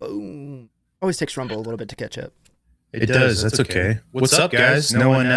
Boom. Always takes Rumble a little bit to catch up. It does. That's okay. What's up, guys? No one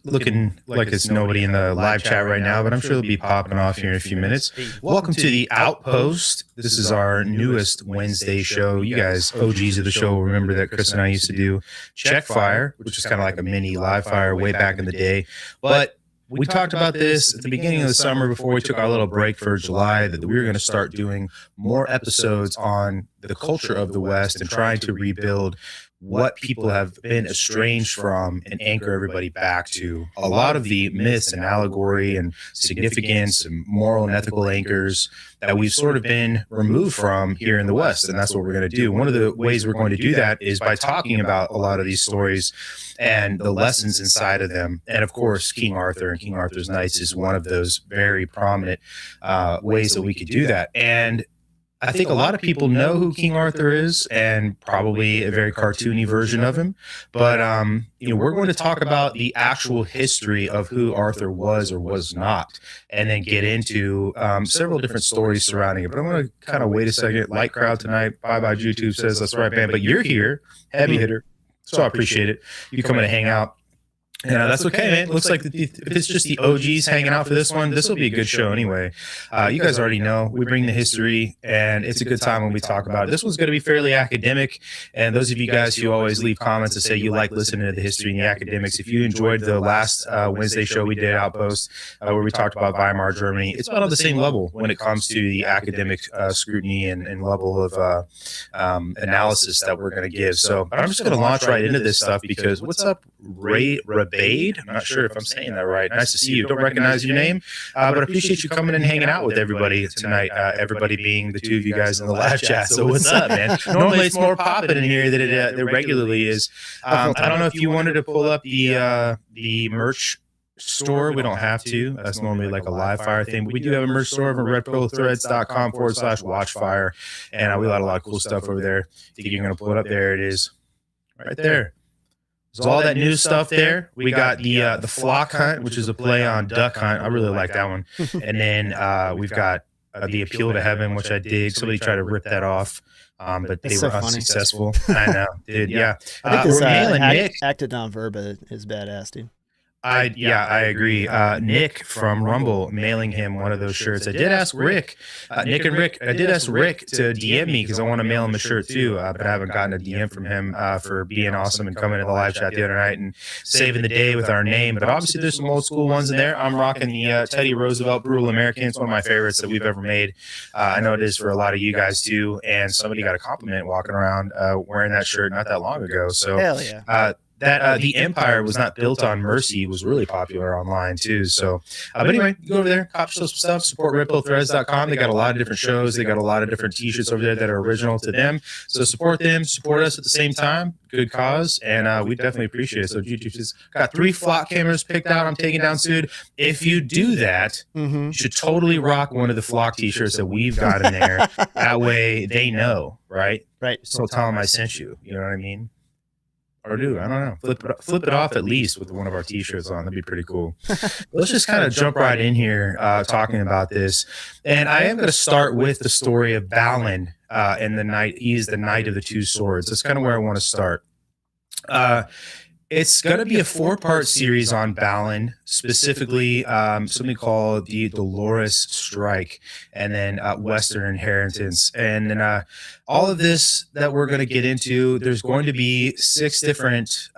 looking like it's nobody in the live chat right now, but I'm sure they'll be popping off here in a few minutes. Welcome to the Outpost. This is our newest Wednesday show. You guys, OGs of the show, remember that Chris and I used to do Checkfire, which is kind of like a mini live fire way back in the day. But we talked about this at the beginning of the summer before we took our little break for July, that we were going to start doing more episodes on the culture of the West and trying to rebuild what people have been estranged from and anchor everybody back to. A lot of the myths and allegory and significance and moral and ethical anchors that we've sort of been removed from here in the West. And that's what we're going to do. One of the ways we're going to do that is by talking about a lot of these stories and the lessons inside of them. And of course, King Arthur and King Arthur's Knights is one of those very prominent ways that we could do that. And I think a lot of people know who King Arthur is, and probably a very cartoony version of him. But we're going to talk about the actual history of who Arthur was or was not, and then get into several different stories surrounding it. But I'm going to kind of wait a second. Light crowd tonight. Bye bye YouTube says that's right, man. But you're here, heavy hitter, so I appreciate it. You coming to hang out. Yeah, that's okay, man. It looks like if it's just the OGs hanging out for this one, this will be a good show anyway. You guys already know we bring the history, and it's a good time when we talk about it. This one's going to be fairly academic, and those of you guys who always leave comments and say you like listening to the history and the academics, if you enjoyed the last Wednesday show we did, Outpost, where we talked about Weimar Germany, it's about on the same level when it comes to the academic scrutiny and level of analysis that we're going to give. So but I'm just going to launch right into this stuff because what's up, Ray Rabade? I'm not sure if I'm saying that right. Nice to see you. Don't recognize your name, but I appreciate you coming and hanging out with everybody tonight. Everybody being the two of you guys in the live chat. So what's up, man? Normally it's more popping in here than it regularly is. I don't know if you wanted to pull up the merch store. We don't have to. That's normally like a live fire thing. But we do have a merch store over at redpillowthreads.com/watchfire. And we got a lot of cool stuff over there. I think you're going to pull it up. There it is. Right there. There's all that new stuff there. We got the flock hunt, which is a play on duck hunt. I really like that one. And then we've got the appeal to heaven, which I dig. Somebody tried to rip that off, but they were unsuccessful. I know, dude. Yeah. I think this acted nonverb is badass, dude. I agree. Nick from Rumble mailing him one of those shirts. I did ask Rick, Nick and Rick, I did ask Rick to DM me because I want to mail him a shirt too, but I haven't gotten a DM from him for being awesome and coming to the live chat the other night and saving the day with our name. But obviously there's some old school ones in there. I'm rocking the Teddy Roosevelt Brutal American. It's one of my favorites that we've ever made. I know it is for a lot of you guys too. And somebody got a compliment walking around wearing that shirt not that long ago. So hell yeah. That the Empire was not built on mercy was really popular online too. So, but anyway, you go over there, cop yourself some stuff, support redpillowthreads.com. They got a lot of different shows. They got a lot of different t-shirts over there that are original to them. So support them, support us at the same time. Good cause. And we definitely appreciate it. So YouTube just got 3 flock cameras picked out. I'm taking down soon. If you do that, you should totally rock one of the flock t-shirts that we've got in there. That way they know, right? Right. So tell them I sent you. You know what I mean? Or do I don't know. Flip it off at least with one of our t-shirts on. That'd be pretty cool. Let's just kind of jump right in here talking about this. And I am going to start with the story of Balin and the knight. He is the knight of the two swords. That's kind of where I want to start. It's going to be a 4-part series on Balin, specifically something called the Dolorous Strike, and then Western Inheritance. And then all of this that we're going to get into, there's going to be 6 different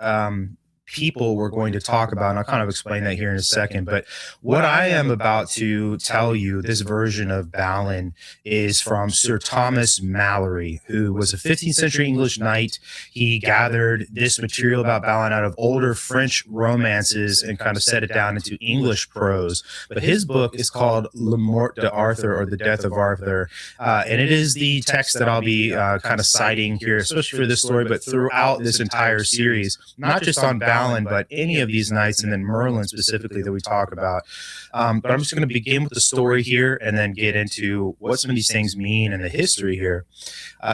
people we're going to talk about, and I'll kind of explain that here in a second. But what I am about to tell you, this version of Balin, is from Sir Thomas Malory, who was a 15th century English knight. He gathered this material about Balin out of older French romances and kind of set it down into English prose. But his book is called Le Mort d'Arthur, or The Death of Arthur, and it is the text that I'll be kind of citing here, especially for this story, but throughout this entire series, not just on Balin, Balin, but any of these knights, and then Merlin specifically that we talk about. But I'm just going to begin with the story here and then get into what some of these things mean and the history here.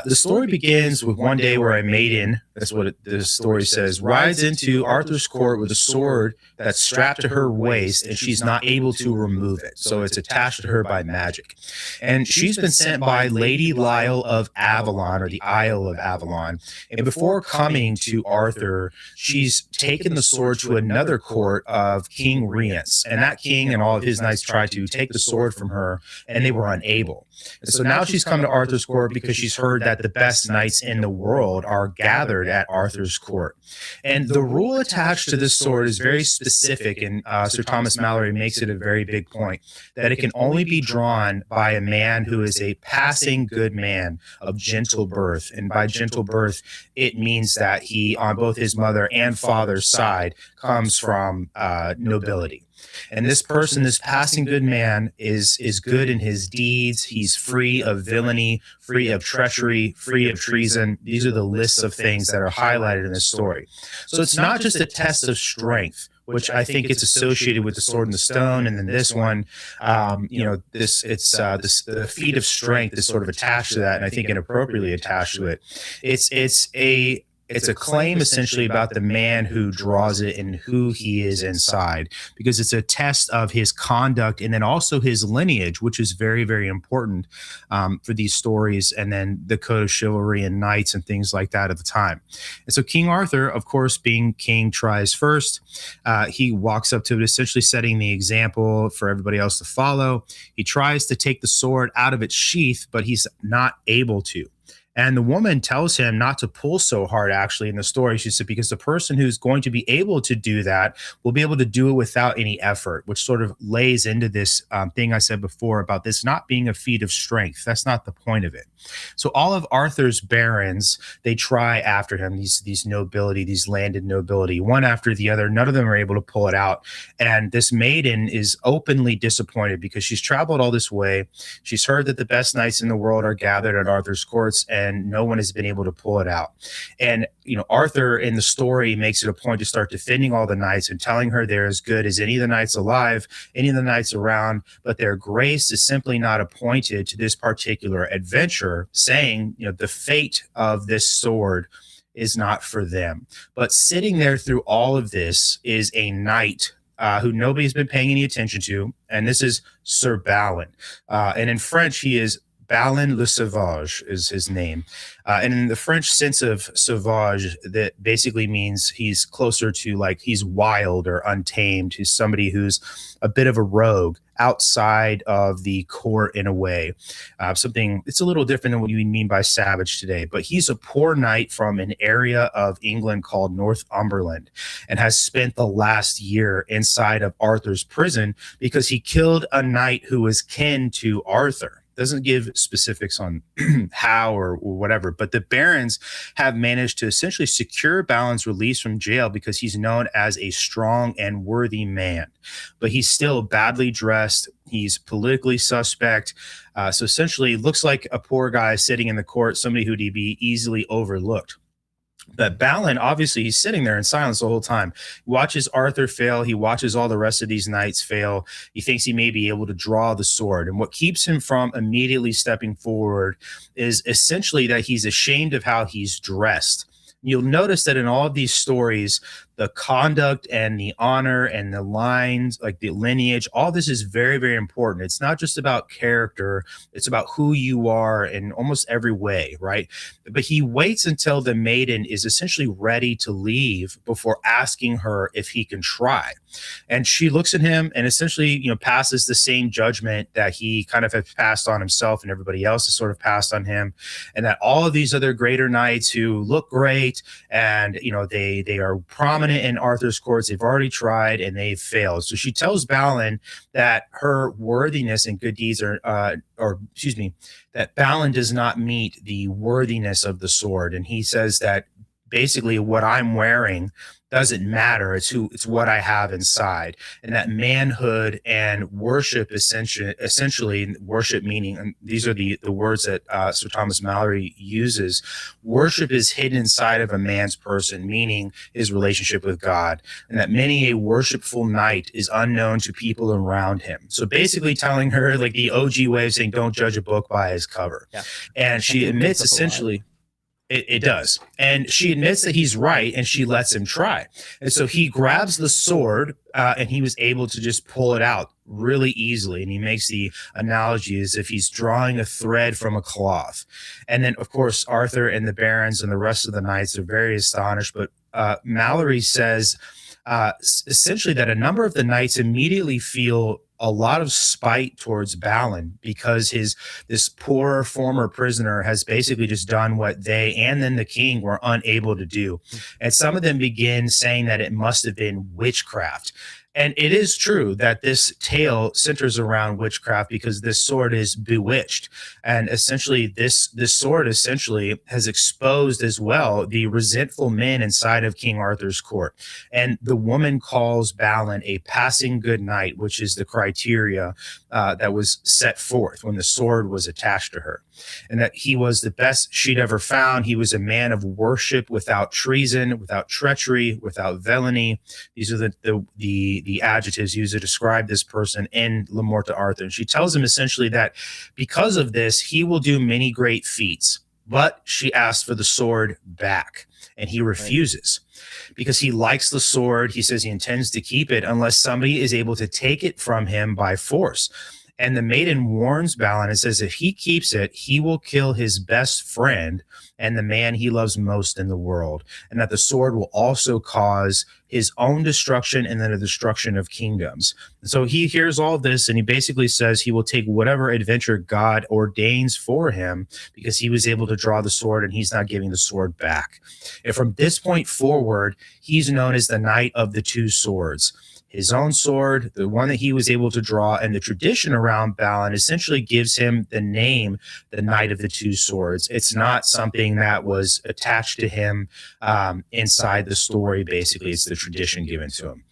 The story begins with one day where a maiden, that's what the story says, rides into Arthur's court with a sword that's strapped to her waist, and she's not able to remove it. So it's attached to her by magic. And she's been sent by Lady Lyle of Avalon, or the Isle of Avalon. And before coming to Arthur, she's taken the sword to another court of King Rience. And that king and all of his knights tried to take the sword from her, and they were unable. And so now she's come to Arthur's court because she's heard that the best knights in the world are gathered at Arthur's court. And the rule attached to this sword is very specific, and Sir Thomas Malory makes it a very big point, that it can only be drawn by a man who is a passing good man of gentle birth. And by gentle birth, it means that he, on both his mother and father's side, comes from nobility. And this person, this passing good man, is good in his deeds. He's free of villainy, free of treachery, free of treason. These are the lists of things that are highlighted in this story. So it's not just a test of strength, which I think it's associated with the sword and the stone, and then this one, the feat of strength is sort of attached to that, and I think inappropriately attached to it. It's a claim essentially about the man who draws it and who he is inside, because it's a test of his conduct and then also his lineage, which is very, very important for these stories, and then the code of chivalry and knights and things like that at the time. And so King Arthur, of course, being king, tries first. He walks up to it, essentially setting the example for everybody else to follow. He tries to take the sword out of its sheath, but he's not able to. And the woman tells him not to pull so hard, actually, in the story. She said, because the person who's going to be able to do that will be able to do it without any effort, which sort of lays into this thing I said before about this not being a feat of strength. That's not the point of it. So all of Arthur's barons, they try after him, these nobility, these landed nobility, one after the other. None of them are able to pull it out. And this maiden is openly disappointed because she's traveled all this way. She's heard that the best knights in the world are gathered at Arthur's courts, and no one has been able to pull it out. And, Arthur in the story makes it a point to start defending all the knights and telling her they're as good as any of the knights alive, any of the knights around, but their grace is simply not appointed to this particular adventure, saying, the fate of this sword is not for them. But sitting there through all of this is a knight who nobody's been paying any attention to, and this is Sir Balin. And in French, he is Balin le Sauvage is his name. And in the French sense of sauvage, that basically means he's closer to he's wild or untamed. He's somebody who's a bit of a rogue outside of the court in a way. Something, it's a little different than what you mean by savage today, but he's a poor knight from an area of England called Northumberland and has spent the last year inside of Arthur's prison because he killed a knight who was kin to Arthur. Doesn't give specifics on how or whatever, but the barons have managed to essentially secure Balin's release from jail because he's known as a strong and worthy man. But he's still badly dressed. He's politically suspect. So essentially looks like a poor guy sitting in the court, somebody who'd be easily overlooked. But Balin, obviously, he's sitting there in silence the whole time. He watches Arthur fail. He watches all the rest of these knights fail. He thinks he may be able to draw the sword. And what keeps him from immediately stepping forward is essentially that he's ashamed of how he's dressed. You'll notice that in all of these stories, the conduct and the honor and the lines, like the lineage, all this is very, very important. It's not just about character. It's about who you are in almost every way, right? But he waits until the maiden is essentially ready to leave before asking her if he can try. And she looks at him and essentially, passes the same judgment that he kind of has passed on himself and everybody else has sort of passed on him. And that all of these other greater knights who look great and, they are prominent in Arthur's courts, they've already tried and they've failed. So she tells Balin that her worthiness and good deeds that Balin does not meet the worthiness of the sword. And he says that basically what I'm wearing doesn't matter. It's what I have inside. And that manhood and worship essentially worship meaning, and these are the words that Sir Thomas Malory uses. Worship is hidden inside of a man's person, meaning his relationship with God, and that many a worshipful knight is unknown to people around him. So basically telling her, like, the OG way of saying, don't judge a book by its cover. Yeah. And she admits essentially, it does. And she admits that he's right, and she lets him try. And so he grabs the sword, and he was able to just pull it out really easily. And he makes the analogy as if he's drawing a thread from a cloth. And then, of course, Arthur and the barons and the rest of the knights are very astonished. But Malory says essentially that a number of the knights immediately feel a lot of spite towards Balin, because this poor former prisoner has basically just done what they and then the king were unable to do. And some of them begin saying that it must have been witchcraft. And it is true that this tale centers around witchcraft, because this sword is bewitched. And essentially this sword essentially has exposed as well the resentful men inside of King Arthur's court. And the woman calls Balin a passing good knight, which is the criteria that was set forth when the sword was attached to her. And that he was the best she'd ever found. He was a man of worship without treason, without treachery, without villainy. These are the adjectives used to describe this person in Le Morte d'Arthur. And she tells him essentially that because of this, he will do many great feats. But she asks for the sword back, and he refuses because he likes the sword. He says he intends to keep it unless somebody is able to take it from him by force. And the maiden warns Balin and says if he keeps it, he will kill his best friend and the man he loves most in the world, and that the sword will also cause his own destruction and then the destruction of kingdoms. And so he hears all this, and he basically says he will take whatever adventure God ordains for him because he was able to draw the sword, and he's not giving the sword back. And from this point forward, he's known as the Knight of the Two Swords. His own sword, the one that he was able to draw, and the tradition around Balin essentially gives him the name, the Knight of the Two Swords. It's not something that was attached to him inside the story, basically. It's the tradition given to him.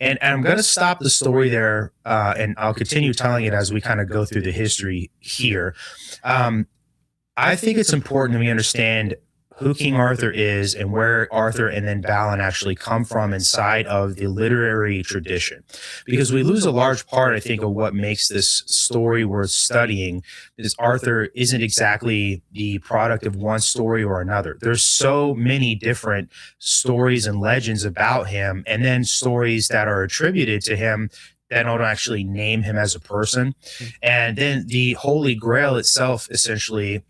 And I'm going to stop the story there, and I'll continue telling it as we kind of go through the history here. I think it's important that we understand who King Arthur is and where Arthur and then Balin actually come from inside of the literary tradition, because we lose a large part, I think, of what makes this story worth studying. Is Arthur isn't exactly the product of one story or another. There's so many different stories and legends about him, and then stories that are attributed to him that don't actually name him as a person. And then the Holy Grail itself, essentially,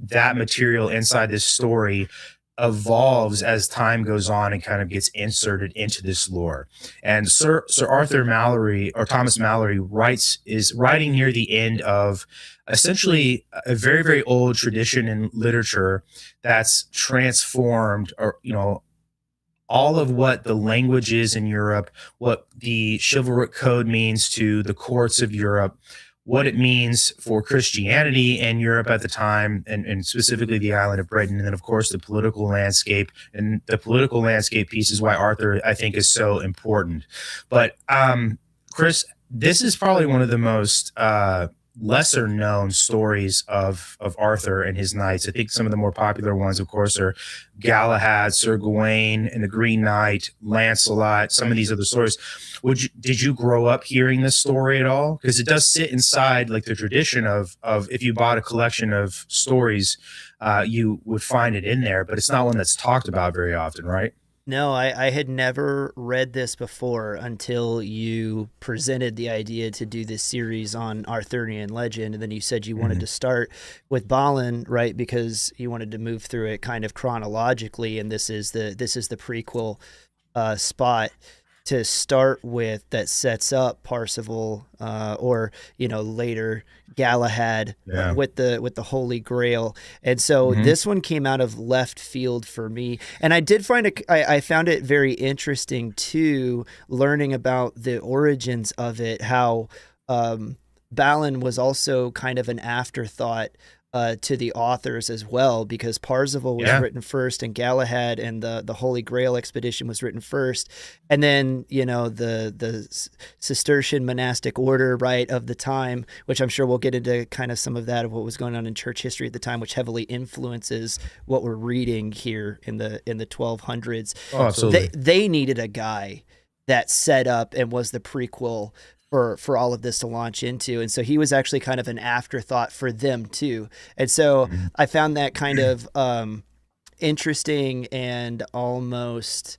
that material inside this story evolves as time goes on and kind of gets inserted into this lore. And Sir Arthur Malory, or Thomas Malory, is writing near the end of essentially a very, very old tradition in literature that's transformed, or, all of what the language is in Europe, what the chivalric code means to the courts of Europe, what it means for Christianity in Europe at the time, and specifically the island of Britain, and then, of course, the political landscape. And the political landscape piece is why Arthur, I think, is so important. But, Chris, this is probably one of the most lesser known stories of Arthur and his knights. I think some of the more popular ones, of course, are Galahad, Sir Gawain and the Green Knight, Lancelot, some of these other stories. Did you grow up hearing this story at all? Because it does sit inside like the tradition of if you bought a collection of stories, you would find it in there, but it's not one that's talked about very often, right? No, I had never read this before until you presented the idea to do this series on Arthurian legend, and then you said you wanted to start with Balin, right? Because you wanted to move through it kind of chronologically, and this is the prequel spot to start with that sets up Parsifal, or later Galahad, with the Holy Grail. And so this one came out of left field for me, and I found it very interesting too, learning about the origins of it, how Balin was also kind of an afterthought to the authors as well, because Parzival was written first, and Galahad and the Holy Grail expedition was written first, and then the Cistercian monastic order, right, of the time, which I'm sure we'll get into kind of some of that of what was going on in church history at the time, which heavily influences what we're reading here in the 1200s. Oh, absolutely. They needed a guy that set up and was the prequel for all of this to launch into. And so he was actually kind of an afterthought for them too. And so I found that kind of interesting, and almost,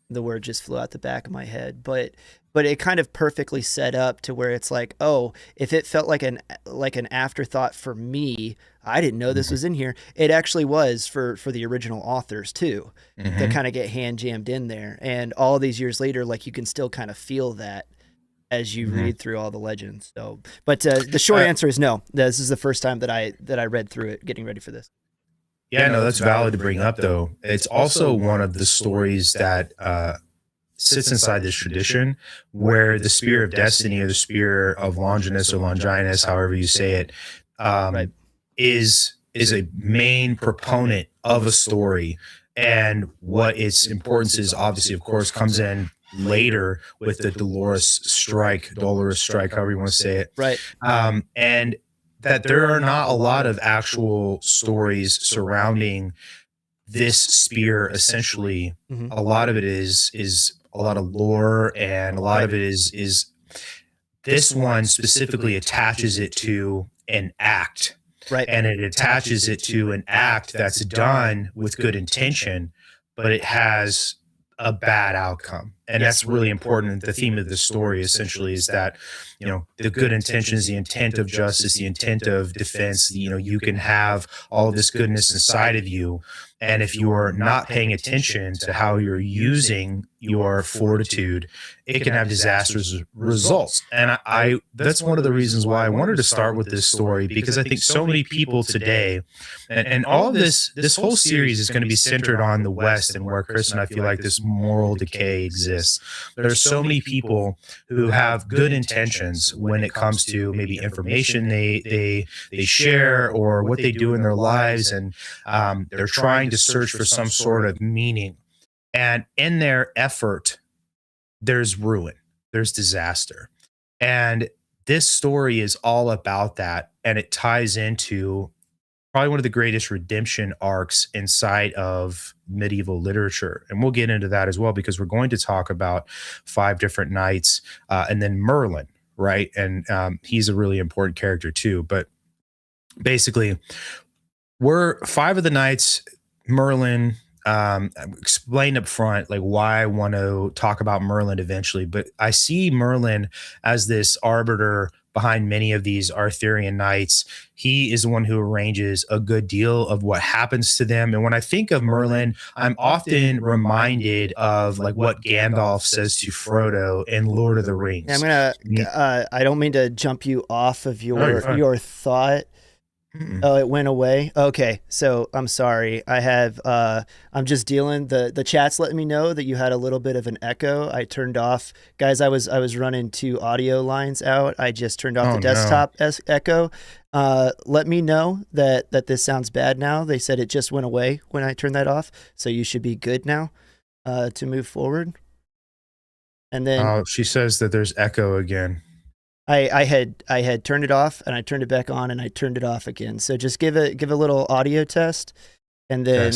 the word just flew out the back of my head, but it kind of perfectly set up to where it's like, oh, if it felt like an afterthought for me, I didn't know this was in here. It actually was for the original authors too, to kind of get hand jammed in there. And all these years later, like, you can still kind of feel that as you read through all the legends. So, but the short answer is no. This is the first time that I read through it, getting ready for this. Yeah, no, that's valid to bring up, though. It's also one of the stories that sits inside this tradition where the Spear of Destiny, or the Spear of Longinus or Longinus, however you say it, is a main proponent of a story. And what its importance is, obviously, of course, comes in later with the Dolorous Strike, however you want to say it. Right. And that there are not a lot of actual stories surrounding this spear. Essentially, a lot of it is a lot of lore, and a lot of it is this one specifically attaches it to an act. Right. And it attaches it to an act that's done with good intention, but it has a bad outcome. And that's really important. The theme of the story essentially is that, the good intentions, the intent of justice, the intent of defense, you can have all of this goodness inside of you. And if you are not paying attention to how you're using your fortitude, it can have disastrous results. And I that's one of the reasons why I wanted to start with this story, because I think so many people today, and all of this whole series is going to be centered on the West, and where Chris and I feel like this moral decay exists. There are so many people who have good intentions when it comes to maybe information they share, or what they do in their lives, and they're trying to search for some sort of meaning. And in their effort, there's ruin, there's disaster. And this story is all about that. And it ties into probably one of the greatest redemption arcs inside of medieval literature. And we'll get into that as well, because we're going to talk about 5 different knights, and then Merlin, right? And he's a really important character too. But basically, we're 5 of the knights. Merlin, explained up front, like, why I want to talk about Merlin eventually, but I see Merlin as this arbiter behind many of these Arthurian knights. He is the one who arranges a good deal of what happens to them. And when I think of Merlin, I'm often reminded of like what Gandalf says to Frodo in Lord of the Rings. I'm gonna I don't mean to jump you off of your thought. Oh, it went away. Okay, so I'm sorry. I have I'm just dealing. The chat's letting me know that you had a little bit of an echo. I turned off, guys. I was running 2 audio lines out. I just turned off the desktop echo. Let me know that this sounds bad now. They said it just went away when I turned that off, so you should be good now to move forward. And then she says that there's echo again. I had turned it off, and I turned it back on, and I turned it off again. So just give a little audio test, and then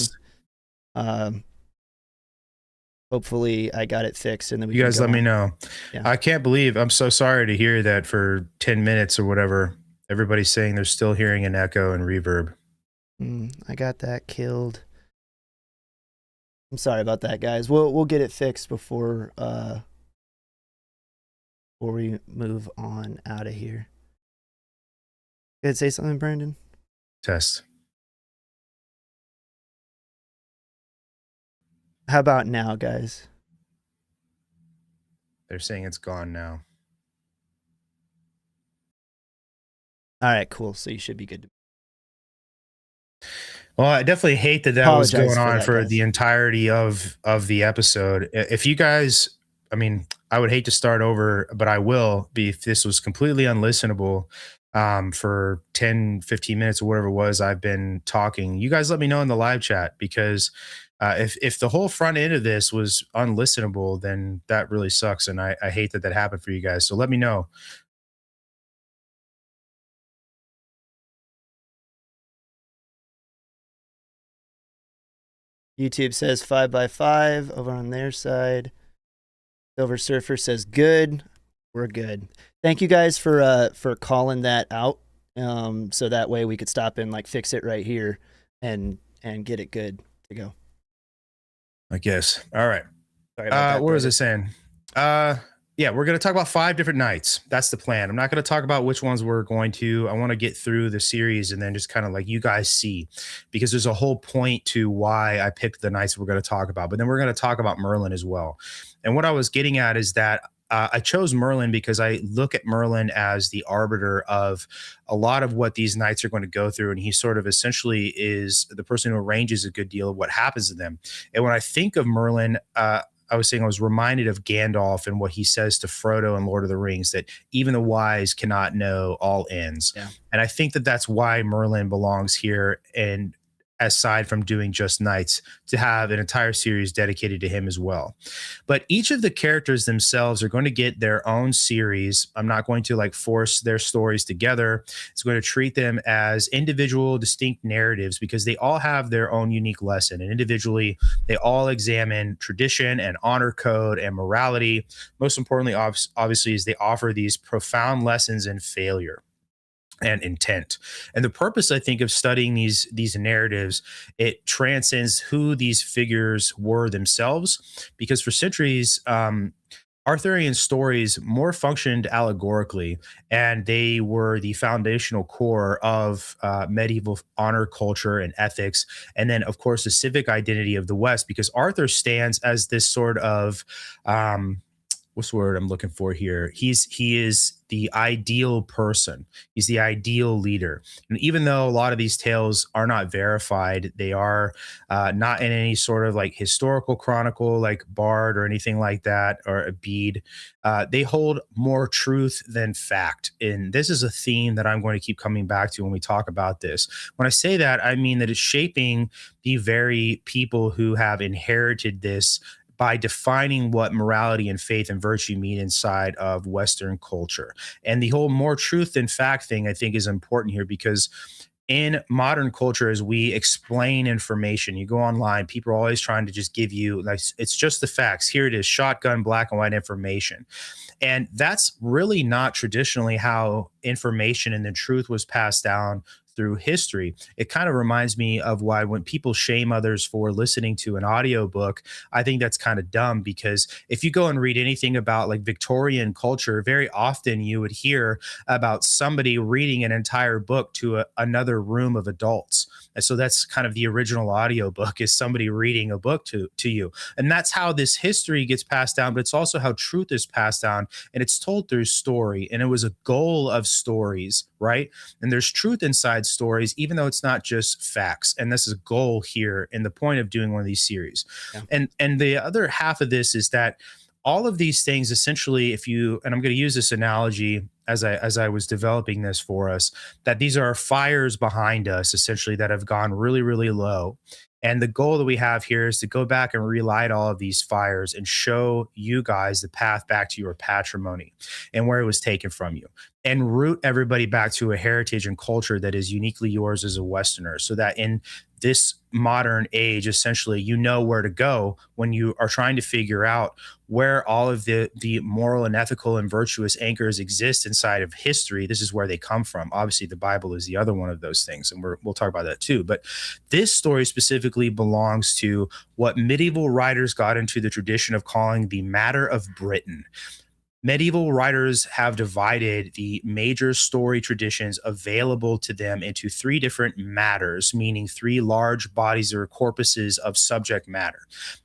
hopefully I got it fixed, and then you guys let me know. Yeah. I can't believe, I'm so sorry to hear that for 10 minutes or whatever. Everybody's saying they're still hearing an echo and reverb. I got that killed. I'm sorry about that, guys. We'll get it fixed before we move on out of here. You could say something, Brandon? Test. How about now, guys? They're saying it's gone now. All right, cool. So you should be good. Well, I definitely hate that was going on for the entirety of the episode. If you guys, I mean, I would hate to start over, but I will be if this was completely unlistenable. for 10, 15 minutes or whatever it was I've been talking. You guys let me know in the live chat, because if the whole front end of this was unlistenable, then that really sucks. And I hate that that happened for you guys. So let me know. YouTube says 5x5 over on their side. Silver Surfer says good. We're good. Thank you guys for calling that out. So that way we could stop and like fix it right here and get it good to go. I guess. All right. Sorry about that. What was I saying? Yeah, we're going to talk about 5 different nights. That's the plan. I'm not going to talk about which ones we're going to. I want to get through the series and then just kind of like you guys see, because there's a whole point to why I picked the nights we're going to talk about. But then we're going to talk about Merlin as well. And what I was getting at is that I chose Merlin because I look at Merlin as the arbiter of a lot of what these knights are going to go through. And he sort of essentially is the person who arranges a good deal of what happens to them. And when I think of Merlin, I was saying I was reminded of Gandalf and what he says to Frodo in Lord of the Rings, that even the wise cannot know all ends. Yeah. And I think that that's why Merlin belongs here. And aside from doing just knights, to have an entire series dedicated to him as well. But each of the characters themselves are going to get their own series. I'm not going to like force their stories together. It's going to treat them as individual, distinct narratives, because they all have their own unique lesson. And individually, they all examine tradition and honor code and morality. Most importantly, obviously, is they offer these profound lessons in failure and intent. And the purpose, I think, of studying these narratives, it transcends who these figures were themselves, because for centuries, Arthurian stories more functioned allegorically, and they were the foundational core of medieval honor culture and ethics. And then, of course, the civic identity of the West, because Arthur stands as this sort of what's the word I'm looking for here? He is the ideal person. He's the ideal leader. And even though a lot of these tales are not verified, they are not in any sort of like historical chronicle, like Bard or anything like that, or a Bede. They hold more truth than fact. And this is a theme that I'm going to keep coming back to when we talk about this. When I say that, I mean that it's shaping the very people who have inherited this by defining what morality and faith and virtue mean inside of Western culture. And the whole more truth than fact thing, I think, is important here, because in modern culture, as we explain information, you go online, people are always trying to just give you, like, it's just the facts. Here it is, shotgun, black and white information. And that's really not traditionally how information and the truth was passed down through history. It kind of reminds me of why when people shame others for listening to an audiobook, I think that's kind of dumb, because if you go and read anything about like Victorian culture, very often you would hear about somebody reading an entire book to another room of adults. And so that's kind of the original audiobook, is somebody reading a book to you. And that's how this history gets passed down, but it's also how truth is passed down, and it's told through story. And it was a goal of stories, right? And there's truth inside stories, even though it's not just facts. And this is a goal here in the point of doing one of these series. Yeah. And the other half of this is that all of these things, essentially, if you, and I'm going to use this analogy as I was developing this for us, that these are fires behind us, essentially, that have gone really, really low. And the goal that we have here is to go back and relight all of these fires and show you guys the path back to your patrimony and where it was taken from you, and root everybody back to a heritage and culture that is uniquely yours as a Westerner, so that in this modern age, essentially, you know where to go when you are trying to figure out where all of the moral and ethical and virtuous anchors exist inside of history. This is where they come from. Obviously, the Bible is the other one of those things, and we'll talk about that too. But this story specifically belongs to what medieval writers got into the tradition of calling the matter of Britain. Medieval writers have divided the major story traditions available to them into 3 different matters, meaning 3 large bodies or corpuses of subject matter.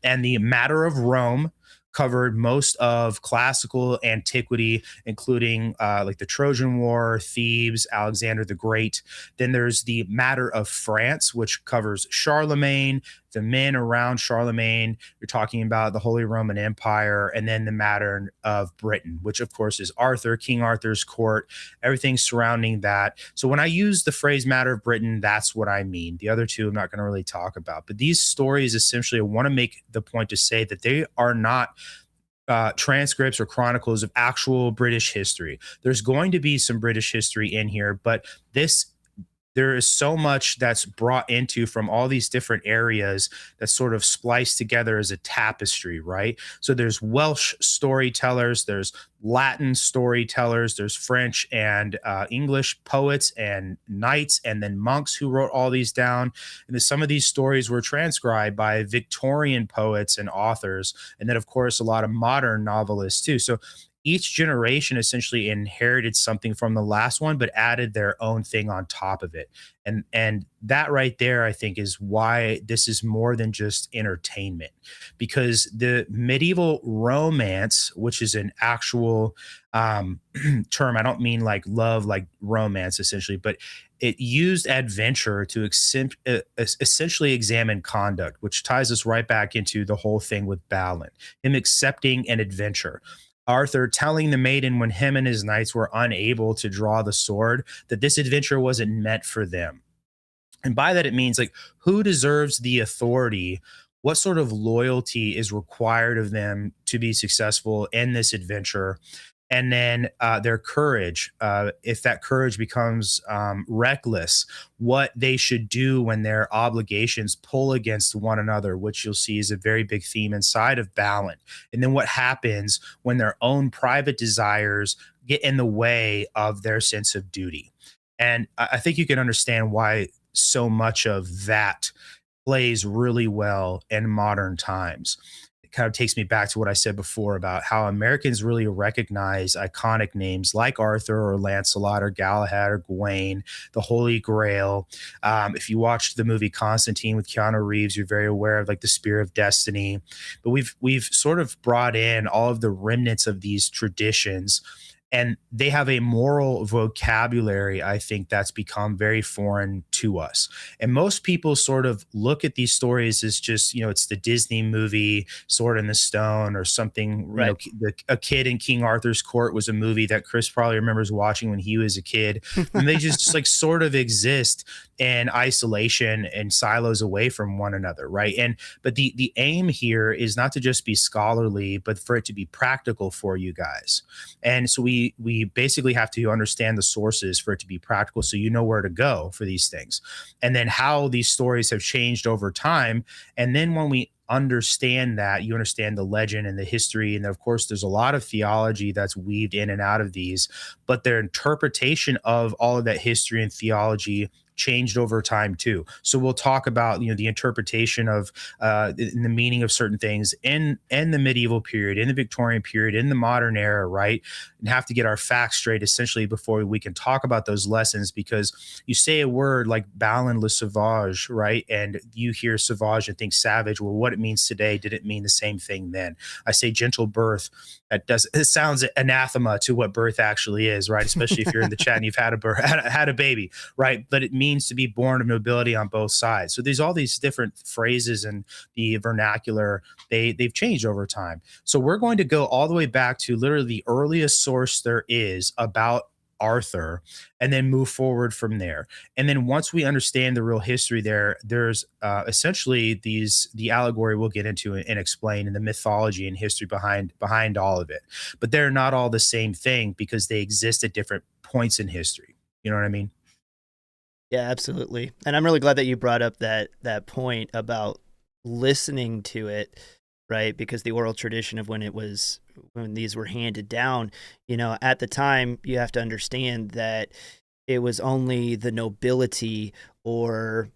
And the matter of Rome covered most of classical antiquity, including like the Trojan War, Thebes, Alexander the Great. Then there's the matter of France, which covers Charlemagne, the men around Charlemagne. You're talking about the Holy Roman Empire, and then the matter of Britain, which of course is Arthur, King Arthur's court, everything surrounding that. So when I use the phrase matter of Britain, that's what I mean. The other two I'm not going to really talk about. But these stories, essentially, I want to make the point to say that they are not transcripts or chronicles of actual British history. There's going to be some British history in here, but there is so much that's brought into from all these different areas that's sort of spliced together as a tapestry, right? So there's Welsh storytellers, there's Latin storytellers, there's French and English poets and knights, and then monks who wrote all these down. And then some of these stories were transcribed by Victorian poets and authors, and then of course a lot of modern novelists too. So each generation essentially inherited something from the last one, but added their own thing on top of it. And that right there, I think, is why this is more than just entertainment, because the medieval romance, which is an actual term, I don't mean like love, like romance essentially, but it used adventure to essentially examine conduct, which ties us right back into the whole thing with Balin, him accepting an adventure. Arthur telling the maiden when him and his knights were unable to draw the sword that this adventure wasn't meant for them. And by that, it means like who deserves the authority? What sort of loyalty is required of them to be successful in this adventure? And then their courage, if that courage becomes reckless, what they should do when their obligations pull against one another, which you'll see is a very big theme inside of Balin. And then what happens when their own private desires get in the way of their sense of duty. And I think you can understand why so much of that plays really well in modern times. Kind of takes me back to what I said before about how Americans really recognize iconic names like Arthur or Lancelot or Galahad or Gawain, the Holy Grail. If you watched the movie Constantine with Keanu Reeves, you're very aware of like the Spear of Destiny. But we've sort of brought in all of the remnants of these traditions, and they have a moral vocabulary, I think, that's become very foreign to us. And most people sort of look at these stories as just, it's the Disney movie Sword in the Stone or something. Right. A Kid in King Arthur's Court was a movie that Chris probably remembers watching when he was a kid. And they just like sort of exist in isolation and silos away from one another, right? But the aim here is not to just be scholarly, but for it to be practical for you guys. And so we basically have to understand the sources for it to be practical, so you know where to go for these things, and then how these stories have changed over time. And then when we understand that, you understand the legend and the history, and of course there's a lot of theology that's weaved in and out of these, but their interpretation of all of that history and theology changed over time too. So we'll talk about the interpretation of the meaning of certain things in the medieval period, in the Victorian period, in the modern era, right? And have to get our facts straight essentially before we can talk about those lessons, because you say a word like Balin le Sauvage, right? And you hear sauvage and think savage. Well, what it means today, did it mean the same thing then? I say gentle birth. It sounds anathema to what birth actually is, right? Especially if you're in the chat and you've had a baby, right? But it means to be born of nobility on both sides. So there's all these different phrases and the vernacular, they've changed over time. So we're going to go all the way back to literally the earliest source there is about Arthur, and then move forward from there. And then once we understand the real history there's essentially the allegory we'll get into and explain, and the mythology and history behind all of it. But they're not all the same thing because they exist at different points in history. You know what I mean? Yeah, absolutely. And I'm really glad that you brought up that point about listening to it, right? Because the oral tradition of when these were handed down, at the time, you have to understand that it was only the nobility or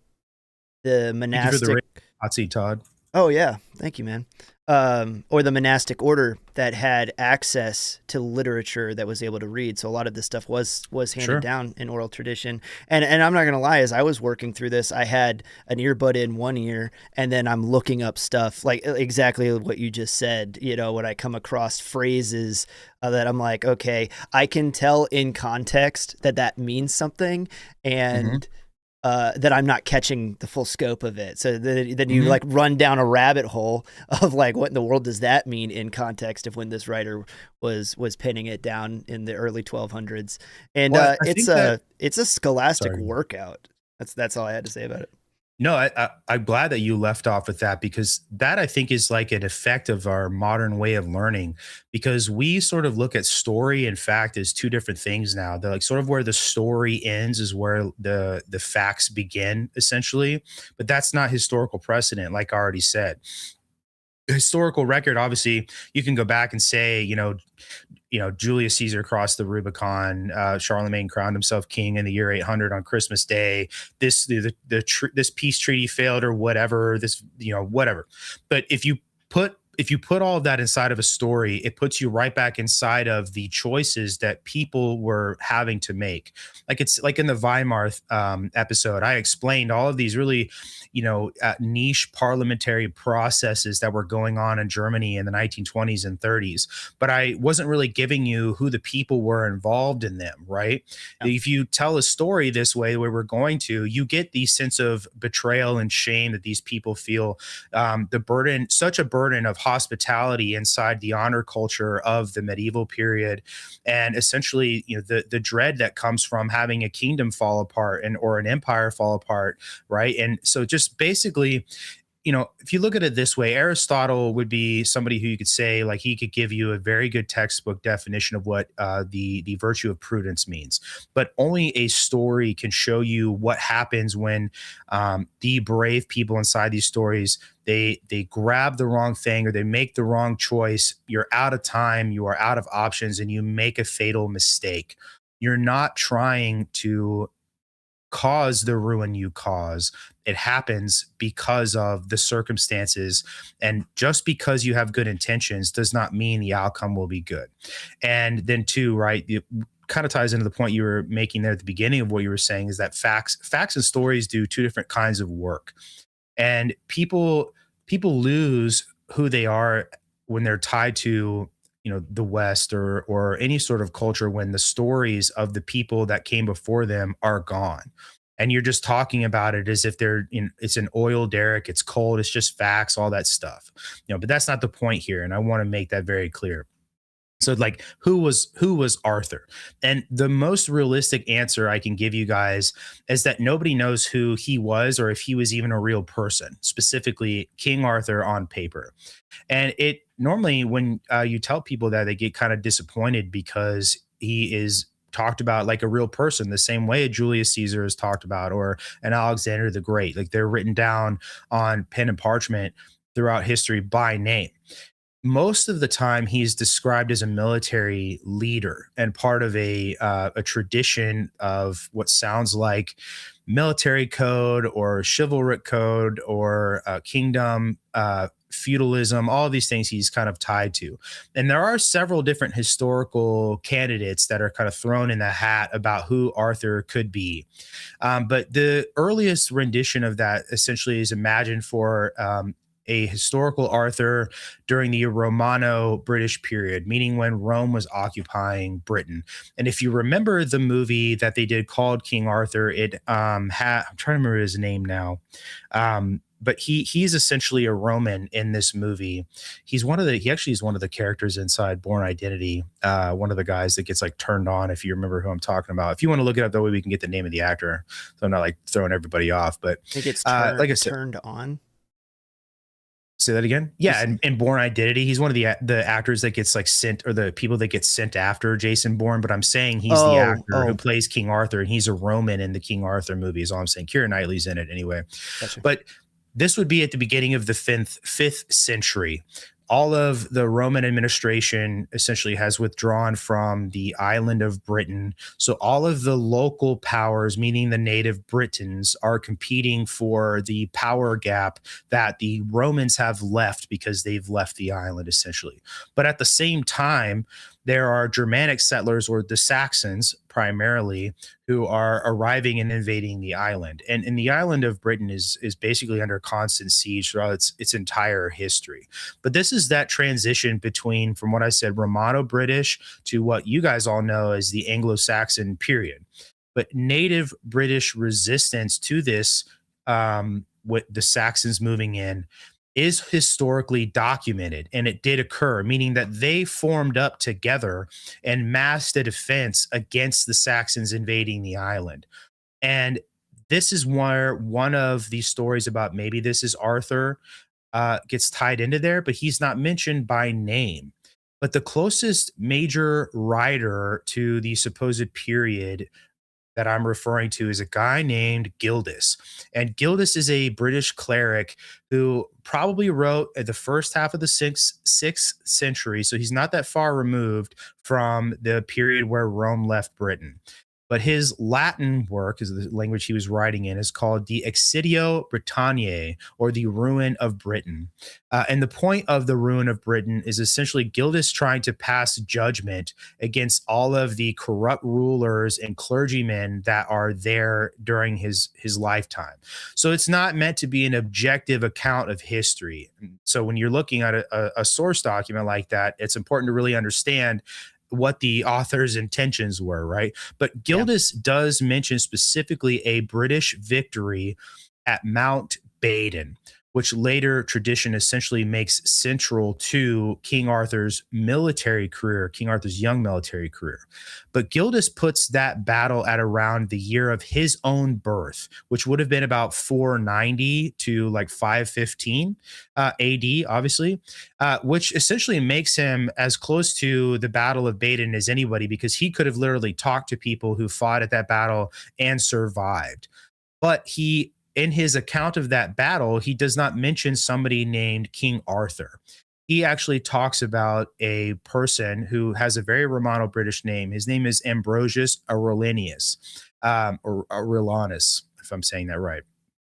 the monastic. Hot seat, Todd. Oh yeah, thank you, man. Or the monastic order that had access to literature that was able to read. So a lot of this stuff was handed down in oral tradition. And I'm not gonna lie, as I was working through this, I had an earbud in one ear, and then I'm looking up stuff like exactly what you just said. When I come across phrases that I'm like, okay, I can tell in context that means something, and that I'm not catching the full scope of it. So then you Mhm. like run down a rabbit hole of like, what in the world does that mean in context of when this writer was pinning it down in the early 1200s? And Well, I think that it's a scholastic sorry. workout. That's all I had to say about it. No, I'm glad that you left off with that, because that I think is like an effect of our modern way of learning, because we sort of look at story and fact as two different things now. They're like sort of where the story ends is where the facts begin, essentially. But that's not historical precedent, like I already said. Historical record, obviously, you can go back and say, Julius Caesar crossed the Rubicon. Charlemagne crowned himself king in the year 800 on Christmas Day. This peace treaty failed, or whatever. Whatever. But if you put all of that inside of a story, it puts you right back inside of the choices that people were having to make. Like, it's like in the Weimar episode, I explained all of these really, niche parliamentary processes that were going on in Germany in the 1920s and 30s, but I wasn't really giving you who the people were involved in them, right? Yeah. If you tell a story this way, the way we're going to, you get the sense of betrayal and shame that these people feel, such a burden of hospitality inside the honor culture of the medieval period, and essentially, the dread that comes from having a kingdom fall apart or an empire fall apart, right? And so, just basically, if you look at it this way, Aristotle would be somebody who you could say, like, he could give you a very good textbook definition of what the virtue of prudence means. But only a story can show you what happens when the brave people inside these stories, they grab the wrong thing, or they make the wrong choice. You're out of time, you are out of options, and you make a fatal mistake. You're not trying to cause the ruin you cause. It happens because of the circumstances. And just because you have good intentions does not mean the outcome will be good. And then, too, right, it kind of ties into the point you were making there at the beginning of what you were saying, is that facts and stories do two different kinds of work. And people lose who they are when they're tied to, the West, or any sort of culture, when the stories of the people that came before them are gone, and you're just talking about it as if it's an oil derrick, it's cold, it's just facts, all that stuff. But that's not the point here, and I want to make that very clear. So, like, who was Arthur? And the most realistic answer I can give you guys is that nobody knows who he was, or if he was even a real person, specifically King Arthur on paper. And it normally, when you tell people that, they get kind of disappointed, because he is talked about like a real person, the same way Julius Caesar is talked about, or an Alexander the Great. Like, they're written down on pen and parchment throughout history by name. Most of the time, he's described as a military leader and part of a tradition of what sounds like military code, or chivalric code, or kingdom, feudalism. All of these things he's kind of tied to. And there are several different historical candidates that are kind of thrown in the hat about who Arthur could be. But the earliest rendition of that essentially is imagined for a historical Arthur during the Romano British period, meaning when Rome was occupying Britain. And if you remember the movie that they did called King Arthur, it had, I'm trying to remember his name now. But he's essentially a Roman in this movie. He actually is one of the characters inside Born Identity. One of the guys that gets like turned on, if you remember who I'm talking about. If you want to look it up, that way we can get the name of the actor. So I'm not like throwing everybody off. But It gets like I said, turned on. say that again. Yeah, and Born Identity, he's one of the actors that gets like sent, or the people that get sent after Jason Bourne. But I'm saying he's the actor who plays King Arthur, and he's a Roman in the King Arthur movie. Is all I'm saying. Keira Knightley's in it anyway. Gotcha. But this would be at the beginning of the fifth century. All of the Roman administration essentially has withdrawn from the island of Britain. So all of the local powers, meaning the native Britons, are competing for the power gap that the Romans have left, because they've left the island essentially. But at the same time, there are Germanic settlers, or the Saxons primarily, who are arriving and invading the island. And the island of Britain is basically under constant siege throughout its entire history. But this is that transition between, from what I said, Romano British to what you guys all know as the Anglo-Saxon period. but native British resistance to this, with the Saxons moving in, is historically documented, and it did occur, meaning that they formed up together and massed a defense against the Saxons invading the island. And this is where one of these stories about maybe this is Arthur gets tied into there, but he's not mentioned by name. But the closest major writer to the supposed period that I'm referring to is a guy named Gildas. And Gildas is a British cleric who probably wrote at the first half of the sixth century. So he's not that far removed from the period where Rome left Britain. But his Latin work, is the language he was writing in, is called the Excidio Britanniae, or the Ruin of Britain. And the point of the Ruin of Britain is essentially Gildas trying to pass judgment against all of the corrupt rulers and clergymen that are there during his lifetime. So it's not meant to be an objective account of history. So when you're looking at a source document like that, it's important to really understand what the author's intentions were, right? But Gildas does mention specifically a British victory at Mount Badon, which later tradition essentially makes central to King Arthur's military career, King Arthur's young military career. But Gildas puts that battle at around the year of his own birth, which would have been about 490 to like 515 AD, obviously, which essentially makes him as close to the Battle of Badon as anybody, because he could have literally talked to people who fought at that battle and survived. But he, in his account of that battle, he does not mention somebody named King Arthur. He actually talks about a person who has a very Romano-British name. His name is Ambrosius Aurelianus, or Aurelianus, if I'm saying that right.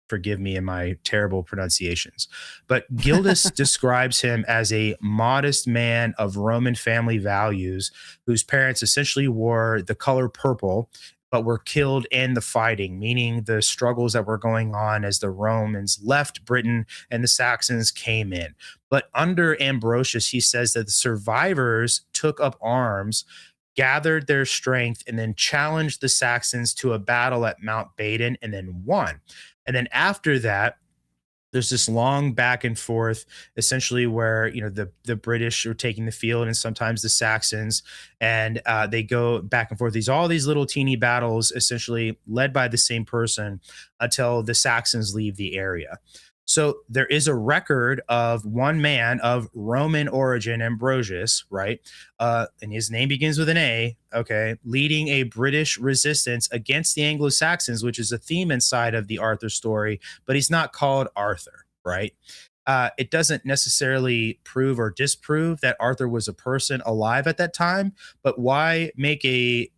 Forgive me in my terrible pronunciations. But Gildas describes him as a modest man of Roman family values, whose parents essentially wore the color purple, but were killed in the fighting, meaning the struggles that were going on as the Romans left Britain and the Saxons came in. But under Ambrosius, he says that the survivors took up arms, gathered their strength, and then challenged the Saxons to a battle at Mount Badon and then won. And then after that, there's this long back and forth, essentially, where the British are taking the field and sometimes the Saxons, and they go back and forth. All these little teeny battles, essentially led by the same person, until the Saxons leave the area. So there is a record of one man of Roman origin, Ambrosius, right? And his name begins with an A, okay, leading a British resistance against the Anglo-Saxons, which is a theme inside of the Arthur story, but he's not called Arthur, right? It doesn't necessarily prove or disprove that Arthur was a person alive at that time, but why make a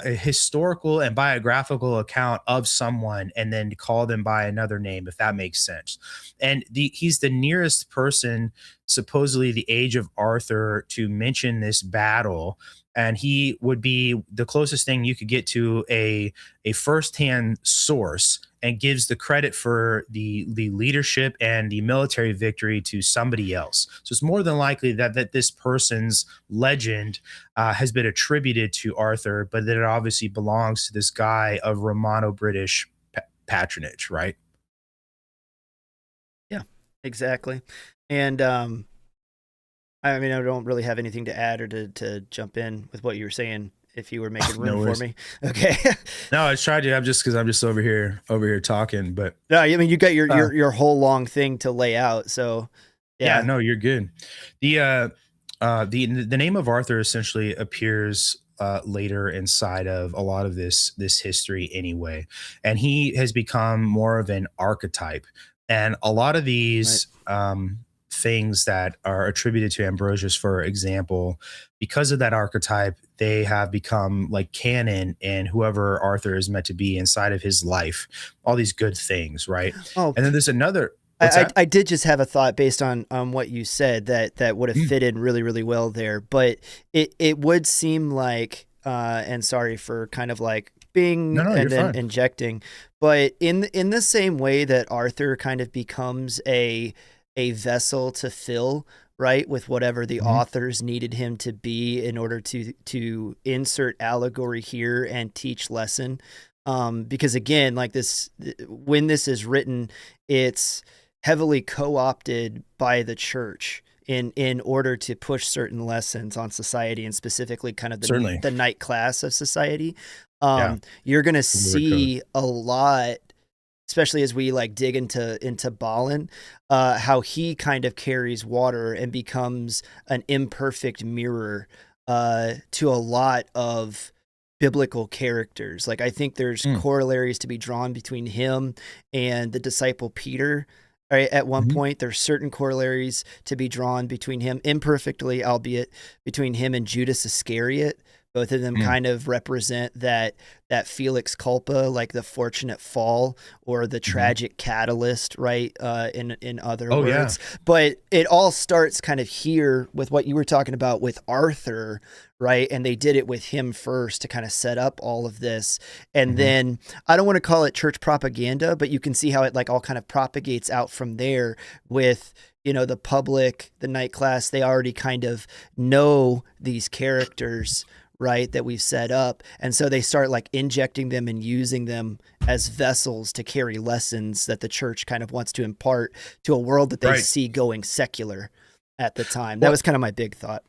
historical and biographical account of someone and then call them by another name, if that makes sense? And he's the nearest person, supposedly the age of Arthur, to mention this battle. And he would be the closest thing you could get to a firsthand source, and gives the credit for the leadership and the military victory to somebody else. So it's more than likely that this person's legend has been attributed to Arthur, but that it obviously belongs to this guy of Romano-British patronage, right? Yeah, exactly. And I mean, I don't really have anything to add or to jump in with what you were saying, if you were making room for me. Okay. No, I tried to. I'm just over here talking, but no, I mean, you got your whole long thing to lay out. So yeah, no, you're good. The name of Arthur essentially appears later inside of a lot of this history anyway, and he has become more of an archetype. And a lot of these things that are attributed to Ambrosius, for example, because of that archetype, they have become like canon and whoever Arthur is meant to be inside of his life, all these good things, right? Oh, and then there's another. I did just have a thought based on what you said that would have fit in really, really well there. But it would seem like, and sorry for kind of like being and then injecting, but in the same way that Arthur kind of becomes a vessel to fill right, with whatever the Hmm. authors needed him to be in order to insert allegory here and teach lesson. Because again, like this, when this is written, it's heavily co-opted by the church in order to push certain lessons on society, and specifically kind of Certainly. the night class of society. Yeah. You're gonna The code. see a lot, especially as we like dig into Balin, how he kind of carries water and becomes an imperfect mirror to a lot of biblical characters. Like I think there's Mm. corollaries to be drawn between him and the disciple Peter. Right, at one Hmm. point, there's certain corollaries to be drawn between him, imperfectly, albeit, between him and Judas Iscariot. Both of them Mm. kind of represent that Felix culpa, like the fortunate fall or the Hmm. tragic catalyst, right? In other Oh yeah. words, but it all starts kind of here with what you were talking about with Arthur, right? And they did it with him first to kind of set up all of this, and Hmm. then I don't want to call it church propaganda, but you can see how it like all kind of propagates out from there with, you know, the public, the night class. They already kind of know these characters, right, that we've set up, and so they start like injecting them and using them as vessels to carry lessons that the church kind of wants to impart to a world that they Right. see going secular at the time. That Well, was kind of my big thought.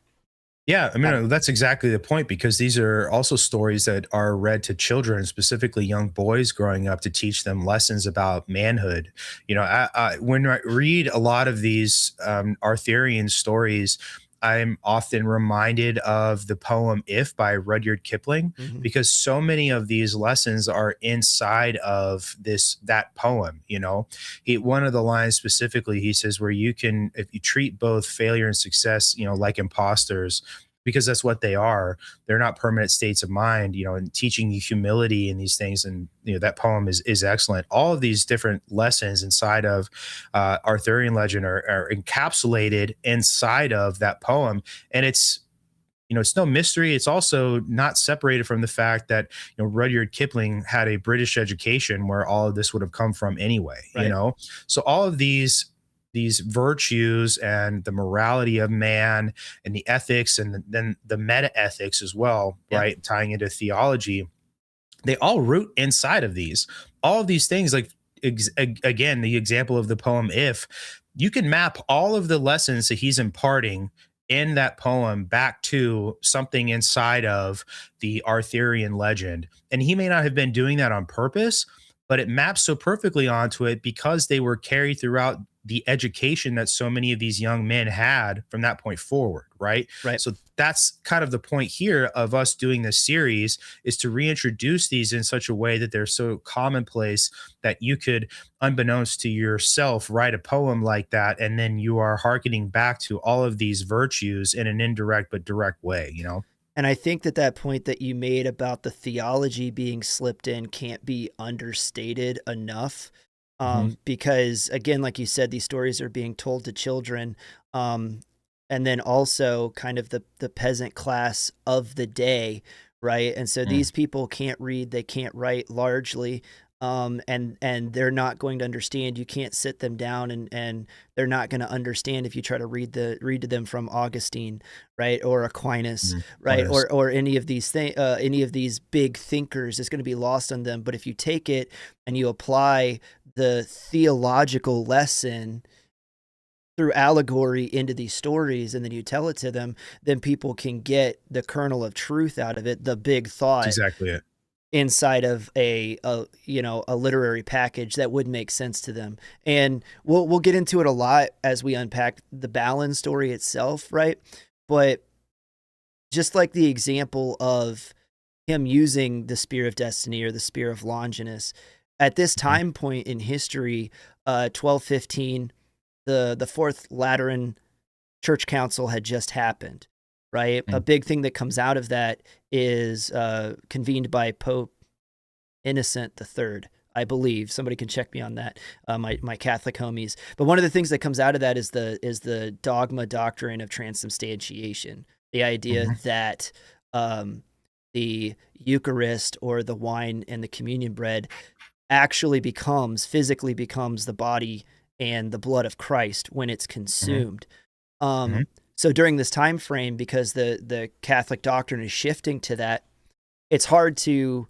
yeah, I I don't mean, that's exactly the point because these are also stories that are read to children, specifically young boys growing up, to teach them lessons about manhood. When I read a lot of these Arthurian stories, I'm often reminded of the poem If by Rudyard Kipling, Mhm. because so many of these lessons are inside of that poem. One of the lines specifically, he says, where you can, if you treat both failure and success, like imposters, because that's what they are. They're not permanent states of mind, and teaching you humility and these things. And, that poem is excellent. All of these different lessons inside of Arthurian legend are encapsulated inside of that poem. And it's no mystery. It's also not separated from the fact that, Rudyard Kipling had a British education where all of this would have come from anyway, Right. So all of these virtues and the morality of man and the ethics and then the meta ethics as well, Yeah. right? Tying into theology, they all root inside of these. All of these things, like again, the example of the poem If, you can map all of the lessons that he's imparting in that poem back to something inside of the Arthurian legend. And he may not have been doing that on purpose, but it maps so perfectly onto it because they were carried throughout the education that so many of these young men had from that point forward, right? Right. So that's kind of the point here of us doing this series, is to reintroduce these in such a way that they're so commonplace that you could, unbeknownst to yourself, write a poem like that, and then you are hearkening back to all of these virtues in an indirect but direct way. And I think that point that you made about the theology being slipped in can't be understated enough. Hmm. Because again, like you said, these stories are being told to children. Um, and then also kind of the peasant class of the day, right? And so Mm. these people can't read, they can't write largely. And they're not going to understand. You can't sit them down and they're not going to understand if you try to read to them from Augustine, right, or Aquinas, Mm. right, or any of these any of these big thinkers. Is going to be lost on them. But if you take it and you apply the theological lesson through allegory into these stories, and then you tell it to them, then people can get the kernel of truth out of it, the big That's thought exactly it. inside of a literary package that would make sense to them. And we'll get into it a lot as we unpack the Balin story itself, right? But just like the example of him using the Spear of Destiny or the Spear of Longinus at this Mhm. time point in history, 1215, the Fourth Lateran Church Council had just happened, right? A Mm. big thing that comes out of that is convened by Pope Innocent the Third, I believe. Somebody can check me on that, my Catholic homies. But one of the things that comes out of that is the dogma doctrine of transubstantiation, the idea Mhm. that the Eucharist or the wine and the communion bread actually physically becomes the body and the blood of Christ when it's Mhm. consumed. Um, Mhm. so during this time frame, because the Catholic doctrine is shifting to that, it's hard to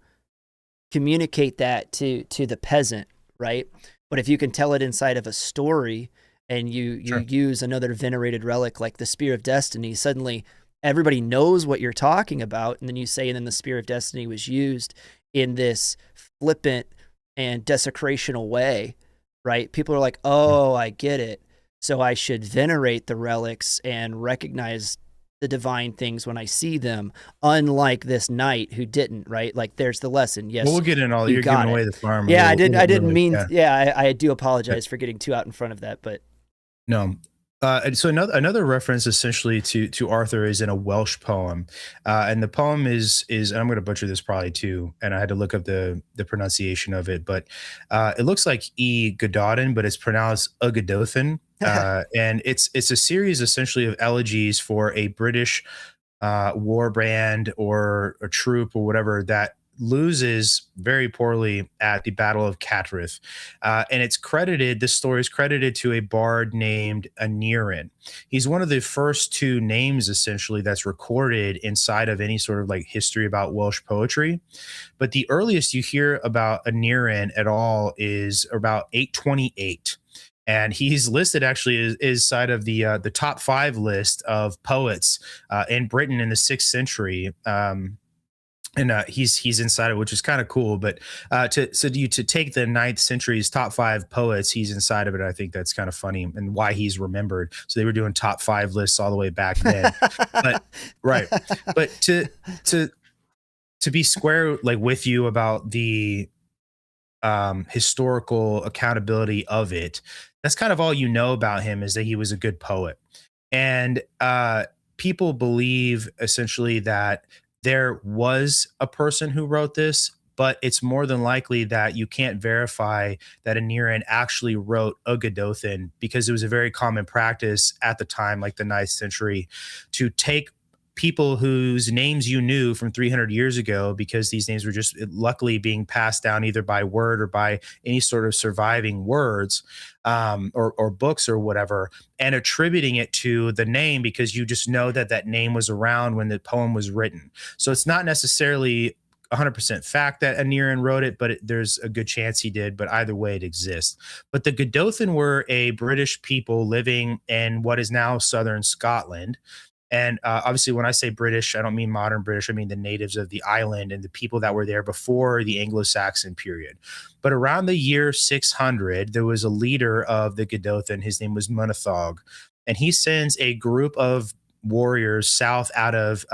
communicate that to the peasant, right? But if you can tell it inside of a story, and you Sure. use another venerated relic like the Spear of Destiny, suddenly everybody knows what you're talking about, and then you say, and then the Spear of Destiny was used in this flippant and desecrational way, right? People are like, Mm. oh, I get it. So I should venerate the relics and recognize the divine things when I see them, unlike this knight who didn't, right? Like, there's the lesson. Well, Yes, we'll get in all. you You're giving got away it. the farm a Yeah, I little didn't early. mean, Yeah. yeah, I do But apologize for getting too out in front of that, but no. And so another reference essentially to Arthur is in a Welsh poem, and the poem is and I'm going to butcher this probably too, and I had to look up the pronunciation of it, but it looks like E Gododin, but it's pronounced Ugadothin, and it's a series essentially of elegies for a British war brand or a troop or whatever that loses very poorly at the Battle of Cattraeth. And it's credited, this story is credited to a bard named Aneirin. He's one of the first two names essentially that's recorded inside of any sort of like history about Welsh poetry. But the earliest you hear about Aneirin at all is about 828, and he's listed actually is side of the top five list of poets in Britain in the 6th century. And he's inside of it, which is kind of cool. But to take the 9th century's top five poets, he's inside of it. I think that's kind of funny and why he's remembered. So they were doing top five lists all the way back then. But right, but to to be square like with you about the historical accountability of it, that's kind of all you know about him, is that he was a good poet. And people believe essentially that there was a person who wrote this, but it's more than likely that you can't verify that Aneirin actually wrote Ugadothin, because it was a very common practice at the time, like the 9th century, to take people whose names you knew from 300 years ago, because these names were just luckily being passed down either by word or by any sort of surviving words, or books or whatever, and attributing it to the name because you just know that that name was around when the poem was written. So it's not necessarily 100% fact that Aneirin wrote it, but there's a good chance he did. But either way, it exists. But the Godothin were a British people living in what is now southern Scotland. And obviously, when I say British, I don't mean modern British. I mean the natives of the island and the people that were there before the Anglo-Saxon period. But around the year 600, there was a leader of the Godothin. His name was Munethog, and he sends a group of warriors south out of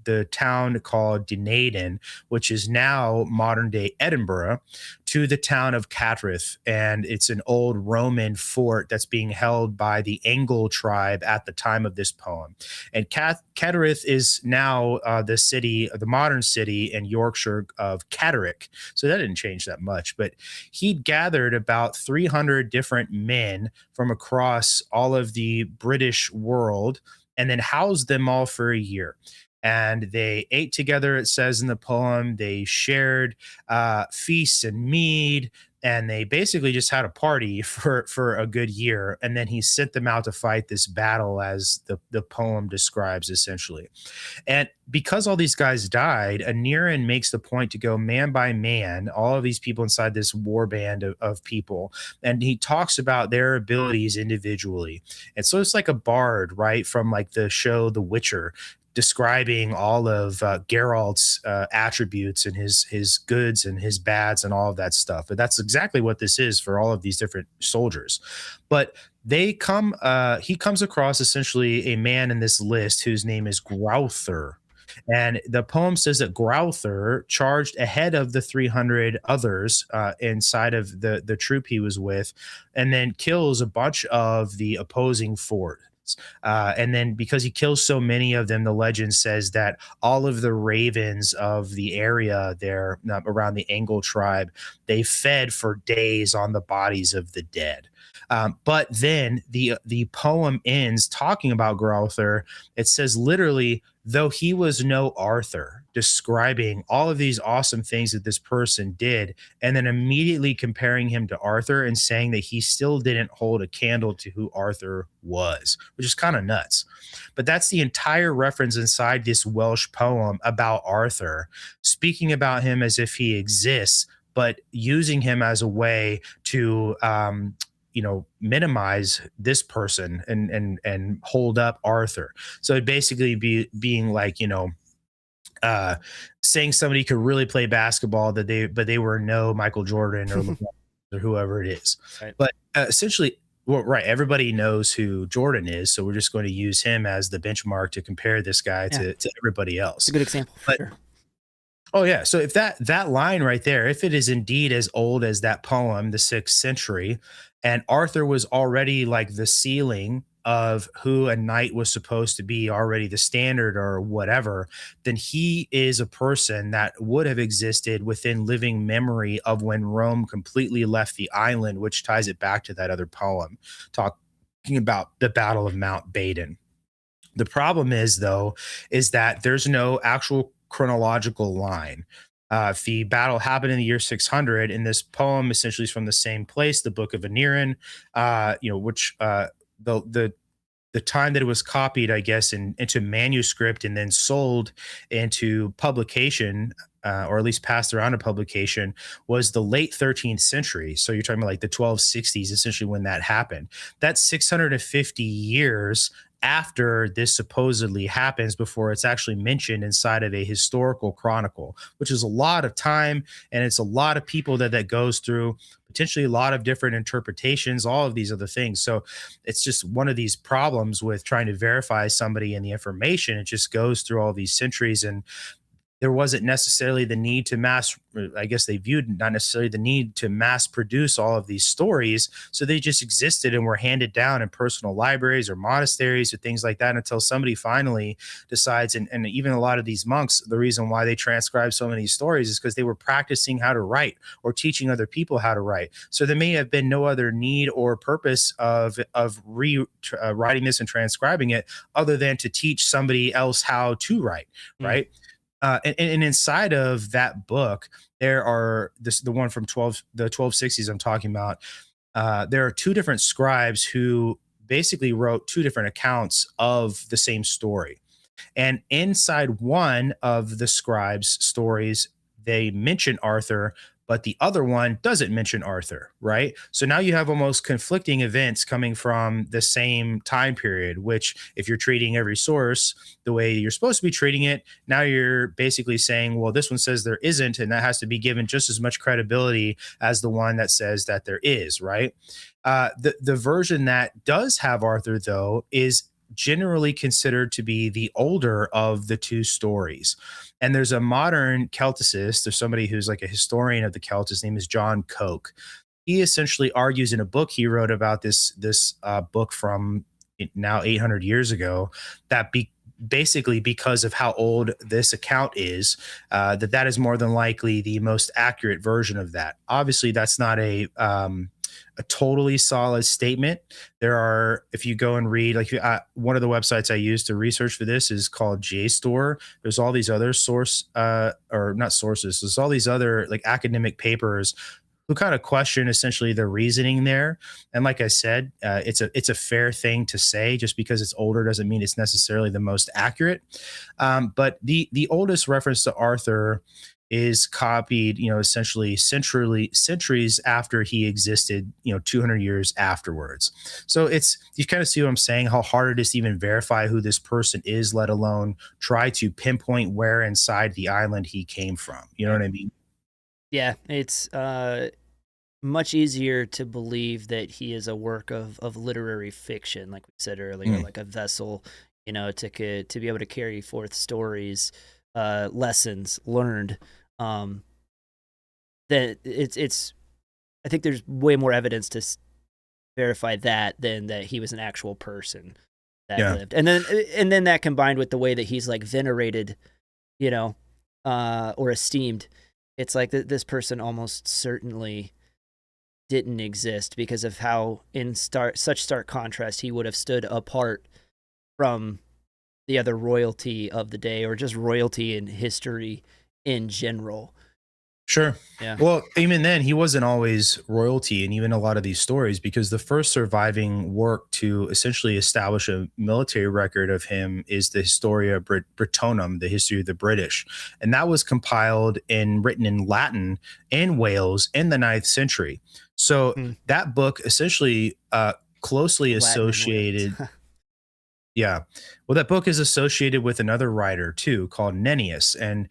the town called Dunedin, which is now modern day Edinburgh, to the town of Cattraeth. And it's an old Roman fort that's being held by the Angle tribe at the time of this poem. And Cattraeth is now the city, the modern city in Yorkshire of Catterick. So that didn't change that much. But he'd gathered about 300 different men from across all of the British world and then housed them all for a year. And they ate together, it says in the poem. They shared feasts and mead, and they basically just had a party for a good year. And then he sent them out to fight this battle, as the poem describes, essentially. And because all these guys died, Aneirin makes the point to go man by man, all of these people inside this war band of people, and he talks about their abilities individually. And so it's like a bard, right, from like the show The Witcher, describing all of Geralt's attributes and his goods and his bads and all of that stuff. But that's exactly what this is for all of these different soldiers. But he comes across essentially a man in this list whose name is Growther. And the poem says that Growther charged ahead of the 300 others inside of the troop he was with, and then kills a bunch of the opposing forces. And then because he kills so many of them, the legend says that all of the ravens of the area there around the Angle tribe, they fed for days on the bodies of the dead. But then the poem ends talking about Growther. It says literally, though he was no Arthur, describing all of these awesome things that this person did, and then immediately comparing him to Arthur and saying that he still didn't hold a candle to who Arthur was, which is kind of nuts. But that's the entire reference inside this Welsh poem about Arthur, speaking about him as if he exists, but using him as a way to minimize this person and hold up Arthur. So it basically being like, saying somebody could really play basketball but they were no Michael Jordan or LeBron or whoever it is. Right. But essentially, well, right, everybody knows who Jordan is, so we're just going to use him as the benchmark to compare this guy to everybody else. It's a good example for sure. Oh yeah. So if that line right there, if it is indeed as old as that poem, the 6th century, and Arthur was already like the ceiling of who a knight was supposed to be, already the standard or whatever, then he is a person that would have existed within living memory of when Rome completely left the island, which ties it back to that other poem talking about the Battle of Mount Badon. The problem is, though, is that there's no actual chronological line. If the battle happened in the year 600, and this poem essentially is from the same place, the Book of Aniran, which the time that it was copied, I guess, into manuscript and then sold into publication, or at least passed around to publication, was the late 13th century. So you're talking about like the 1260s, essentially, when that happened. That's 650 years after this supposedly happens before it's actually mentioned inside of a historical chronicle, which is a lot of time, and it's a lot of people that goes through, potentially a lot of different interpretations, all of these other things. So it's just one of these problems with trying to verify somebody and the information. It just goes through all these centuries, and there wasn't necessarily the need to I guess they viewed not necessarily the need to mass produce all of these stories. So they just existed and were handed down in personal libraries or monasteries or things like that until somebody finally decides. And even a lot of these monks, the reason why they transcribe so many stories is because they were practicing how to write or teaching other people how to write. So there may have been no other need or purpose of writing this and transcribing it other than to teach somebody else how to write, right? And inside of that book, there are the one from the 1260s I'm talking about. There are 2 different scribes who basically wrote 2 different accounts of the same story. And inside one of the scribes' stories, they mention Arthur, but the other one doesn't mention Arthur, right? So now you have almost conflicting events coming from the same time period, which if you're treating every source the way you're supposed to be treating it, now you're basically saying, well, this one says there isn't, and that has to be given just as much credibility as the one that says that there is, right? The version that does have Arthur, though, is generally considered to be the older of the 2 stories. And there's a modern Celticist, or somebody who's like a historian of the Celts. His name is John Coke. He essentially argues in a book he wrote about this book from now 800 years ago that basically because of how old this account is, that is more than likely the most accurate version of that. Obviously, that's not a totally solid statement. There are, if you go and read, like one of the websites I use to research for this is called JSTOR. There's all these other there's all these other like academic papers who kind of question essentially the reasoning there. And like I said, it's a fair thing to say. Just because it's older doesn't mean it's necessarily the most accurate. But the oldest reference to Arthur is copied, essentially centuries after he existed, 200 years afterwards. So you kind of see what I'm saying, how hard it is to even verify who this person is, let alone try to pinpoint where inside the island he came from. You know what I mean? Yeah, it's much easier to believe that he is a work of literary fiction, like we said earlier, like a vessel, to be able to carry forth stories, lessons learned. That it's I think there's way more evidence to verify that than that he was an actual person that lived. And then that combined with the way that he's like venerated, or esteemed, it's like this person almost certainly didn't exist because of how such stark contrast he would have stood apart from the other royalty of the day, or just royalty in history in general. Sure. Yeah. Well, even then, he wasn't always royalty, and even a lot of these stories, because the first surviving work to essentially establish a military record of him is the Historia Britonum, the history of the British, and that was compiled and written in Latin in Wales in the 9th century. So that book essentially closely associated. Yeah. Well, that book is associated with another writer too, called Nennius, and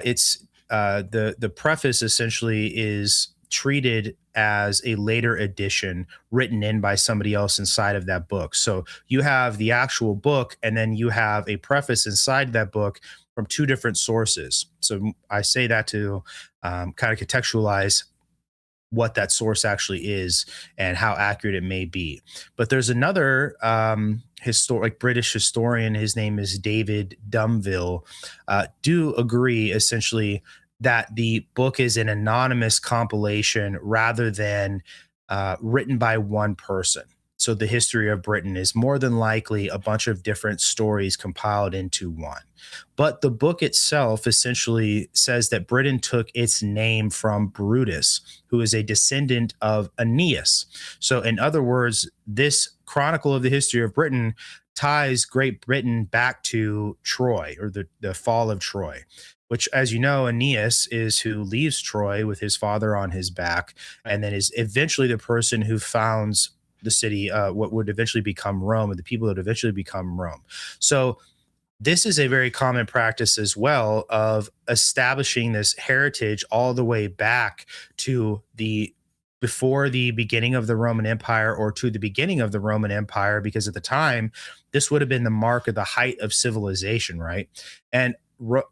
it's the preface essentially is treated as a later edition written in by somebody else inside of that book. So you have the actual book, and then you have a preface inside that book from two different sources. So I say that to kind of contextualize what that source actually is and how accurate it may be. But there's another historic British historian, his name is David Dumville, do agree essentially that the book is an anonymous compilation rather than written by one person. So the history of Britain is more than likely a bunch of different stories compiled into one. But the book itself essentially says that Britain took its name from Brutus, who is a descendant of Aeneas. So, in other words, this chronicle of the history of Britain ties Great Britain back to Troy, or the fall of Troy, which, as you know, Aeneas is who leaves Troy with his father on his back, and then is eventually the person who founds the city, what would eventually become Rome, and the people that would eventually become Rome. So this is a very common practice as well of establishing this heritage all the way back to the before the beginning of the Roman Empire, or to the beginning of the Roman Empire, because at the time this would have been the mark of the height of civilization, right? And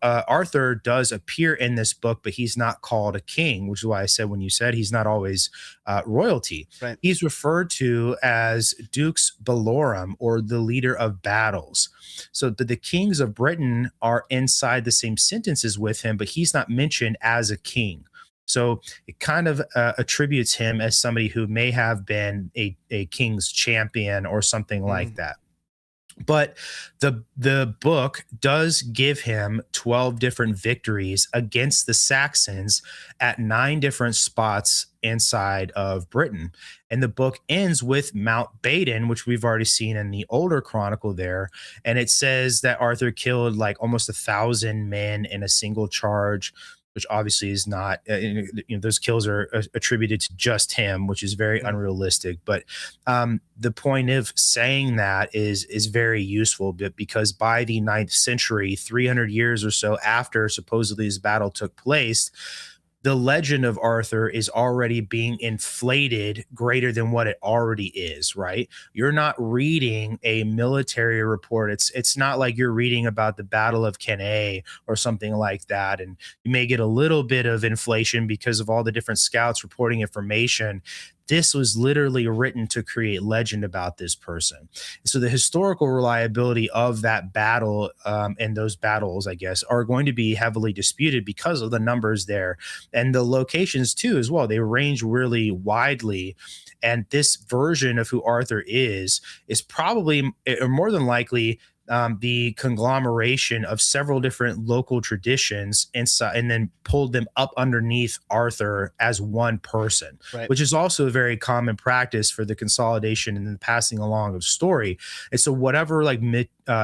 Arthur does appear in this book, but he's not called a king, which is why I said when you said he's not always royalty, Right. He's referred to as Dux Bellorum, or the leader of battles. So the kings of Britain are inside the same sentences with him, but he's not mentioned as a king. So it kind of attributes him as somebody who may have been a king's champion or something like that. But the book does give him 12 different victories against the Saxons at 9 different spots inside of Britain. And the book ends with Mount Badon, which we've already seen in the older chronicle there. And it says that Arthur killed like almost 1,000 men in a single charge, which obviously is not, those kills are attributed to just him, which is very unrealistic. But the point of saying that is very useful, because by the 9th century, 300 years or so after supposedly this battle took place, the legend of Arthur is already being inflated greater than what it already is, right? You're not reading a military report. It's not like you're reading about the Battle of Cannae or something like that. And you may get a little bit of inflation because of all the different scouts reporting information. This was literally written to create legend about this person. So the historical reliability of that battle and those battles, I guess, are going to be heavily disputed because of the numbers there, and the locations too as well. They range really widely. And this version of who Arthur is probably, or more than likely, the conglomeration of several different local traditions inside, and then pulled them up underneath Arthur as one person, Right. which is also a very common practice for the consolidation and the passing along of story. And so whatever like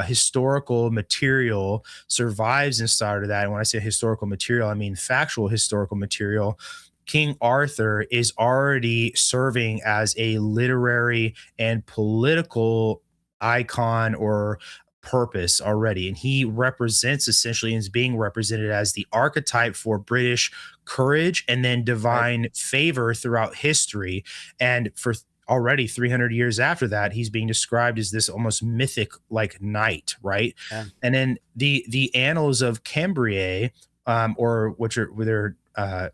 historical material survives inside of that, and when I say historical material, I mean factual historical material, King Arthur is already serving as a literary and political icon or purpose already. And he represents essentially, and is being represented as the archetype for British courage and then divine favor throughout history. And for already 300 years after that, he's being described as this almost mythic like knight, right? Yeah. And then the annals of Cambria, or which are whether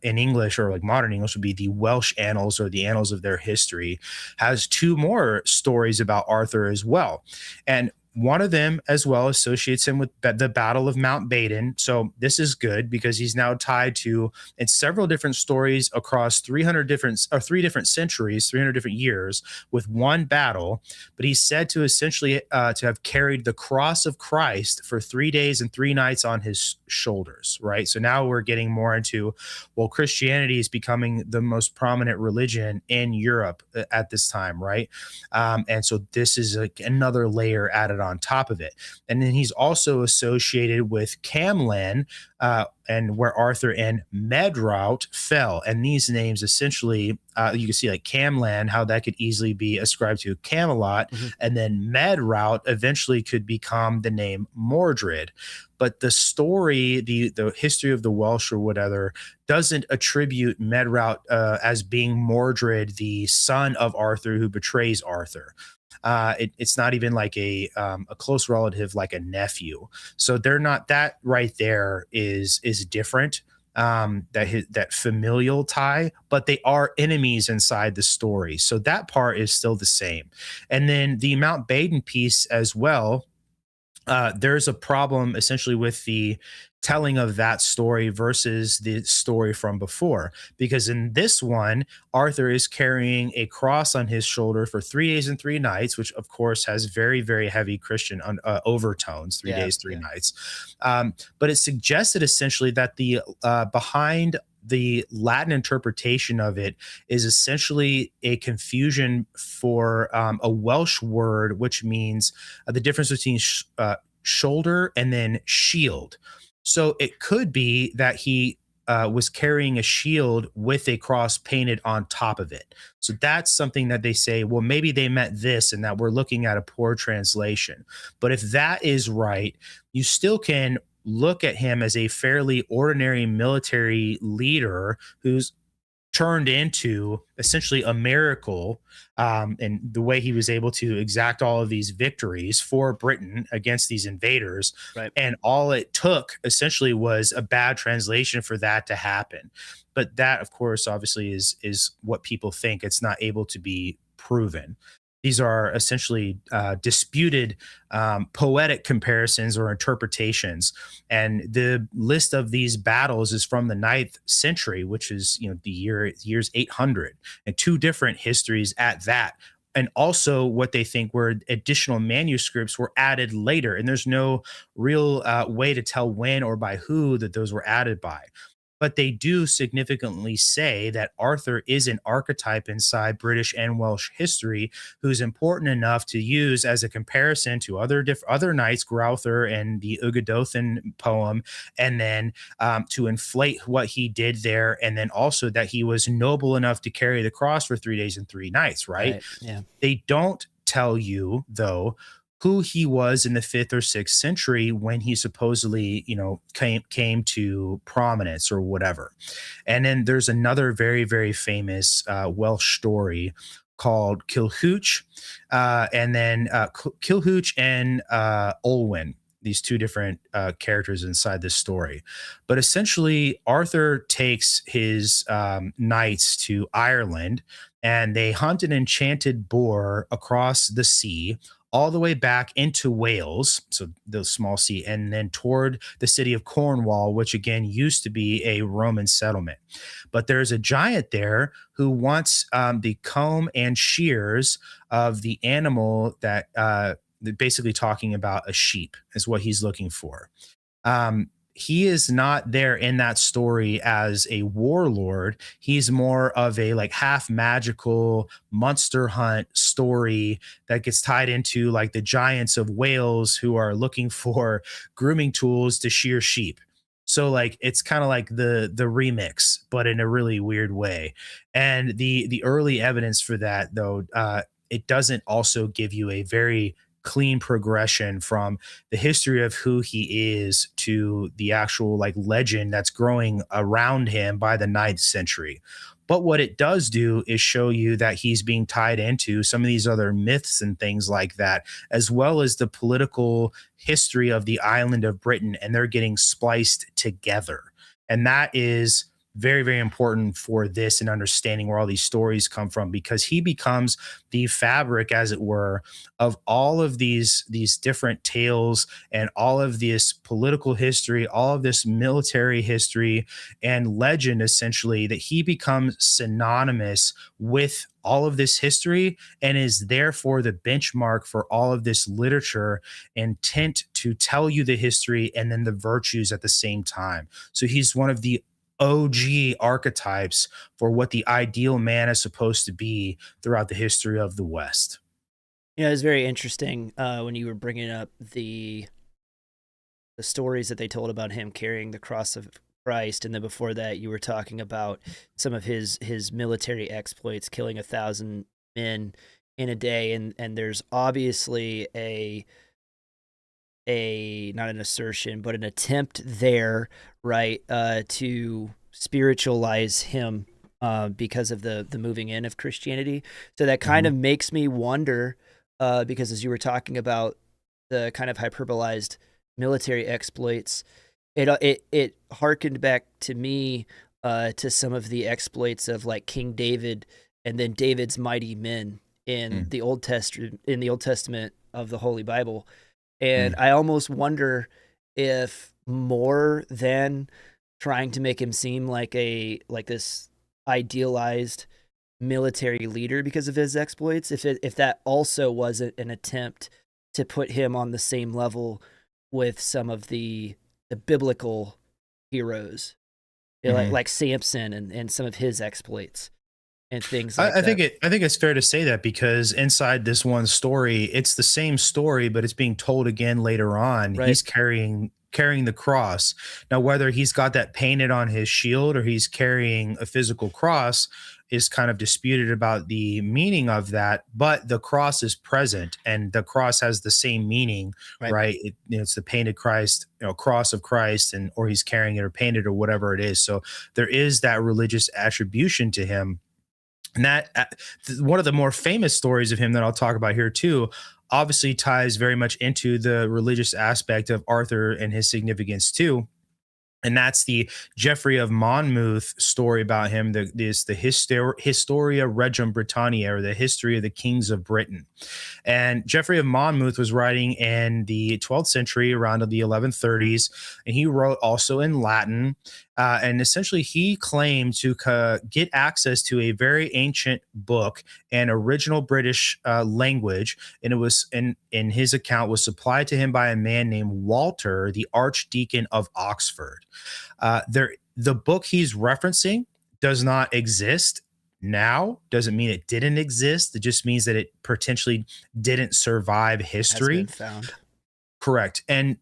in English or like modern English would be the Welsh annals, or the annals of their history, has 2 more stories about Arthur as well. And one of them as well associates him with the Battle of Mount Badon. So this is good because he's now tied to in several different stories across 3 different centuries, 300 different years with one battle. But he's said to essentially to have carried the cross of Christ for 3 days and 3 nights on his shoulders, right? So now we're getting more into, well, Christianity is becoming the most prominent religion in Europe at this time, right? And so this is another layer added on top of it. And then he's also associated with Camlan, and where Arthur and Medrawt fell. And these names essentially, you can see like Camlan, how that could easily be ascribed to Camelot, and then Medrawt eventually could become the name Mordred. But the story, the history of the Welsh or whatever, doesn't attribute Medrawt as being Mordred, the son of Arthur who betrays Arthur. It's not even like a close relative, like a nephew. So they're not, that right there is different. That familial tie, but they are enemies inside the story. So that part is still the same. And then the Mount Badon piece as well. There's a problem essentially with the telling of that story versus the story from before, because in this one, Arthur is carrying a cross on his shoulder for 3 days and 3 nights, which of course has very, very heavy Christian overtones, 3 days, 3 nights. But it suggested essentially that the behind the Latin interpretation of it is essentially a confusion for a Welsh word, which means the difference between shoulder and then shield. So it could be that he was carrying a shield with a cross painted on top of it. So that's something that they say, well, maybe they meant this and that we're looking at a poor translation. But if that is right, you still can look at him as a fairly ordinary military leader who's turned into essentially a miracle, and the way he was able to exact all of these victories for Britain against these invaders. Right. And all it took essentially was a bad translation for that to happen. But that, of course, obviously is what people think. It's not able to be proven. These are essentially disputed poetic comparisons or interpretations. And the list of these battles is from the 9th century, which is, the years 800, and 2 different histories at that. And also what they think were additional manuscripts were added later. And there's no real way to tell when or by who that those were added by. But they do significantly say that Arthur is an archetype inside British and Welsh history who's important enough to use as a comparison to other knights, Growther and the Ugadothan poem, and then to inflate what he did there, and then also that he was noble enough to carry the cross for 3 days and 3 nights, right? Yeah. They don't tell you, though, who he was in the 5th or 6th century when he supposedly, came to prominence or whatever. And then there's another very, very famous Welsh story called Kilhwch, and then Kilhwch and Olwen, these 2 different characters inside this story. But essentially, Arthur takes his knights to Ireland, and they hunt an enchanted boar across the sea all the way back into Wales, so the small sea, and then toward the city of Cornwall, which again used to be a Roman settlement. But there's a giant there who wants the comb and shears of the animal that basically talking about a sheep is what he's looking for. He is not there in that story as a warlord. He's more of a like half magical monster hunt story that gets tied into like the giants of Wales who are looking for grooming tools to shear sheep. So like it's kind of like the remix, but in a really weird way. And the early evidence for that, though, it doesn't also give you a very clean progression from the history of who he is to the actual like legend that's growing around him by the 9th century. But what it does do is show you that he's being tied into some of these other myths and things like that, as well as the political history of the island of Britain, and they're getting spliced together. And that is very, very important for this and understanding where all these stories come from, because he becomes the fabric, as it were, of all of these different tales and all of this political history, all of this military history and legend, essentially, that he becomes synonymous with all of this history and is therefore the benchmark for all of this literature, intent to tell you the history and then the virtues at the same time. So he's one of the OG archetypes for what the ideal man is supposed to be throughout the history of the West. It's very interesting when you were bringing up the stories that they told about him carrying the cross of Christ, and then before that, you were talking about some of his military exploits, killing 1,000 men in a day, and there's obviously a not an assertion, but an attempt there, right, to spiritualize him because of the moving in of Christianity. So that kind of makes me wonder, because as you were talking about the kind of hyperbolized military exploits, it harkened back to me to some of the exploits of like King David and then David's mighty men in the Old Testament of the Holy Bible. And I almost wonder if, more than trying to make him seem like this idealized military leader because of his exploits, if that also wasn't an attempt to put him on the same level with some of the biblical heroes, like Samson and some of his exploits and things like that. I think it's fair to say that, because inside this one story, it's the same story, but it's being told again later on. Right. He's carrying the cross. Now, whether he's got that painted on his shield or he's carrying a physical cross is kind of disputed about the meaning of that, but the cross is present and the cross has the same meaning, right? It's the painted Christ, cross of Christ, and or he's carrying it or painted or whatever it is. So there is that religious attribution to him. And that one of the more famous stories of him that I'll talk about here too, obviously ties very much into the religious aspect of Arthur and his significance too. And that's the Geoffrey of Monmouth story about him. The Historia Regum Britanniae, or the history of the kings of Britain. And Geoffrey of Monmouth was writing in the 12th century, around the 1130s, and he wrote also in Latin. And essentially, he claimed to get access to a very ancient book and original British language, and it was in his account was supplied to him by a man named Walter, the Archdeacon of Oxford. The book he's referencing does not exist now. Doesn't mean it didn't exist. It just means that it potentially didn't survive history. Has been found. Correct. And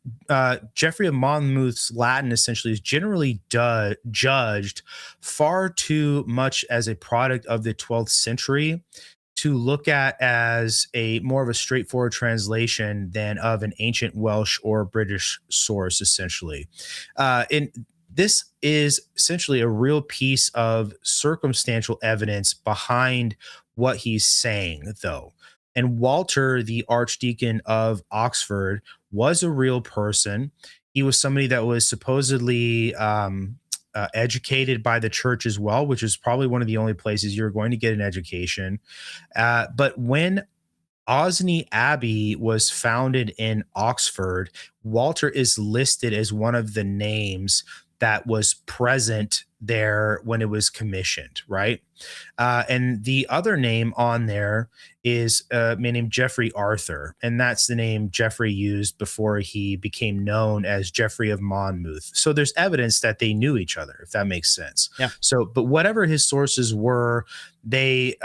Geoffrey of Monmouth's Latin essentially is generally judged far too much as a product of the 12th century to look at as a more of a straightforward translation than of an ancient Welsh or British source, essentially. And this is essentially a real piece of circumstantial evidence behind what he's saying, though. And Walter, the Archdeacon of Oxford, was a real person. He was somebody that was supposedly educated by the church as well, which is probably one of the only places you're going to get an education. But when Osney Abbey was founded in Oxford, Walter is listed as one of the names that was present there when it was commissioned, right? And the other name on there is a man named Geoffrey Arthur, and that's the name Geoffrey used before he became known as Geoffrey of Monmouth. So there's evidence that they knew each other, if that makes sense. Yeah. So, but whatever his sources were, they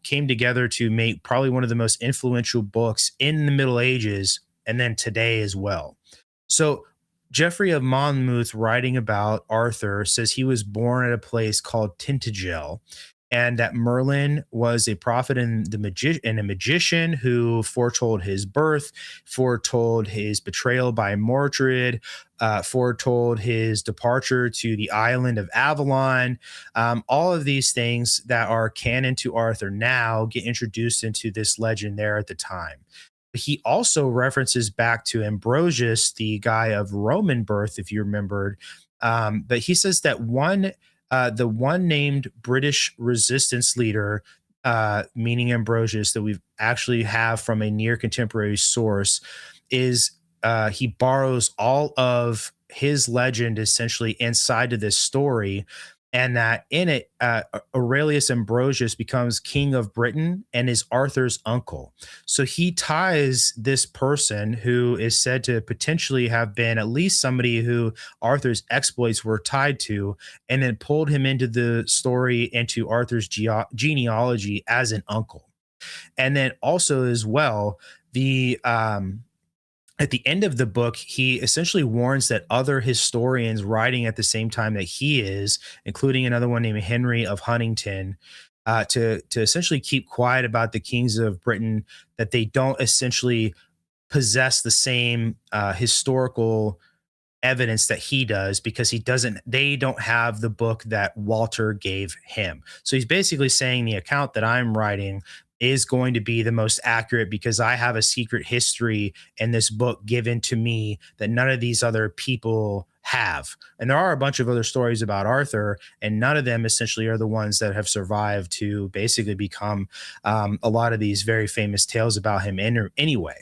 came together to make probably one of the most influential books in the Middle Ages, and then today as well. So Geoffrey of Monmouth, writing about Arthur, says he was born at a place called Tintagel, and that Merlin was a prophet and a magician who foretold his birth, foretold his betrayal by Mordred, foretold his departure to the island of Avalon. All of these things that are canon to Arthur now get introduced into this legend there at the time. He also references back to Ambrosius, the guy of Roman birth, if you remembered. But he says that one The one named British resistance leader, meaning Ambrosius, that we actually have from a near contemporary source is he borrows all of his legend essentially inside of this story, and that in it, Aurelius Ambrosius becomes king of Britain and is Arthur's uncle. So he ties this person who is said to potentially have been at least somebody who Arthur's exploits were tied to, and then pulled him into the story, into Arthur's genealogy as an uncle. And then also as well, the at the end of the book, he essentially warns that other historians writing at the same time that he is, including another one named Henry of Huntington, to essentially keep quiet about the kings of Britain, that they don't essentially possess the same historical evidence that he does, because they don't have the book that Walter gave him. So he's basically saying the account that I'm writing is going to be the most accurate because I have a secret history in this book given to me that none of these other people have. And there are a bunch of other stories about Arthur, and none of them essentially are the ones that have survived to basically become a lot of these very famous tales about him anyway.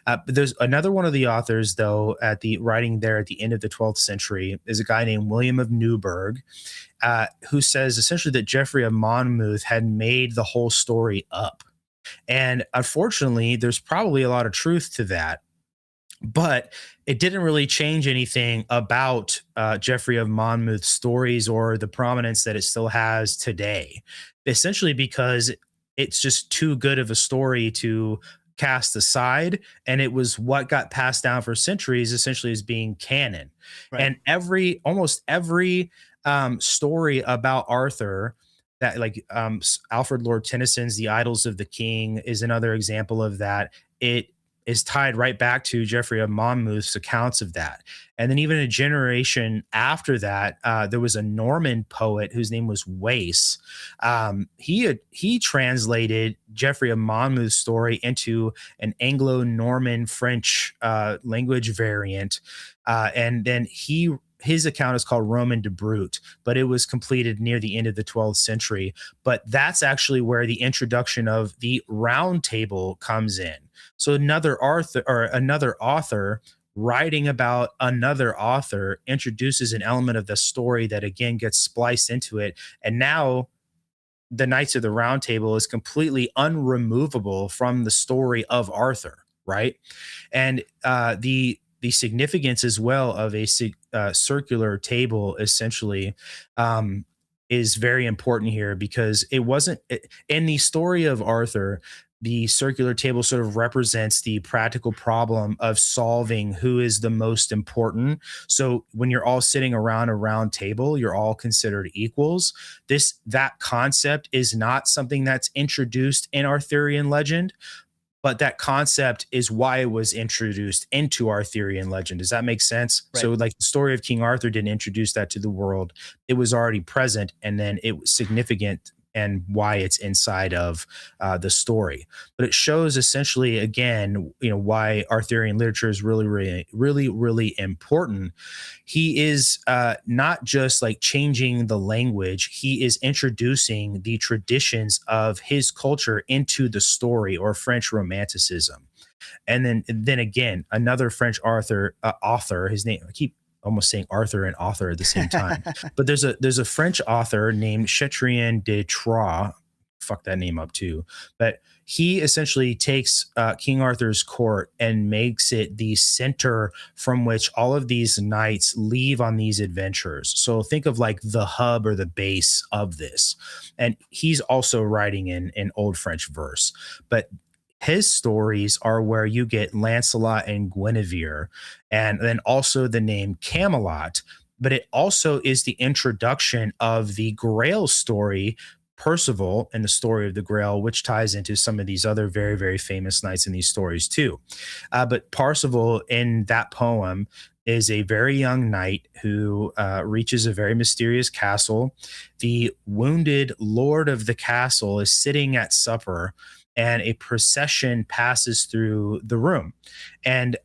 But there's another one of the authors, though, at the writing there at the end of the 12th century is a guy named William of Newburgh, who says essentially that Geoffrey of Monmouth had made the whole story up. And unfortunately, there's probably a lot of truth to that, but it didn't really change anything about Geoffrey of Monmouth's stories or the prominence that it still has today, essentially because it's just too good of a story to cast aside, and it was what got passed down for centuries essentially as being canon. Right. And almost every story about Arthur, that like Alfred Lord Tennyson's The Idylls of the King is another example of that. It is tied right back to Geoffrey of Monmouth's accounts of that. And then even a generation after that, there was a Norman poet whose name was Wace. He translated Geoffrey of Monmouth's story into an Anglo-Norman French language variant, and then his account is called Roman de Brute, but it was completed near the end of the 12th century. But that's actually where the introduction of the Round Table comes in. So another author writing about another author introduces an element of the story that again gets spliced into it. And now the Knights of the Round Table is completely unremovable from the story of Arthur, right? And the significance as well of a circular table essentially is very important here, because it wasn't in the story of Arthur. The circular table sort of represents the practical problem of solving who is the most important. So when you're all sitting around a round table, you're all considered equals. That concept is not something that's introduced in Arthurian legend, but that concept is why it was introduced into Arthurian legend. Does that make sense? Right. So like the story of King Arthur didn't introduce that to the world. It was already present, and then it was significant and why it's inside of the story. But it shows essentially, again, why Arthurian literature is really, really, really, really important. He is not just like changing the language. He is introducing the traditions of his culture into the story, or French Romanticism. And then again, another French author, his name, I keep almost saying Arthur and author at the same time. But there's a French author named Chatrian de Troyes. Fuck that name up too. But he essentially takes King Arthur's court and makes it the center from which all of these knights leave on these adventures. So think of like the hub or the base of this. And he's also writing in Old French verse. But his stories are where you get Lancelot and Guinevere, and then also the name Camelot. But it also is the introduction of the Grail story, Percival and the story of the Grail, which ties into some of these other very, very famous knights in these stories too. But Percival in that poem is a very young knight who reaches a very mysterious castle. The wounded lord of the castle is sitting at supper, and a procession passes through the room. And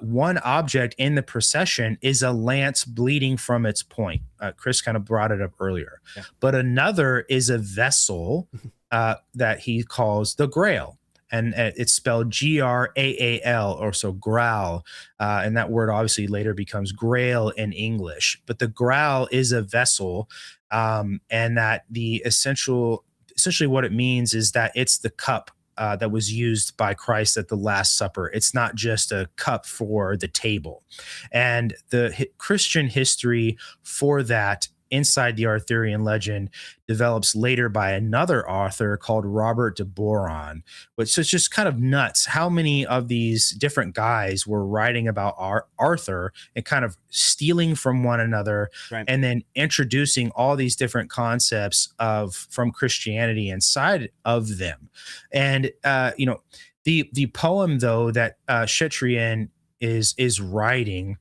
one object in the procession is a lance bleeding from its point. Chris kind of brought it up earlier. Yeah. But another is a vessel that he calls the Grail. And it's spelled Graal, or so Graal. And that word obviously later becomes Grail in English. But the Graal is a vessel, and that essentially what it means is that it's the cup that was used by Christ at the Last Supper. It's not just a cup for the table. And the Christian history for that inside the Arthurian legend develops later by another author called Robert de Boron, which is just kind of nuts how many of these different guys were writing about Arthur and kind of stealing from one another, right, and then introducing all these different concepts from Christianity inside of them. And the poem though that Chetrien is writing,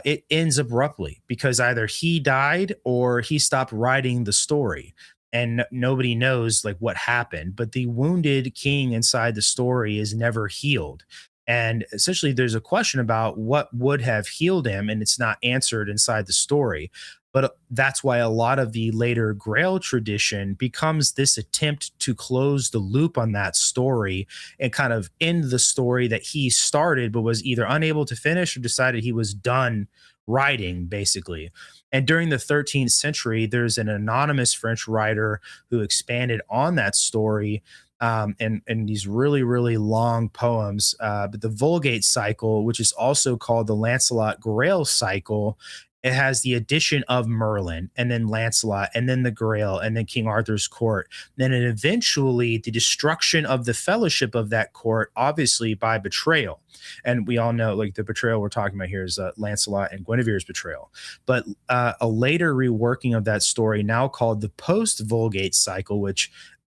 it ends abruptly because either he died or he stopped writing the story, and nobody knows like what happened. But the wounded king inside the story is never healed, and essentially there's a question about what would have healed him, and it's not answered inside the story. But that's why a lot of the later Grail tradition becomes this attempt to close the loop on that story and kind of end the story that he started, but was either unable to finish or decided he was done writing, basically. And during the 13th century, there's an anonymous French writer who expanded on that story, and these really, really long poems. But the Vulgate cycle, which is also called the Lancelot Grail cycle, it has the addition of Merlin, and then Lancelot, and then the Grail, and then King Arthur's court. Then eventually the destruction of the fellowship of that court, obviously by betrayal. And we all know, like, the betrayal we're talking about here is Lancelot and Guinevere's betrayal. But a later reworking of that story, now called the post-Vulgate cycle, which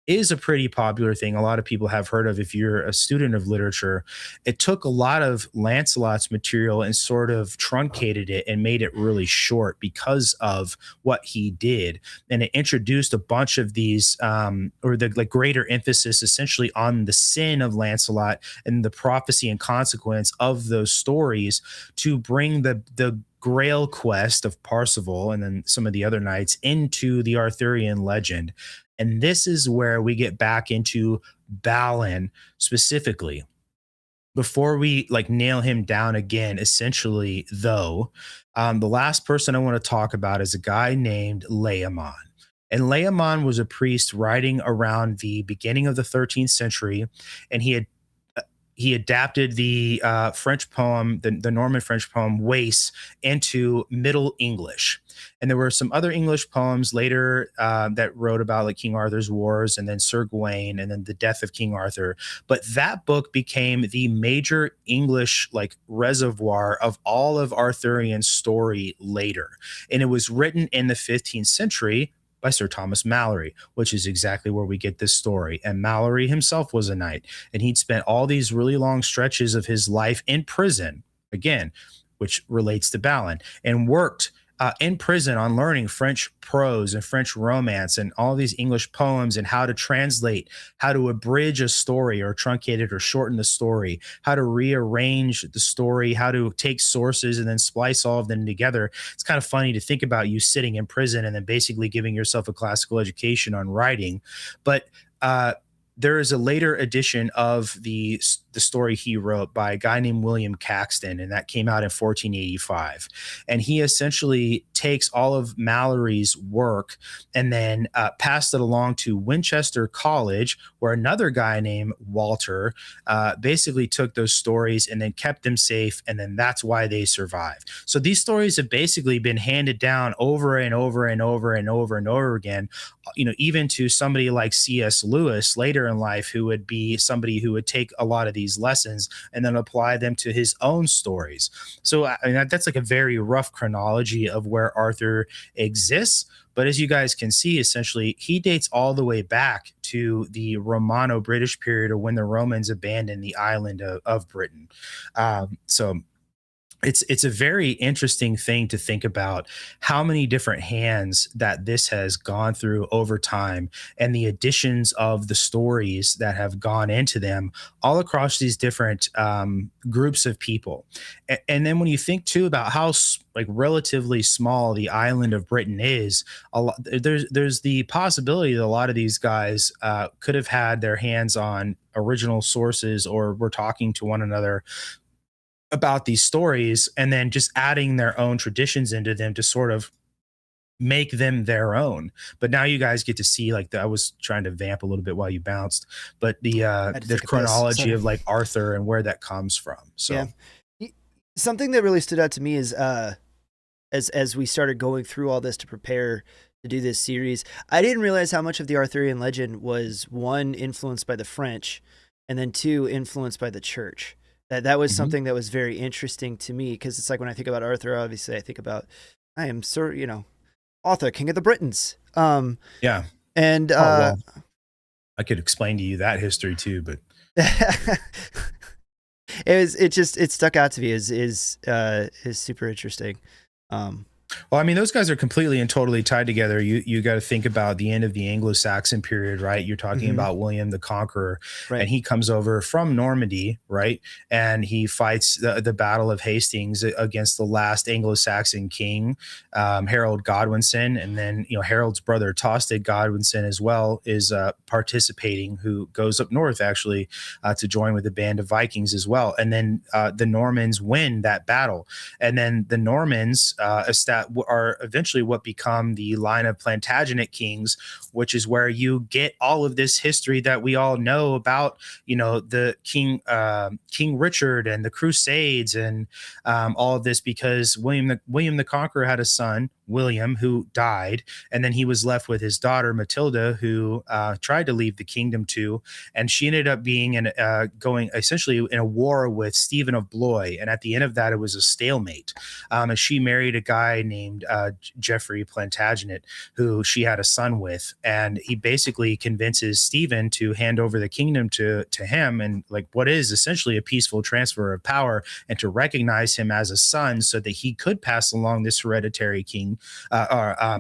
is a pretty popular thing a lot of people have heard of if you're a student of literature. It took a lot of Lancelot's material and sort of truncated it and made it really short because of what he did. And it introduced a bunch of these, or the like greater emphasis essentially on the sin of Lancelot and the prophecy and consequence of those stories to bring the Grail quest of Parsifal and then some of the other knights into the Arthurian legend. And this is where we get back into Balin specifically. Before we like nail him down again, essentially, though, the last person I want to talk about is a guy named Layamon. And Layamon was a priest writing around the beginning of the 13th century, and he adapted the French poem, the Norman French poem Wace, into Middle English. And there were some other English poems later that wrote about like King Arthur's wars, and then Sir Gawain, and then the death of King Arthur. But that book became the major English like reservoir of all of Arthurian story later. And it was written in the 15th century by Sir Thomas Malory, which is exactly where we get this story. And Malory himself was a knight, and he'd spent all these really long stretches of his life in prison, again, which relates to Balin, and worked in prison on learning French prose and French romance and all these English poems and how to translate, how to abridge a story or truncate it or shorten the story, how to rearrange the story, how to take sources and then splice all of them together. It's kind of funny to think about you sitting in prison and then basically giving yourself a classical education on writing. But there is a later edition of the story he wrote by a guy named William Caxton, and that came out in 1485. And he essentially takes all of Malory's work and then passed it along to Winchester College, where another guy named Walter basically took those stories and then kept them safe, and then that's why they survive. So these stories have basically been handed down over and over and over and over and over again, even to somebody like C.S. Lewis later in life, who would be somebody who would take a lot of these lessons and then apply them to his own stories. So I mean, that's like a very rough chronology of where Arthur exists. But as you guys can see, essentially, he dates all the way back to the Romano-British period, or when the Romans abandoned the island of Britain. So it's a very interesting thing to think about how many different hands that this has gone through over time, and the additions of the stories that have gone into them all across these different groups of people. And then when you think too about how like relatively small the island of Britain is, there's the possibility that a lot of these guys could have had their hands on original sources, or were talking to one another about these stories, and then just adding their own traditions into them to sort of make them their own. But now you guys get to see, like, I was trying to vamp a little bit while you bounced, but the chronology of like Arthur and where that comes from. So yeah. Something that really stood out to me is as we started going through all this to prepare to do this series, I didn't realize how much of the Arthurian legend was, one, influenced by the French, and then two, influenced by the church. That was something that was very interesting to me, because it's like when I think about Arthur, obviously I think about, I am Sir, Arthur, King of the Britons. Yeah. And well, I could explain to you that history too, but it stuck out to me is super interesting. Well, I mean, those guys are completely and totally tied together. You got to think about the end of the Anglo-Saxon period, right? You're talking about William the Conqueror, right? And he comes over from Normandy, right? And he fights the Battle of Hastings against the last Anglo-Saxon king, Harold Godwinson. And then, Harold's brother, Tostig Godwinson, as well, is participating, who goes up north, actually, to join with a band of Vikings as well. And then the Normans win that battle. And then the Normans are eventually what become the line of Plantagenet kings, which is where you get all of this history that we all know about, the King Richard and the Crusades and all of this, because William the Conqueror had a son, William, who died, and then he was left with his daughter Matilda, who tried to leave the kingdom too, and she ended up being going essentially in a war with Stephen of Blois, and at the end of that, it was a stalemate. And she married a guy named Geoffrey Plantagenet, who she had a son with, and he basically convinces Stephen to hand over the kingdom to him, and like what is essentially a peaceful transfer of power, and to recognize him as a son so that he could pass along this hereditary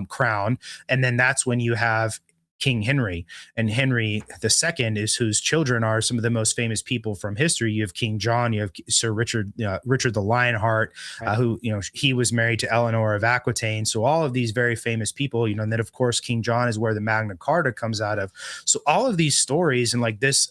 crown. And then that's when you have King Henry, and Henry II is whose children are some of the most famous people from history. You have King John, you have Sir Richard, Richard the Lionheart, right. Who, he was married to Eleanor of Aquitaine. So all of these very famous people, and then of course, King John is where the Magna Carta comes out of. So all of these stories and like this,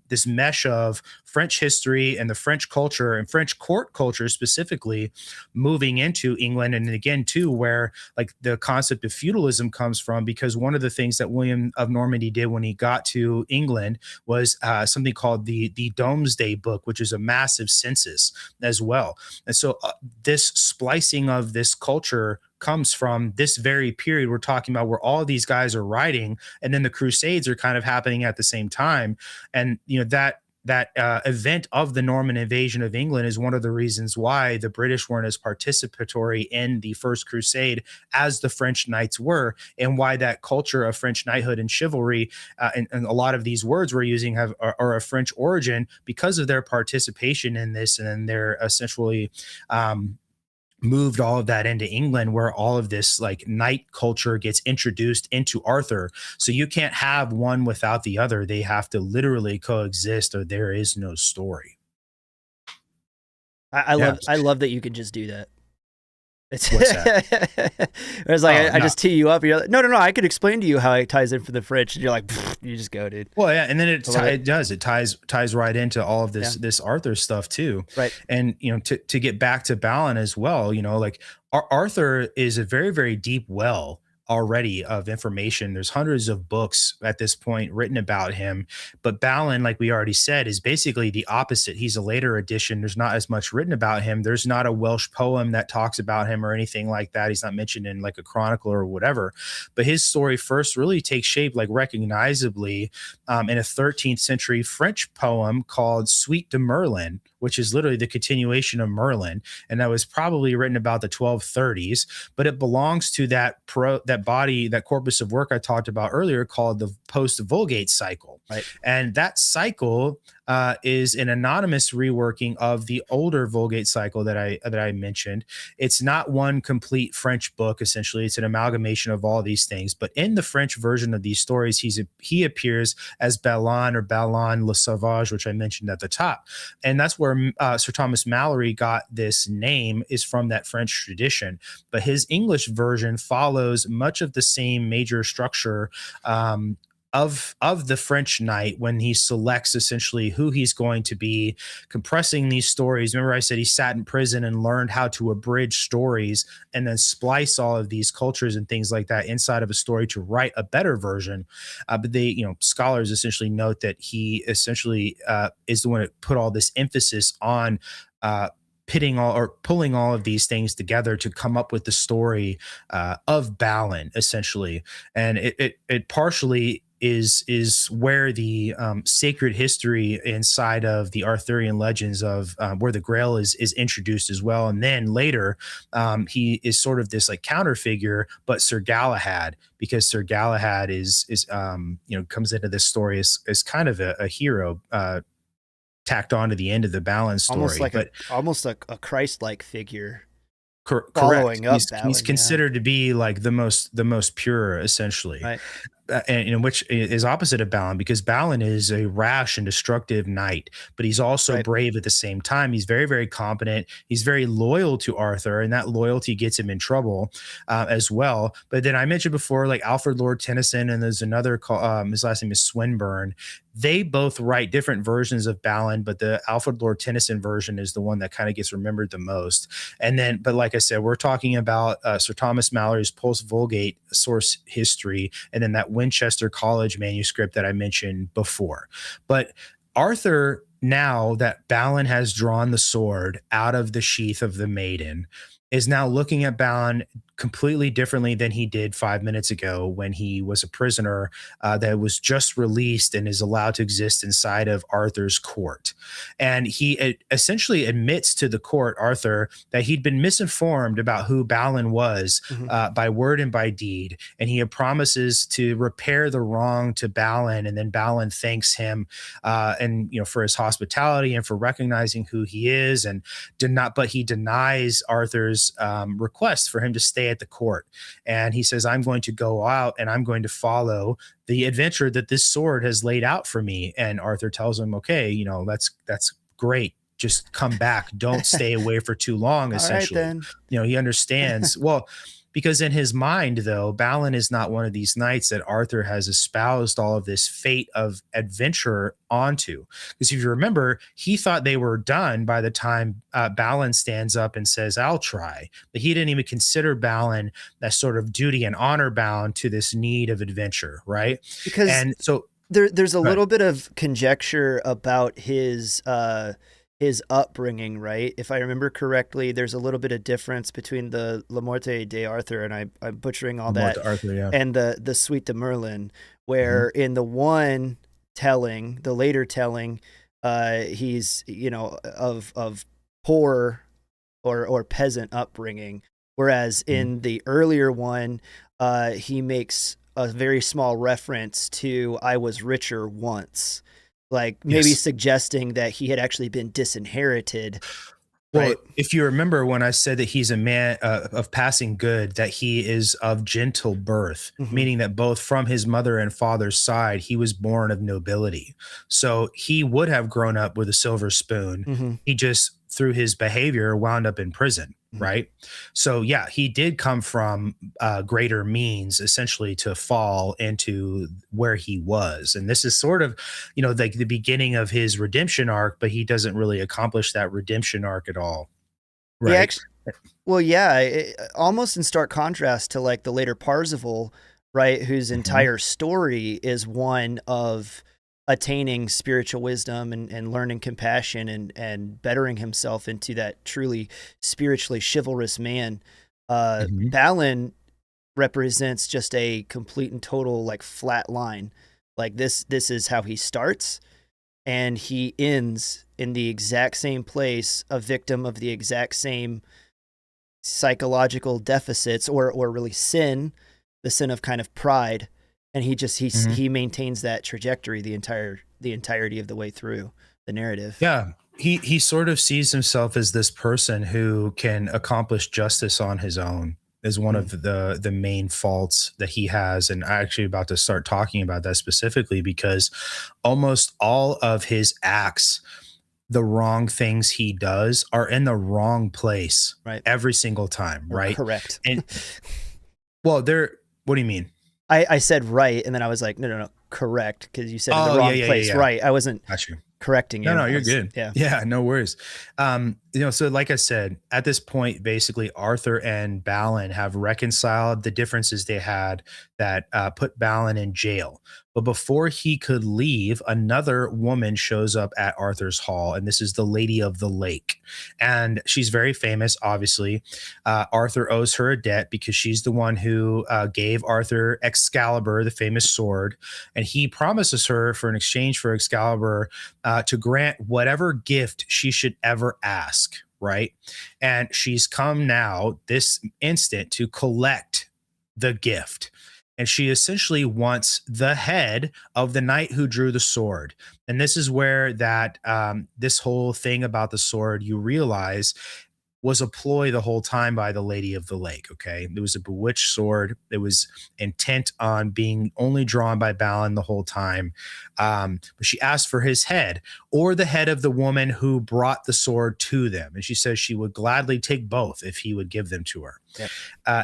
this mesh of French history and the French culture and French court culture specifically moving into England. And again, too, where like the concept of feudalism comes from, because one of the things that William of Normandy did when he got to England was something called the Domesday Book, which is a massive census as well. And so this splicing of this culture comes from this very period we're talking about, where all these guys are writing, and then the Crusades are kind of happening at the same time. And that event of the Norman invasion of England is one of the reasons why the British weren't as participatory in the First Crusade as the French knights were, and why that culture of French knighthood and chivalry and a lot of these words we're using are of French origin, because of their participation in this, and their essentially moved all of that into England, where all of this like knight culture gets introduced into Arthur. So you can't have one without the other. They have to literally coexist, or there is no story. I love that you can just do that. What's that? It's like, I just tee you up. You're like, no, I could explain to you how it ties in for the French. And you're like, you just go, dude. Well, yeah, and then it ties right into all of this Arthur stuff too. Right. And to get back to Balin as well, like Arthur is a very, very deep well already of information. There's hundreds of books at this point written about him, but Balin, like we already said, is basically the opposite. He's a later addition. There's not as much written about him. There's not a Welsh poem that talks about him or anything like that. He's not mentioned in like a chronicle or whatever, but his story first really takes shape like recognizably in a 13th century French poem called Suite de Merlin, which is literally the continuation of Merlin, and that was probably written about the 1230s, but it belongs to that body, that corpus of work I talked about earlier, called the post-Vulgate cycle. Right. And that cycle is an anonymous reworking of the older Vulgate cycle that I mentioned. It's not one complete French book. Essentially, it's an amalgamation of all these things. But in the French version of these stories, he appears as Balin or Balin le Sauvage, which I mentioned at the top, and that's where Sir Thomas Malory got this name, is from that French tradition. But his English version follows much of the same major structure of the French knight when he selects essentially who he's going to be, compressing these stories. Remember, I said he sat in prison and learned how to abridge stories and then splice all of these cultures and things like that inside of a story to write a better version. But they, scholars essentially note that he essentially is the one that put all this emphasis on pitting all or pulling all of these things together to come up with the story of Balin, essentially. And it partially is where the sacred history inside of the Arthurian legends of where the Grail is introduced as well. And then later, he is sort of this like counter figure, but Sir Galahad, because Sir Galahad is comes into this story as kind of a hero, tacked on to the end of the Balin story, almost like a Christ-like figure. Correct. He's considered to be like the most pure, essentially. Right. And which is opposite of Balin, because Balin is a rash and destructive knight, but he's also brave at the same time. He's very, very competent. He's very loyal to Arthur, and that loyalty gets him in trouble as well. But then I mentioned before, like Alfred Lord Tennyson, and there's another his last name is Swinburne. They both write different versions of Balin, but the Alfred Lord Tennyson version is the one that kind of gets remembered the most. And then, but like I said, we're talking about Sir Thomas Malory's post-Vulgate source history, and then that Winchester College manuscript that I mentioned before. But Arthur, now that Balin has drawn the sword out of the sheath of the maiden, is now looking at Balin completely differently than he did 5 minutes ago when he was a prisoner that was just released and is allowed to exist inside of Arthur's court. And he essentially admits to the court, Arthur, that he'd been misinformed about who Balin was by word and by deed. And he promises to repair the wrong to Balin. And then Balin thanks him for his hospitality and for recognizing who he is, and but he denies Arthur's request for him to stay at the court. And he says, I'm going to go out and I'm going to follow the adventure that this sword has laid out for me. And Arthur tells him, okay, that's great. Just come back. Don't stay away for too long, essentially. All right, then. He understands. Well, because in his mind, though, Balin is not one of these knights that Arthur has espoused all of this fate of adventure onto. Because if you remember, he thought they were done by the time Balin stands up and says, I'll try. But he didn't even consider Balin that sort of duty and honor bound to this need of adventure, right? Because there's a little bit of conjecture about his upbringing, right? If I remember correctly, there's a little bit of difference between the La Morte de Arthur, and I'm butchering all that, Arthur, and the Suite de Merlin, where in the one telling, the later telling, he's of poor or peasant upbringing, whereas in the earlier one, he makes a very small reference to "I was richer once." Like maybe suggesting that he had actually been disinherited. Well, right? If you remember when I said that he's a man of passing good, that he is of gentle birth, meaning that both from his mother and father's side, he was born of nobility. So he would have grown up with a silver spoon. He just, through his behavior, wound up in prison. Right. So, yeah, he did come from greater means, essentially, to fall into where he was. And this is sort of, like the beginning of his redemption arc, but he doesn't really accomplish that redemption arc at all. Right. Almost in stark contrast to like the later Parzival, right, whose entire story is one of attaining spiritual wisdom and learning compassion and bettering himself into that truly spiritually chivalrous man. Balin represents just a complete and total like flat line. Like this is how he starts, and he ends in the exact same place, a victim of the exact same psychological deficits or really sin, the sin of kind of pride. And he maintains that trajectory the entirety of the way through. the narrative. Yeah. He sort of sees himself as this person who can accomplish justice on his own, is one of the main faults that he has. And I'm actually about to start talking about that specifically because almost all of his acts, the wrong things he does, are in the wrong place Right. every single time, Or right? correct. And well, what do you mean? I said right, and then I was like, no, correct, because you said in the wrong place. Yeah. Right. I wasn't Got you. correcting you. No, you're good. Yeah. Yeah, no worries. So like I said, at this point, basically Arthur and Balin have reconciled the differences they had that put Balin in jail. But before he could leave, another woman shows up at Arthur's hall, and this is the Lady of the Lake. And she's very famous, obviously. Arthur owes her a debt because she's the one who gave Arthur Excalibur, the famous sword, and he promises her, for an exchange for Excalibur, to grant whatever gift she should ever ask, right? And she's come now, this instant, to collect the gift. And she essentially wants the head of the knight who drew the sword. And this is where that this whole thing about the sword, you realize, was a ploy the whole time by the Lady of the Lake. Okay, it was a bewitched sword. It was intent on being only drawn by Balin the whole time. But she asked for his head or the head of the woman who brought the sword to them, and she says she would gladly take both if he would give them to her. Yep.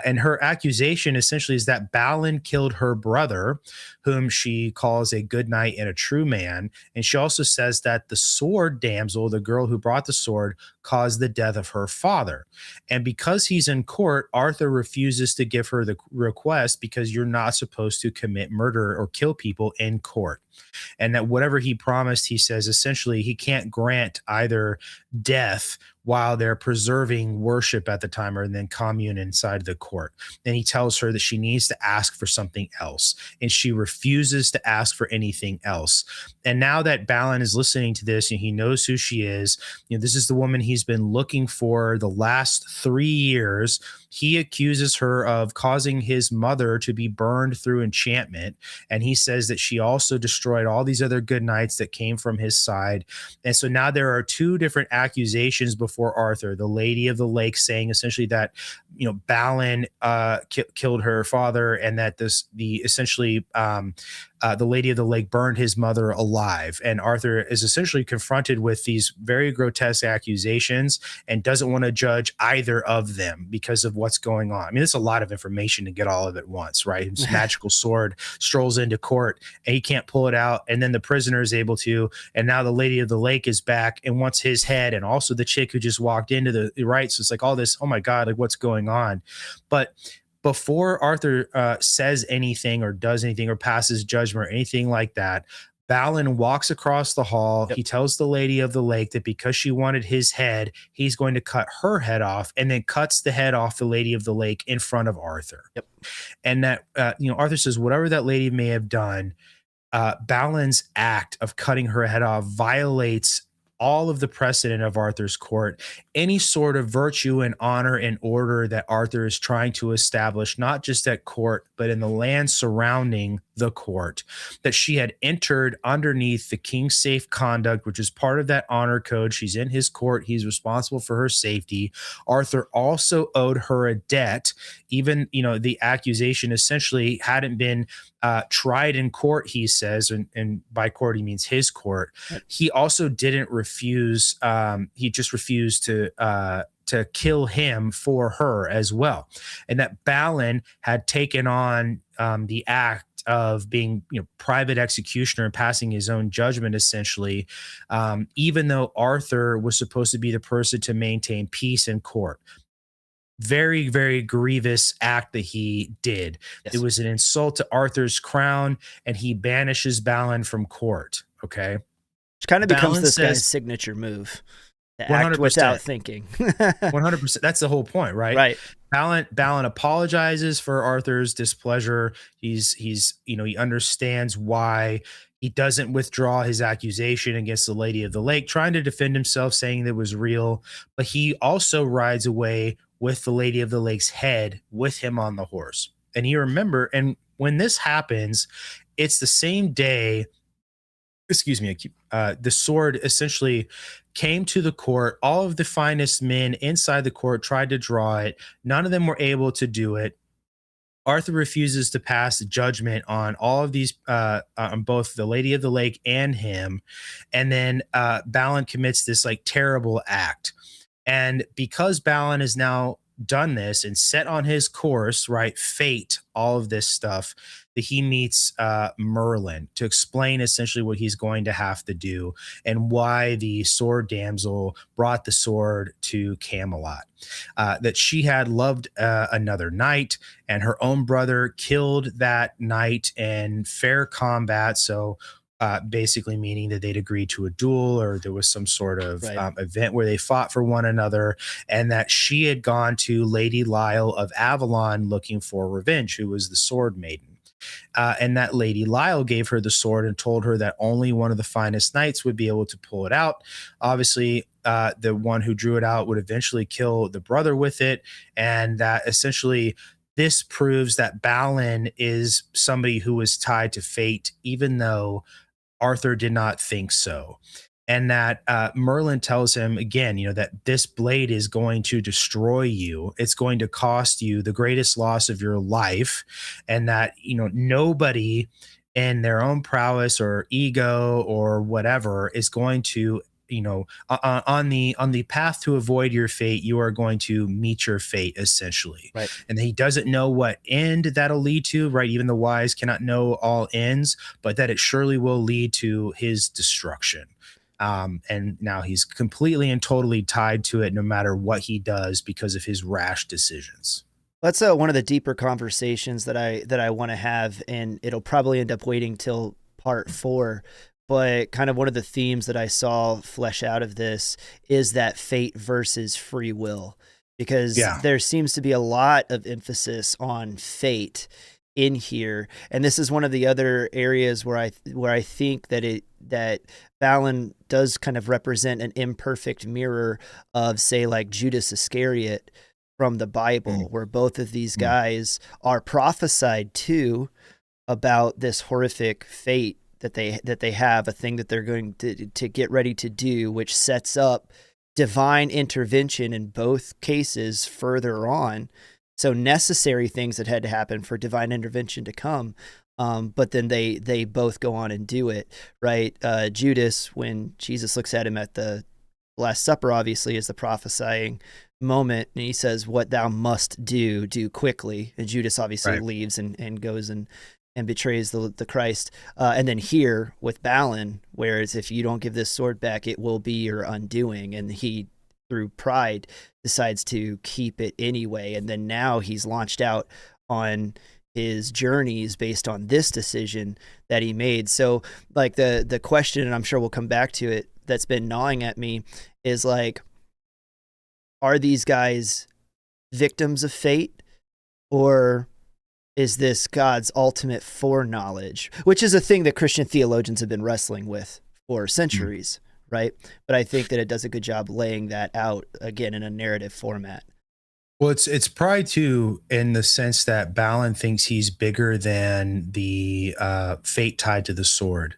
And her accusation essentially is that Balin killed her brother, whom she calls a good knight and a true man. And she also says that the sword damsel, the girl who brought the sword, caused the death of her father. And because he's in court, Arthur refuses to give her the request because you're not supposed to commit murder or kill people in court. And that whatever he promised, he says essentially he can't grant either death while they're preserving worship at the time or then commune inside the court. And he tells her that she needs to ask for something else, and she refuses to ask for anything else. And now that Balin is listening to this and he knows who she is, this is the woman he's been looking for the last 3 years. He accuses her of causing his mother to be burned through enchantment. And he says that she also destroyed all these other good knights that came from his side. And so now there are 2 different accusations before Arthur. The Lady of the Lake saying essentially that, Balin killed her father, and that the Lady of the Lake burned his mother alive. And Arthur is essentially confronted with these very grotesque accusations and doesn't want to judge either of them because of what's going on. I mean, it's a lot of information to get all of it at once, right? His magical sword strolls into court and he can't pull it out. And then the prisoner is able to. And now the Lady of the Lake is back and wants his head. And also the chick who just walked into the right. So it's like all this, oh my God, like what's going on? But before Arthur says anything or does anything or passes judgment or anything like that, Balin walks across the hall. Yep. He tells the Lady of the Lake that because she wanted his head, he's going to cut her head off, and then cuts the head off the Lady of the Lake in front of Arthur. Yep. And that, Arthur says, whatever that lady may have done, Balin's act of cutting her head off violates all of the precedent of Arthur's court, any sort of virtue and honor and order that Arthur is trying to establish, not just at court, but in the land surrounding the court, that she had entered underneath the king's safe conduct, which is part of that honor code. She's in his court. He's responsible for her safety. Arthur also owed her a debt. Even, the accusation essentially hadn't been tried in court, he says, and by court, he means his court. He also didn't refuse. He just refused to kill him for her as well. And that Balin had taken on the act of being, private executioner and passing his own judgment, essentially, even though Arthur was supposed to be the person to maintain peace in court. Very, very grievous act that he did. Yes. It was an insult to Arthur's crown, and he banishes Balin from court. Okay. Which kind of becomes this guy's signature move. To act without thinking. 100%. That's the whole point, right? Right. Balin apologizes for Arthur's displeasure. He understands why he doesn't withdraw his accusation against the Lady of the Lake, trying to defend himself, saying that it was real. But he also rides away with the Lady of the Lake's head with him on the horse. And you remember, and when this happens, it's the same day excuse me, the sword essentially came to the court. All of the finest men inside the court tried to draw it. None of them were able to do it. Arthur refuses to pass judgment on all of these, on both the Lady of the Lake and him. And then Balin commits this like terrible act. And because Balin has now done this and set on his course, right, fate, all of this stuff, that he meets Merlin to explain essentially what he's going to have to do and why the sword damsel brought the sword to Camelot. That she had loved another knight, and her own brother killed that knight in fair combat. So basically meaning that they'd agreed to a duel or there was some sort of event where they fought for one another, and that she had gone to Lady Lyle of Avalon looking for revenge, who was the sword maiden. And that Lady Lyle gave her the sword and told her that only one of the finest knights would be able to pull it out. Obviously, the one who drew it out would eventually kill the brother with it, and that essentially this proves that Balin is somebody who was tied to fate, even though Arthur did not think so. And that Merlin tells him again, that this blade is going to destroy you. It's going to cost you the greatest loss of your life. And that, nobody in their own prowess or ego or whatever is going to, on the path to avoid your fate, you are going to meet your fate essentially. Right. And he doesn't know what end that'll lead to, right? Even the wise cannot know all ends, but that it surely will lead to his destruction. And now he's completely and totally tied to it no matter what he does because of his rash decisions. That's one of the deeper conversations that I want to have, and it'll probably end up waiting till part 4. But kind of one of the themes that I saw flesh out of this is that fate versus free will, because there seems to be a lot of emphasis on fate in here. And this is one of the other areas where I think that Balin does kind of represent an imperfect mirror of, say, like Judas Iscariot from the Bible, where both of these guys are prophesied to about this horrific fate that they have, a thing that they're going to get ready to do, which sets up divine intervention in both cases further on. So necessary things that had to happen for divine intervention to come. But then they both go on and do it, right? Judas, when Jesus looks at him at the Last Supper, obviously is the prophesying moment, and he says, "What thou must do quickly." And Judas obviously leaves and goes and betrays the Christ. And then here with Balin, whereas if you don't give this sword back, it will be your undoing. And he, through pride, decides to keep it anyway. And then now he's launched out on his journeys based on this decision that he made. So like the question, and I'm sure we'll come back to it, that's been gnawing at me is like, are these guys victims of fate, or is this God's ultimate foreknowledge, which is a thing that Christian theologians have been wrestling with for centuries, right? But I think that it does a good job laying that out, again, in a narrative format. Well, it's probably too in the sense that Balin thinks he's bigger than the fate tied to the sword,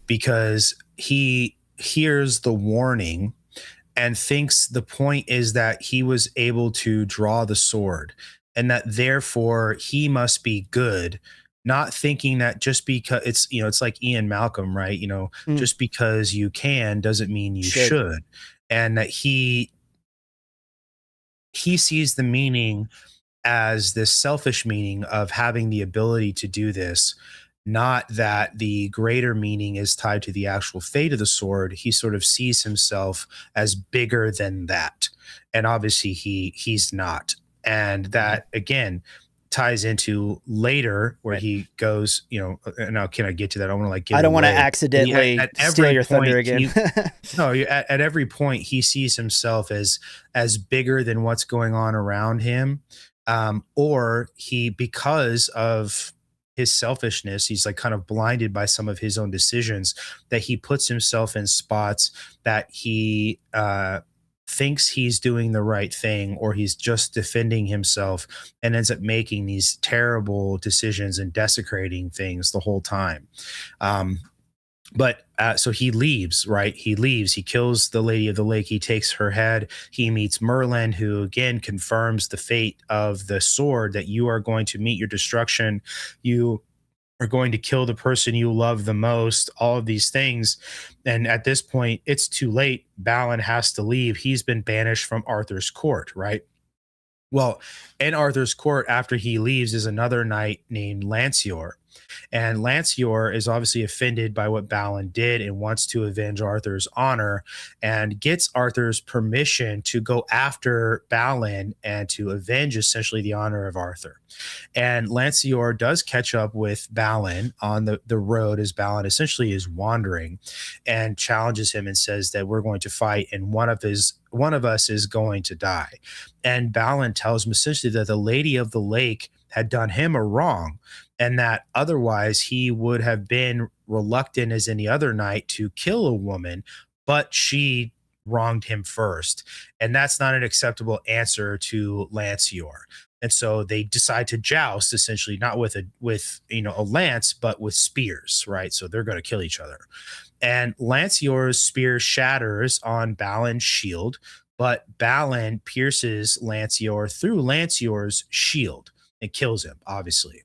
because he hears the warning and thinks the point is that he was able to draw the sword and that therefore he must be good, not thinking that just because it's like Ian Malcolm, right? Just because you can doesn't mean you should. And that he sees the meaning as this selfish meaning of having the ability to do this, not that the greater meaning is tied to the actual fate of the sword. He sort of sees himself as bigger than that. And obviously he's not. And that again ties into later where he goes, and now can I get to that? I want to like, I don't want to accidentally steal your thunder again. At every point he sees himself as bigger than what's going on around him. Or he, because of his selfishness, he's like kind of blinded by some of his own decisions, that he puts himself in spots that he thinks he's doing the right thing, or he's just defending himself, and ends up making these terrible decisions and desecrating things the whole time. But so he leaves, right? He leaves. He kills the Lady of the Lake. He takes her head. He meets Merlin, who again confirms the fate of the sword, that you are going to meet your destruction. You are going to kill the person you love the most, all of these things. And at this point, it's too late. Balin has to leave. He's been banished from Arthur's court, right? Well, in Arthur's court, after he leaves, is another knight named Lanceor. And Lanceor is obviously offended by what Balin did and wants to avenge Arthur's honor, and gets Arthur's permission to go after Balin and to avenge essentially the honor of Arthur. And Lanceor does catch up with Balin on the road as Balin essentially is wandering, and challenges him and says that we're going to fight and one of us is going to die. And Balin tells him essentially that the Lady of the Lake had done him a wrong, and that otherwise he would have been reluctant as any other knight to kill a woman, but she wronged him first. And that's not an acceptable answer to Lanceor. And so they decide to joust, essentially not with a lance, but with spears, right? So they're going to kill each other. And Lanceor's spear shatters on Balin's shield, but Balin pierces Lanceor through Lanceor's shield and kills him, obviously.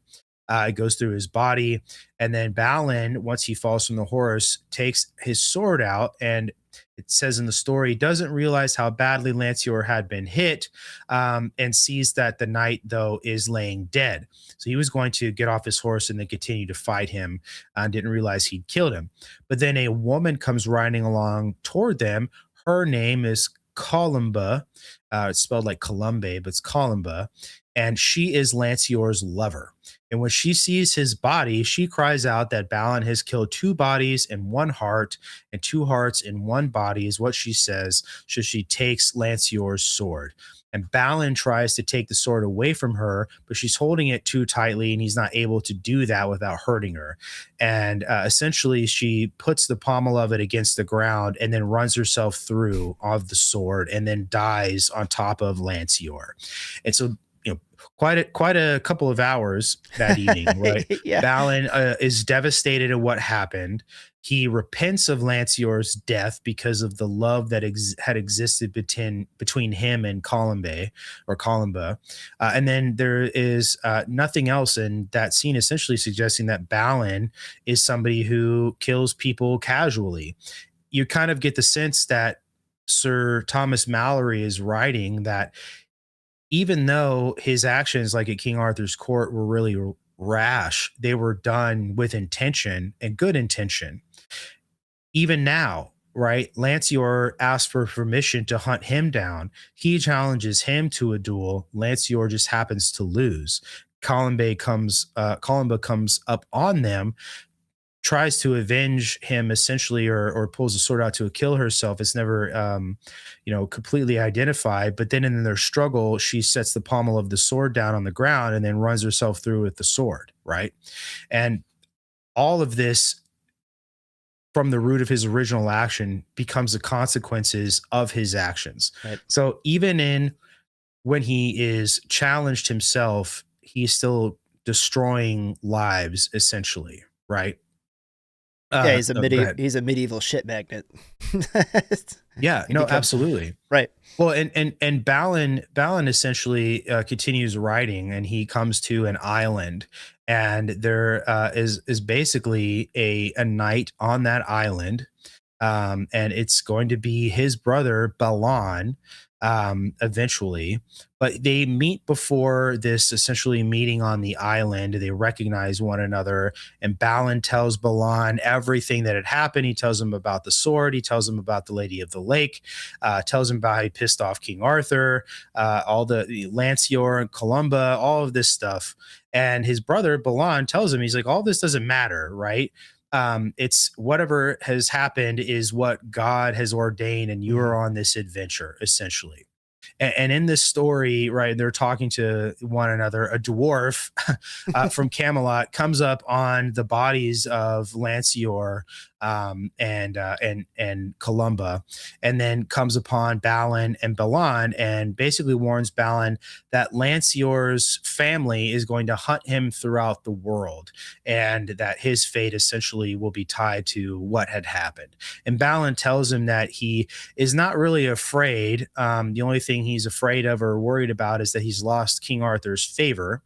It goes through his body. And then Balin, once he falls from the horse, takes his sword out, and it says in the story, doesn't realize how badly Lanceor had been hit, and sees that the knight, though, is laying dead. So he was going to get off his horse and then continue to fight him, and didn't realize he'd killed him. But then a woman comes riding along toward them. Her name is Columba. It's spelled like Columbe, but it's Columba. And she is Lanceor's lover. And when she sees his body, she cries out that Balin has killed two bodies and one heart, and two hearts in one body is what she says. So she takes Lanceor's sword. And Balin tries to take the sword away from her, but she's holding it too tightly, and he's not able to do that without hurting her. And essentially, she puts the pommel of it against the ground and then runs herself through of the sword and then dies on top of Lanceor. And so, quite a couple of hours that evening, right? Yeah. Balin is devastated at what happened. He repents of Lanceor's death because of the love that had existed between him and Columba. And then there is nothing else in that scene, essentially suggesting that Balin is somebody who kills people casually. You kind of get the sense that Sir Thomas Malory is writing that even though his actions, like at King Arthur's court, were really rash, they were done with intention and good intention. Even now, right? Lanceor asks for permission to hunt him down. He challenges him to a duel. Lanceor just happens to lose. Columba comes up on them, tries to avenge him essentially, or pulls a sword out to kill herself. It's never completely identified, but then in their struggle, she sets the pommel of the sword down on the ground and then runs herself through with the sword, right? And all of this, from the root of his original action, becomes the consequences of his actions. Right. So even when he is challenged himself, he's still destroying lives, essentially, right? Yeah, he's a medieval shit magnet. Yeah, no, absolutely. Right. Well, and Balin essentially continues writing, and he comes to an island, and there is basically a knight on that island, and it's going to be his brother Balin eventually. But they meet before this essentially meeting on the island. They recognize one another, and Balin tells Balin everything that had happened. He tells him about the sword. He tells him about the Lady of the Lake, tells him about how he pissed off King Arthur, all the Lanceor and Columba, all of this stuff. And his brother Balin tells him, he's like, all this doesn't matter, right? It's whatever has happened is what God has ordained, and you are on this adventure, essentially. And in this story, right, they're talking to one another. A dwarf from Camelot comes up on the bodies of Lanceor and Columba, and then comes upon Balin and Balan, and basically warns Balin that Lancior's family is going to hunt him throughout the world, and that his fate essentially will be tied to what had happened. And Balin tells him that he is not really afraid. The only thing he's afraid of or worried about is that he's lost King Arthur's favor.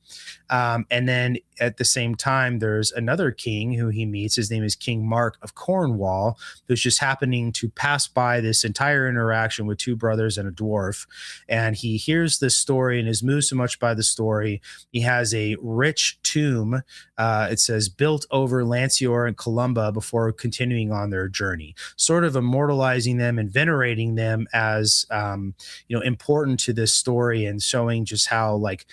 And then at the same time, there's another king who he meets. His name is King Mark of Cornwall, who's just happening to pass by this entire interaction with two brothers and a dwarf. And he hears this story and is moved so much by the story. He has a rich tomb, it says, built over Lancior and Columba before continuing on their journey, sort of immortalizing them and venerating them as, important to this story, and showing just how, like,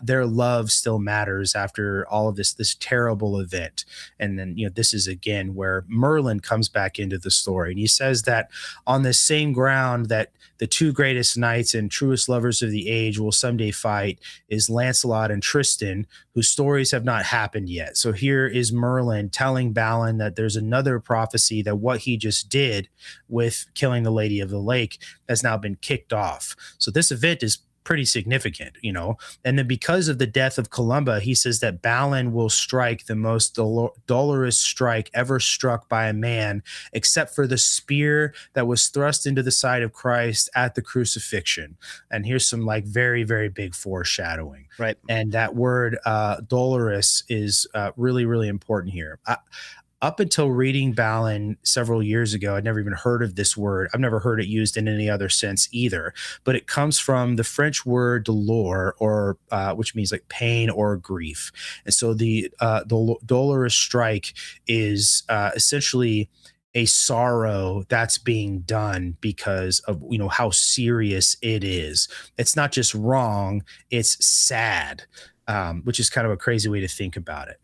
their love still matters after all of this terrible event. And then, this is again where Merlin comes back into the story. And he says that on the same ground that the two greatest knights and truest lovers of the age will someday fight is Lancelot and Tristan, whose stories have not happened yet. So here is Merlin telling Balin that there's another prophecy, that what he just did with killing the Lady of the Lake has now been kicked off. So this event is pretty significant, and then because of the death of Columba, he says that Balin will strike the most dolorous strike ever struck by a man, except for the spear that was thrust into the side of Christ at the crucifixion. And here's some, like, very, very big foreshadowing. Right. And that word dolorous is really, really important here. Up until reading Balin several years ago, I'd never even heard of this word. I've never heard it used in any other sense either, but it comes from the French word dolor, or which means like pain or grief. And so the dolorous strike is essentially a sorrow that's being done because of how serious it is. It's not just wrong, it's sad, which is kind of a crazy way to think about it.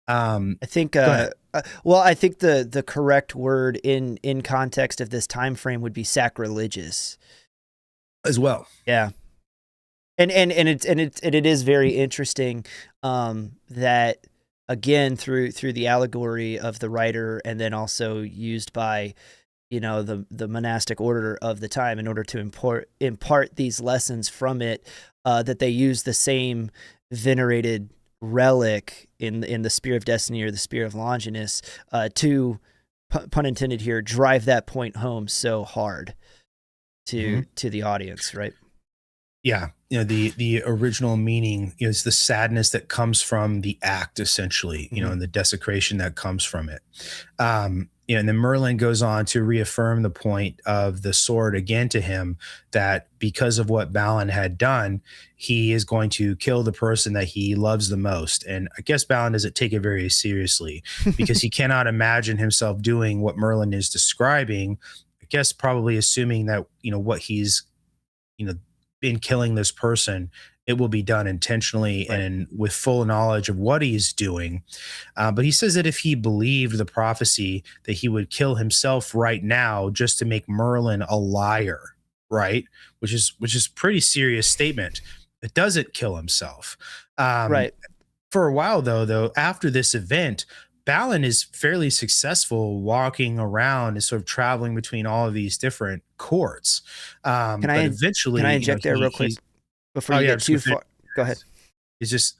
I think I think the correct word in context of this time frame would be sacrilegious as well. Yeah. And it is very interesting that, again, through the allegory of the writer, and then also used by the monastic order of the time in order to impart these lessons from it, that they use the same venerated relic in the Spear of Destiny, or the Spear of Longinus, to, pun intended here, drive that point home so hard to the audience, right? Yeah, the original meaning is the sadness that comes from the act, essentially, and the desecration that comes from it. And then Merlin goes on to reaffirm the point of the sword again to him, that because of what Balin had done, he is going to kill the person that he loves the most. And I guess Balin doesn't take it very seriously, because he cannot imagine himself doing what Merlin is describing. I guess probably assuming that, what he's, in killing this person, it will be done intentionally, right, and with full knowledge of what he's doing. But he says that if he believed the prophecy, that he would kill himself right now just to make Merlin a liar, right? Which is pretty serious statement. It doesn't kill himself. Right. For a while, though, after this event, Balin is fairly successful walking around and sort of traveling between all of these different courts. But eventually, can I inject there real quick before you get too far? Go ahead. It's just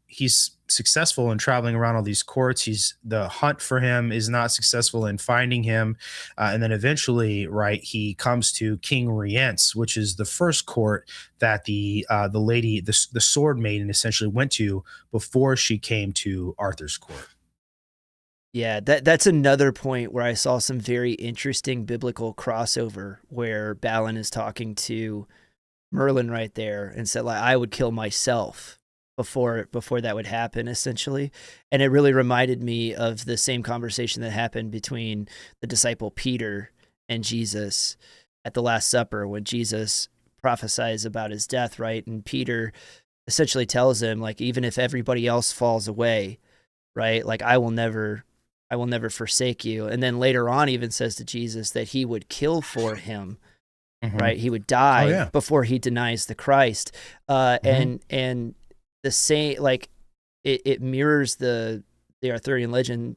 he's successful in traveling around all these courts. The hunt for him is not successful in finding him, and then eventually, right, he comes to King Rience, which is the first court that the lady, the sword maiden, essentially went to before she came to Arthur's court. Yeah, that's another point where I saw some very interesting biblical crossover, where Balin is talking to Merlin right there and said, like, I would kill myself before that would happen, essentially. And it really reminded me of the same conversation that happened between the disciple Peter and Jesus at the Last Supper, when Jesus prophesies about his death, right? And Peter essentially tells him, like, even if everybody else falls away, right, like, I will never forsake you. And then later on even says to Jesus that he would kill for him, right? He would die before he denies the Christ. And the same, like, it mirrors the Arthurian legend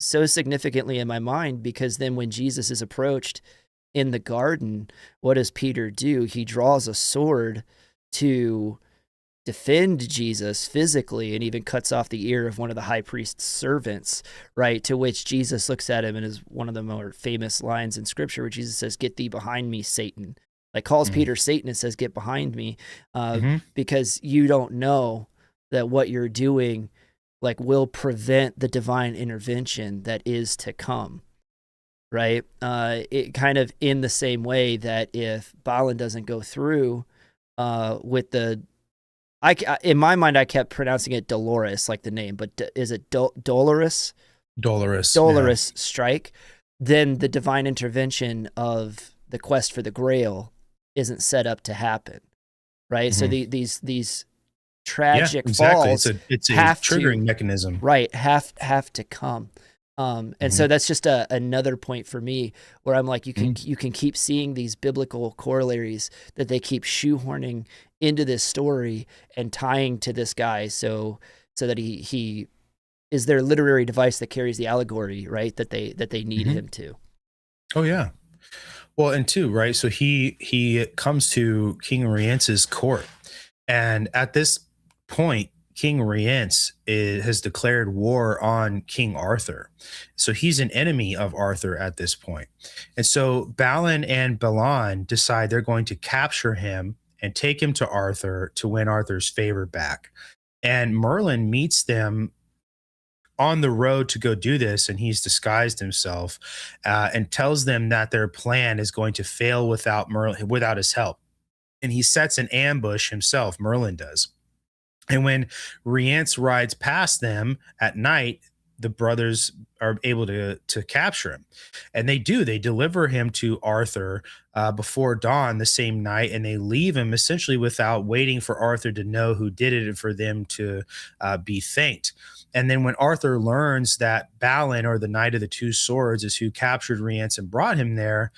so significantly in my mind, because then when Jesus is approached in the garden, what does Peter do? He draws a sword to defend Jesus physically and even cuts off the ear of one of the high priest's servants, right? To which Jesus looks at him and is one of the more famous lines in scripture where Jesus says, "Get thee behind me, Satan." Like calls Peter Satan and says, "Get behind me," because you don't know that what you're doing like will prevent the divine intervention that is to come. Right? It kind of in the same way that if Balin doesn't go through with the, in my mind, I kept pronouncing it Dolores, like the name, but is it Dolores? Dolores strike. Then the divine intervention of the quest for the Grail isn't set up to happen, right? So these tragic falls, it's a triggering mechanism, right? Have to come. And so that's just another point for me where I'm like, you can keep seeing these biblical corollaries that they keep shoehorning into this story and tying to this guy, so that he is their literary device that carries the allegory, right? That they need him to. Oh yeah. Well, and two, right? So he comes to King Rience's court, and at this point, King Rience has declared war on King Arthur. So he's an enemy of Arthur at this point. And so Balin and Balan decide they're going to capture him and take him to Arthur to win Arthur's favor back. And Merlin meets them on the road to go do this, and he's disguised himself and tells them that their plan is going to fail without his help. And he sets an ambush himself, Merlin does. And when Rience rides past them at night, the brothers are able to capture him. And they do. They deliver him to Arthur before dawn the same night, and they leave him essentially without waiting for Arthur to know who did it and for them to be thanked. And then when Arthur learns that Balin, or the Knight of the Two Swords, is who captured Rience and brought him there,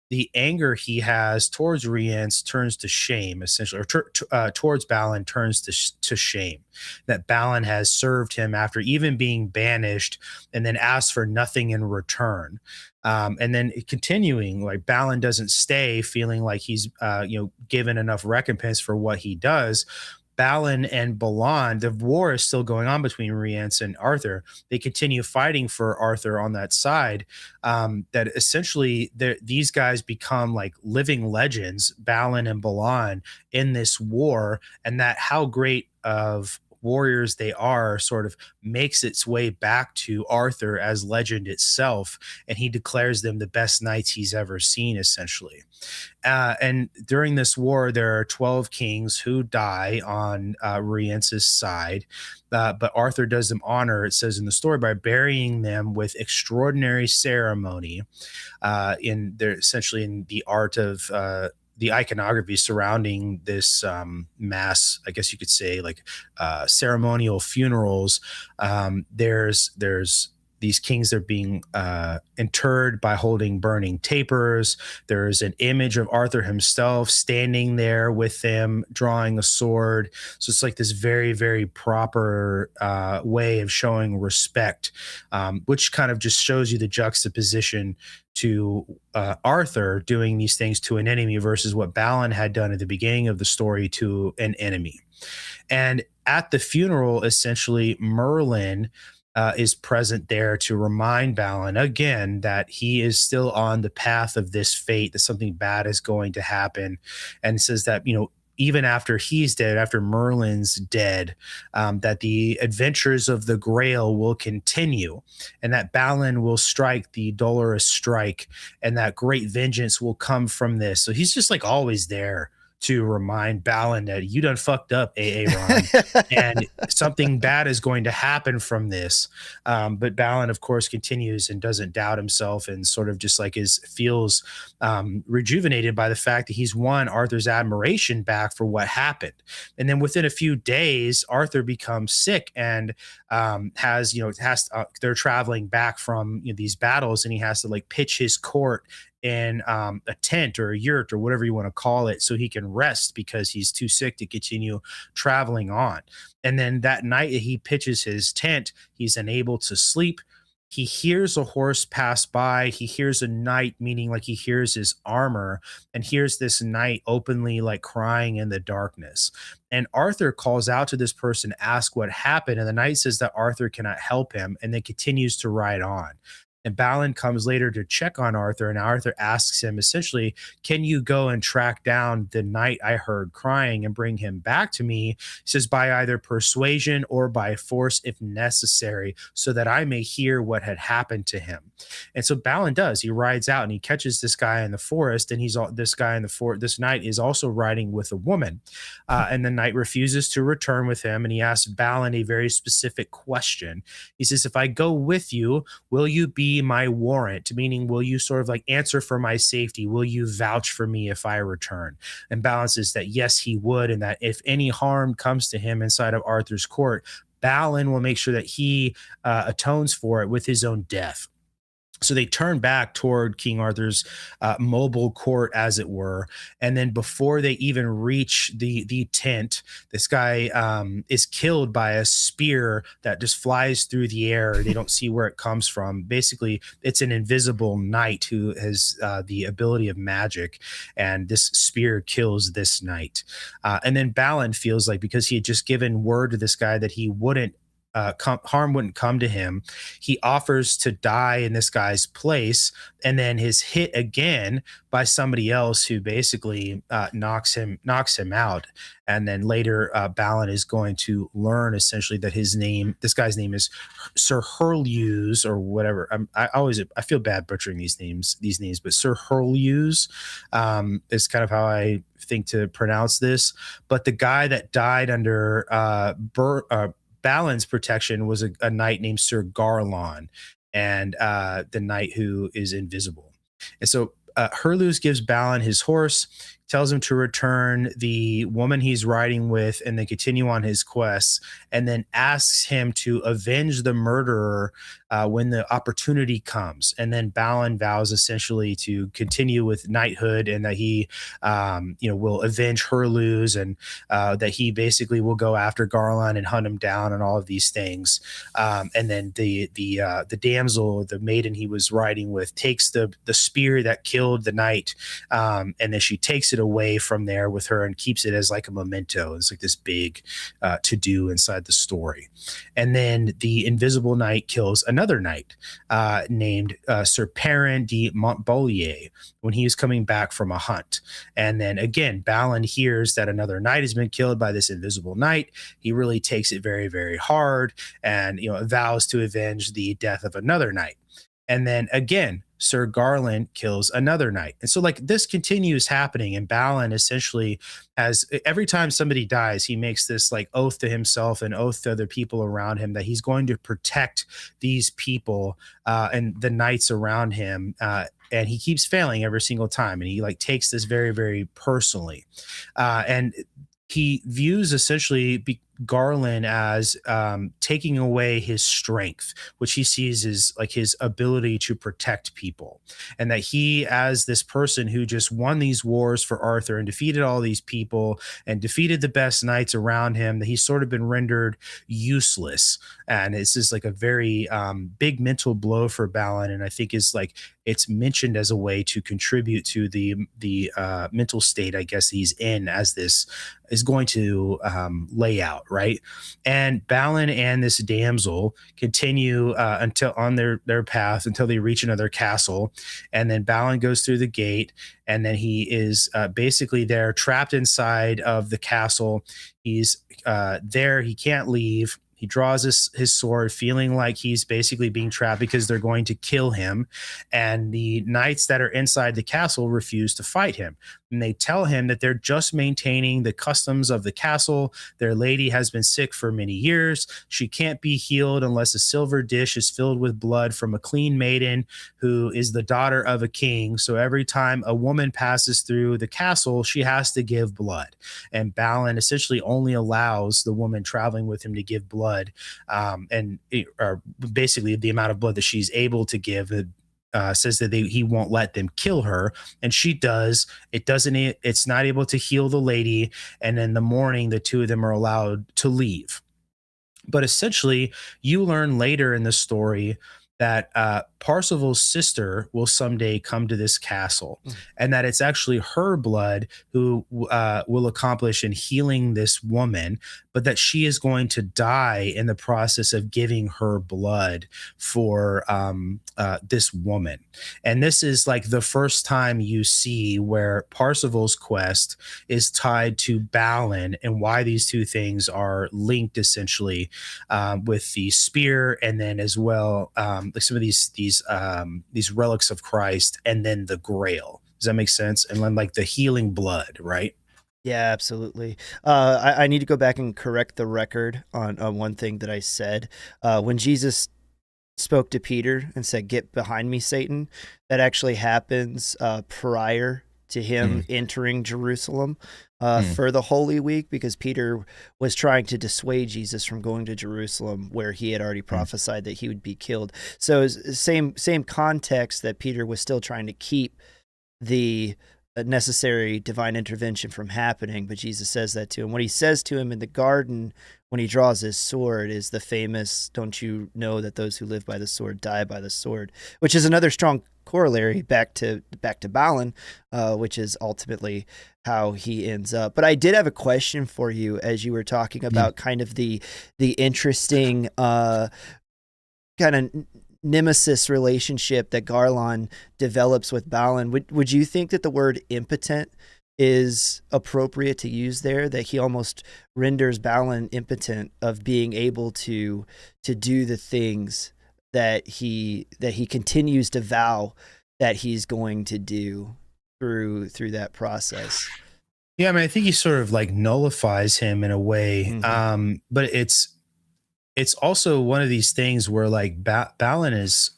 the anger he has towards Rience turns to shame, essentially, or towards Balin turns to shame, that Balin has served him after even being banished and then asked for nothing in return. And then continuing, like Balin doesn't stay feeling like he's given enough recompense for what he does. Balin and Balan, the war is still going on between Rience and Arthur. They continue fighting for Arthur on that side. That essentially these guys become like living legends, Balin and Balan, in this war, and that how great of warriors they are sort of makes its way back to Arthur as legend itself, and he declares them the best knights he's ever seen, essentially. And during this war, there are 12 kings who die on Rience's side, but Arthur does them honor, it says in the story, by burying them with extraordinary ceremony essentially in the art of the iconography surrounding this mass, I guess you could say, like ceremonial funerals. There's these kings are being interred by holding burning tapers. There's an image of Arthur himself standing there with them, drawing a sword. So it's like this very, very proper way of showing respect, which kind of just shows you the juxtaposition to Arthur doing these things to an enemy versus what Balin had done at the beginning of the story to an enemy. And at the funeral, essentially, Merlin is present there to remind Balin again that he is still on the path of this fate, that something bad is going to happen, and says that, even after he's dead, after Merlin's dead, that the adventures of the Grail will continue, and that Balin will strike the Dolorous Strike, and that great vengeance will come from this. So he's just like always there to remind Balin that you done fucked up, Aaron, and something bad is going to happen from this. But Balin, of course, continues and doesn't doubt himself, and sort of just like feels rejuvenated by the fact that he's won Arthur's admiration back for what happened. And then within a few days, Arthur becomes sick and they're traveling back from these battles, and he has to like pitch his court in a tent or a yurt or whatever you want to call it, so he can rest because he's too sick to continue traveling on. And then that night he pitches his tent, he's unable to sleep. he hears a horse pass by. He hears a knight, meaning like he hears his armor, and hears this knight openly like crying in the darkness. And Arthur calls out to this person, ask what happened. And the knight says that Arthur cannot help him, and then continues to ride on. And Balin comes later to check on Arthur, and Arthur asks him essentially, can you go and track down the knight I heard crying and bring him back to me? He says, by either persuasion or by force if necessary, so that I may hear what had happened to him. And so Balin does. He rides out and he catches this guy in the forest, and this guy in the forest, this knight is also riding with a woman. And the knight refuses to return with him, and he asks Balin a very specific question. He says, if I go with you, will you be my warrant? Meaning, will you sort of like answer for my safety? Will you vouch for me if I return? And Balin says that yes, he would, and that if any harm comes to him inside of Arthur's court, Balin will make sure that he atones for it with his own death. So they turn back toward King Arthur's mobile court, as it were. And then before they even reach the tent, this guy is killed by a spear that just flies through the air. They don't see where it comes from. Basically, it's an invisible knight who has the ability of magic. And this spear kills this knight. And then Balin feels like, because he had just given word to this guy that he wouldn't harm wouldn't come to him, he offers to die in this guy's place, and then is hit again by somebody else who basically knocks him out. And then later, Balin is going to learn essentially that this guy's name is Sir Hurluse or whatever. I feel bad butchering these names, but Sir Hurluse is kind of how I think to pronounce this. But the guy that died under Balin's protection was a knight named Sir Garlon, and the knight who is invisible. And so Hurluse gives Balin his horse, tells him to return the woman he's riding with, and then continue on his quests, and then asks him to avenge the murderer when the opportunity comes. And then Balin vows essentially to continue with knighthood, and that he will avenge Hurluse, and that he basically will go after Garlon and hunt him down and all of these things. And then the damsel, the maiden he was riding with, takes the spear that killed the knight, and then she takes it away from there with her and keeps it as like a memento. It's like this big to-do inside the story. And then the invisible knight kills another knight named Sir Perrin de Montbolier when he was coming back from a hunt. And then again, Balin hears that another knight has been killed by this invisible knight. He really takes it very, very hard, and vows to avenge the death of another knight. And then again, Sir Garland kills another knight. And so like this continues happening, and Balin essentially has, every time somebody dies, he makes this like oath to himself and oath to other people around him that he's going to protect these people and the knights around him. And he keeps failing every single time. And he like takes this very, very personally. And he views essentially Garland as taking away his strength, which he sees as like his ability to protect people. And that he, as this person who just won these wars for Arthur and defeated all these people and defeated the best knights around him, that he's sort of been rendered useless. And it's just like a very big mental blow for Balin. And I think is like, it's mentioned as a way to contribute to the mental state, I guess, he's in as this is going to lay out, right? And Balin and this damsel continue until on their path until they reach another castle. And then Balin goes through the gate, and then he is basically there trapped inside of the castle. He's there. He can't leave. He draws his sword, feeling like he's basically being trapped because they're going to kill him. And the knights that are inside the castle refuse to fight him. And they tell him that they're just maintaining the customs of the castle. Their lady has been sick for many years. She can't be healed unless a silver dish is filled with blood from a clean maiden who is the daughter of a king. So every time a woman passes through the castle, she has to give blood. And Balin essentially only allows the woman traveling with him to give blood, or basically the amount of blood that she's able to give. Says that he won't let them kill her, and she does. It's not able to heal the lady, and in the morning, the two of them are allowed to leave. But essentially, you learn later in the story that Parsifal's sister will someday come to this castle, and that it's actually her blood who will accomplish in healing this woman, but that she is going to die in the process of giving her blood for this woman. And this is like the first time you see where Parsifal's quest is tied to Balin, and why these two things are linked essentially, with the spear, and then as well like some of these relics of Christ, and then the Grail. Does that make sense? And then like the healing blood, right? Yeah, absolutely. I need to go back and correct the record on one thing that I said. When Jesus spoke to Peter and said, "Get behind me, Satan," that actually happens prior to him entering Jerusalem for the Holy Week, because Peter was trying to dissuade Jesus from going to Jerusalem, where he had already prophesied that he would be killed. So it's same context, that Peter was still trying to keep the necessary divine intervention from happening, but Jesus says that to him. What he says to him in the garden when he draws his sword is the famous, "Don't you know that those who live by the sword die by the sword," which is another strong corollary back to Balin, which is ultimately how he ends up. But I did have a question for you as you were talking about kind of the interesting kind of nemesis relationship that Garlon develops with Balin. Would you think that the word impotent is appropriate to use there, that he almost renders Balin impotent of being able to do the things that he continues to vow that he's going to do through that process? Yeah, I mean, I think he sort of like nullifies him in a way, but it's also one of these things where like Balin is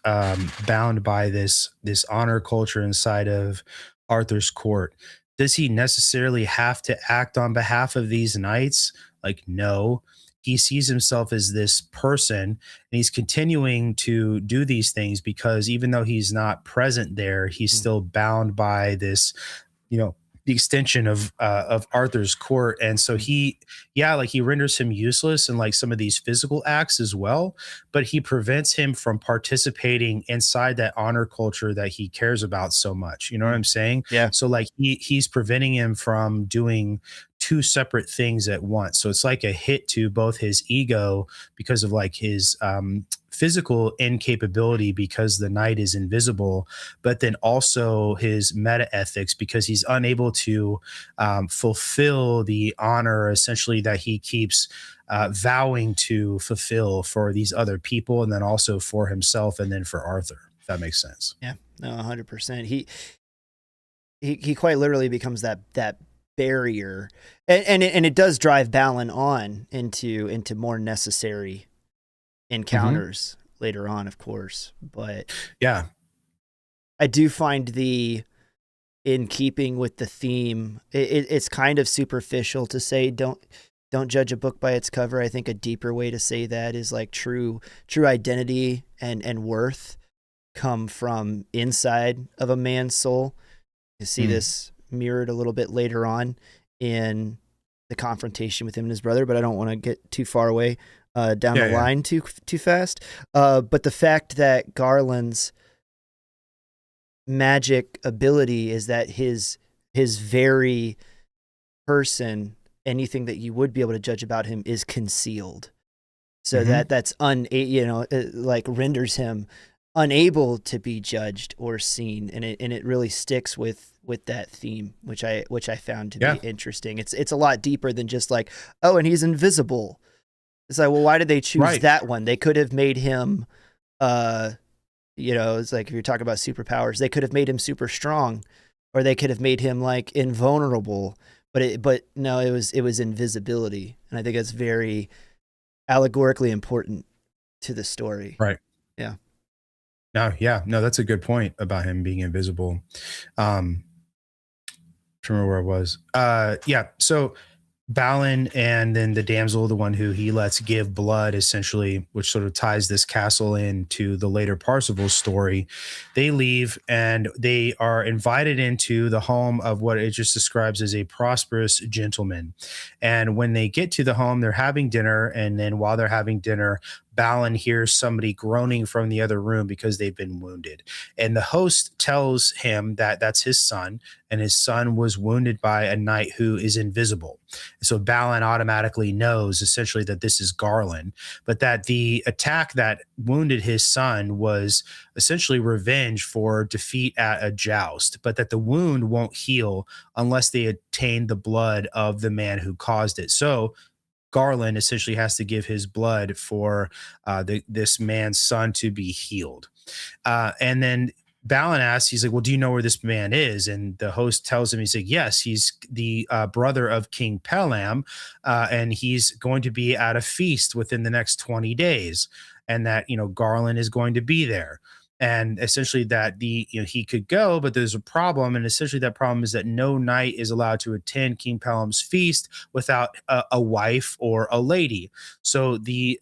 bound by this honor culture inside of Arthur's court. Does he necessarily have to act on behalf of these knights? Like, no. He sees himself as this person, and he's continuing to do these things because even though he's not present there, he's still bound by this, the extension of Arthur's court. And so he renders him useless in like some of these physical acts as well, but he prevents him from participating inside that honor culture that he cares about so much. You know what I'm saying? Yeah. So like he's preventing him from doing two separate things at once. So it's like a hit to both his ego because of like his physical incapability because the knight is invisible, but then also his meta ethics because he's unable to fulfill the honor essentially that he keeps vowing to fulfill for these other people, and then also for himself, and then for Arthur, if that makes sense. Yeah, no, 100%. He quite literally becomes that barrier, and it does drive Balin on into more necessary encounters later on, of course. But yeah, I do find in keeping with the theme, it's kind of superficial to say don't judge a book by its cover. I think a deeper way to say that is like true identity and worth come from inside of a man's soul. You see this mirrored a little bit later on in the confrontation with him and his brother, but I don't want to get too far away down the line too fast. But the fact that Garland's magic ability is that his very person, anything that you would be able to judge about him, is concealed. So that's like renders him unable to be judged or seen, and it really sticks with that theme, which I found to be interesting. It's a lot deeper than just like, oh, and he's invisible. It's like, well, why did they choose that one? They could have made him, it's like if you're talking about superpowers, they could have made him super strong, or they could have made him like invulnerable. But no, it was invisibility, and I think it's very allegorically important to the story. Right. Yeah. No, that's a good point about him being invisible. Trying to remember where I was. So Balin and then the damsel, the one who he lets give blood, essentially, which sort of ties this castle into the later Parsifal story. They leave and they are invited into the home of what it just describes as a prosperous gentleman. And when they get to the home, they're having dinner. And then while they're having dinner, Balin hears somebody groaning from the other room because they've been wounded. And the host tells him that that's his son, and his son was wounded by a knight who is invisible. So Balin automatically knows essentially that this is Garland, but that the attack that wounded his son was essentially revenge for defeat at a joust, but that the wound won't heal unless they attain the blood of the man who caused it. So Garland essentially has to give his blood for this man's son to be healed. And then Balin asks, he's like, well, do you know where this man is? And the host tells him, he's like, yes, he's the brother of King Pellam, and he's going to be at a feast within the next 20 days. And that, Garland is going to be there. And essentially that he could go, but there's a problem. And essentially that problem is that no knight is allowed to attend King Pellam's feast without a wife or a lady. So the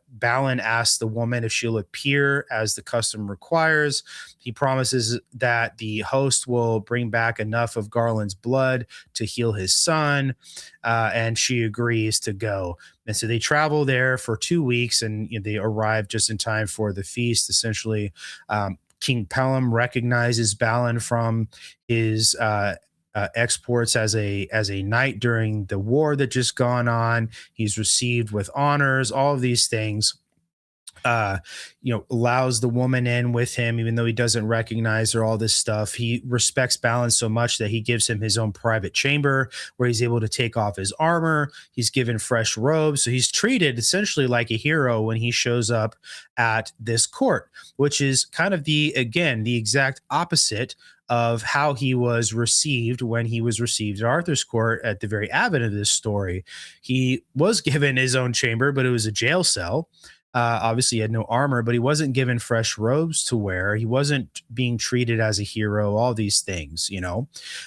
Balin asks the woman if she'll appear as the custom requires. He promises that the host will bring back enough of Garland's blood to heal his son, and she agrees to go. And so they travel there for 2 weeks, and they arrive just in time for the feast. Essentially, King Pellam recognizes Balin from his exports as a knight during the war that just gone on. He's received with honors, all of these things. Allows the woman in with him, even though he doesn't recognize her, all this stuff. He respects Balin so much that he gives him his own private chamber where he's able to take off his armor. He's given fresh robes. So he's treated essentially like a hero when he shows up at this court, which is kind of the exact opposite of how he was received when he was received at Arthur's court at the very advent of this story. He was given his own chamber, but it was a jail cell. Obviously, he had no armor, but he wasn't given fresh robes to wear. He wasn't being treated as a hero. All these things,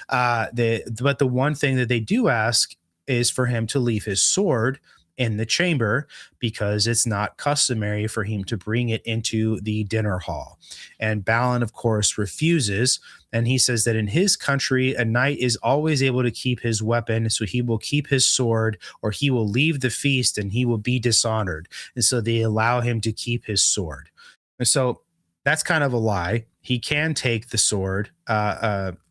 but the one thing that they do ask is for him to leave his sword in the chamber because it's not customary for him to bring it into the dinner hall. And Balin, of course, refuses. And he says that in his country, a knight is always able to keep his weapon. So he will keep his sword or he will leave the feast and he will be dishonored. And so they allow him to keep his sword. And so that's kind of a lie. He can take the sword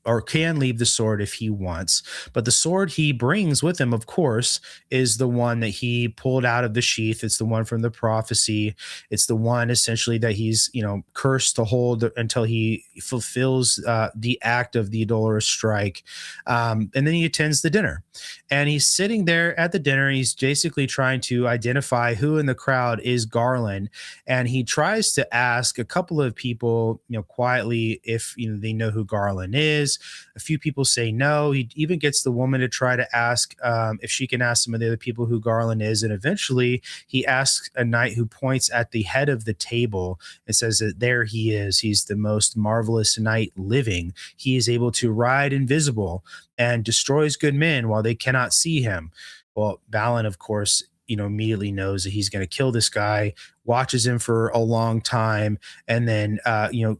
or can leave the sword if he wants. But the sword he brings with him, of course, is the one that he pulled out of the sheath. It's the one from the prophecy. It's the one essentially that he's, cursed to hold until he fulfills the act of the dolorous strike. And then he attends the dinner. And he's sitting there at the dinner. He's basically trying to identify who in the crowd is Garland. And he tries to ask a couple of people, quietly if they know who Garland is. A few people say no. He even gets the woman to try to ask if she can ask some of the other people who Garland is. And eventually he asks a knight who points at the head of the table and says that there he is. He's the most marvelous knight living. He is able to ride invisible and destroys good men while they cannot see him. Well, Balin, of course, immediately knows that he's going to kill this guy, watches him for a long time, and then,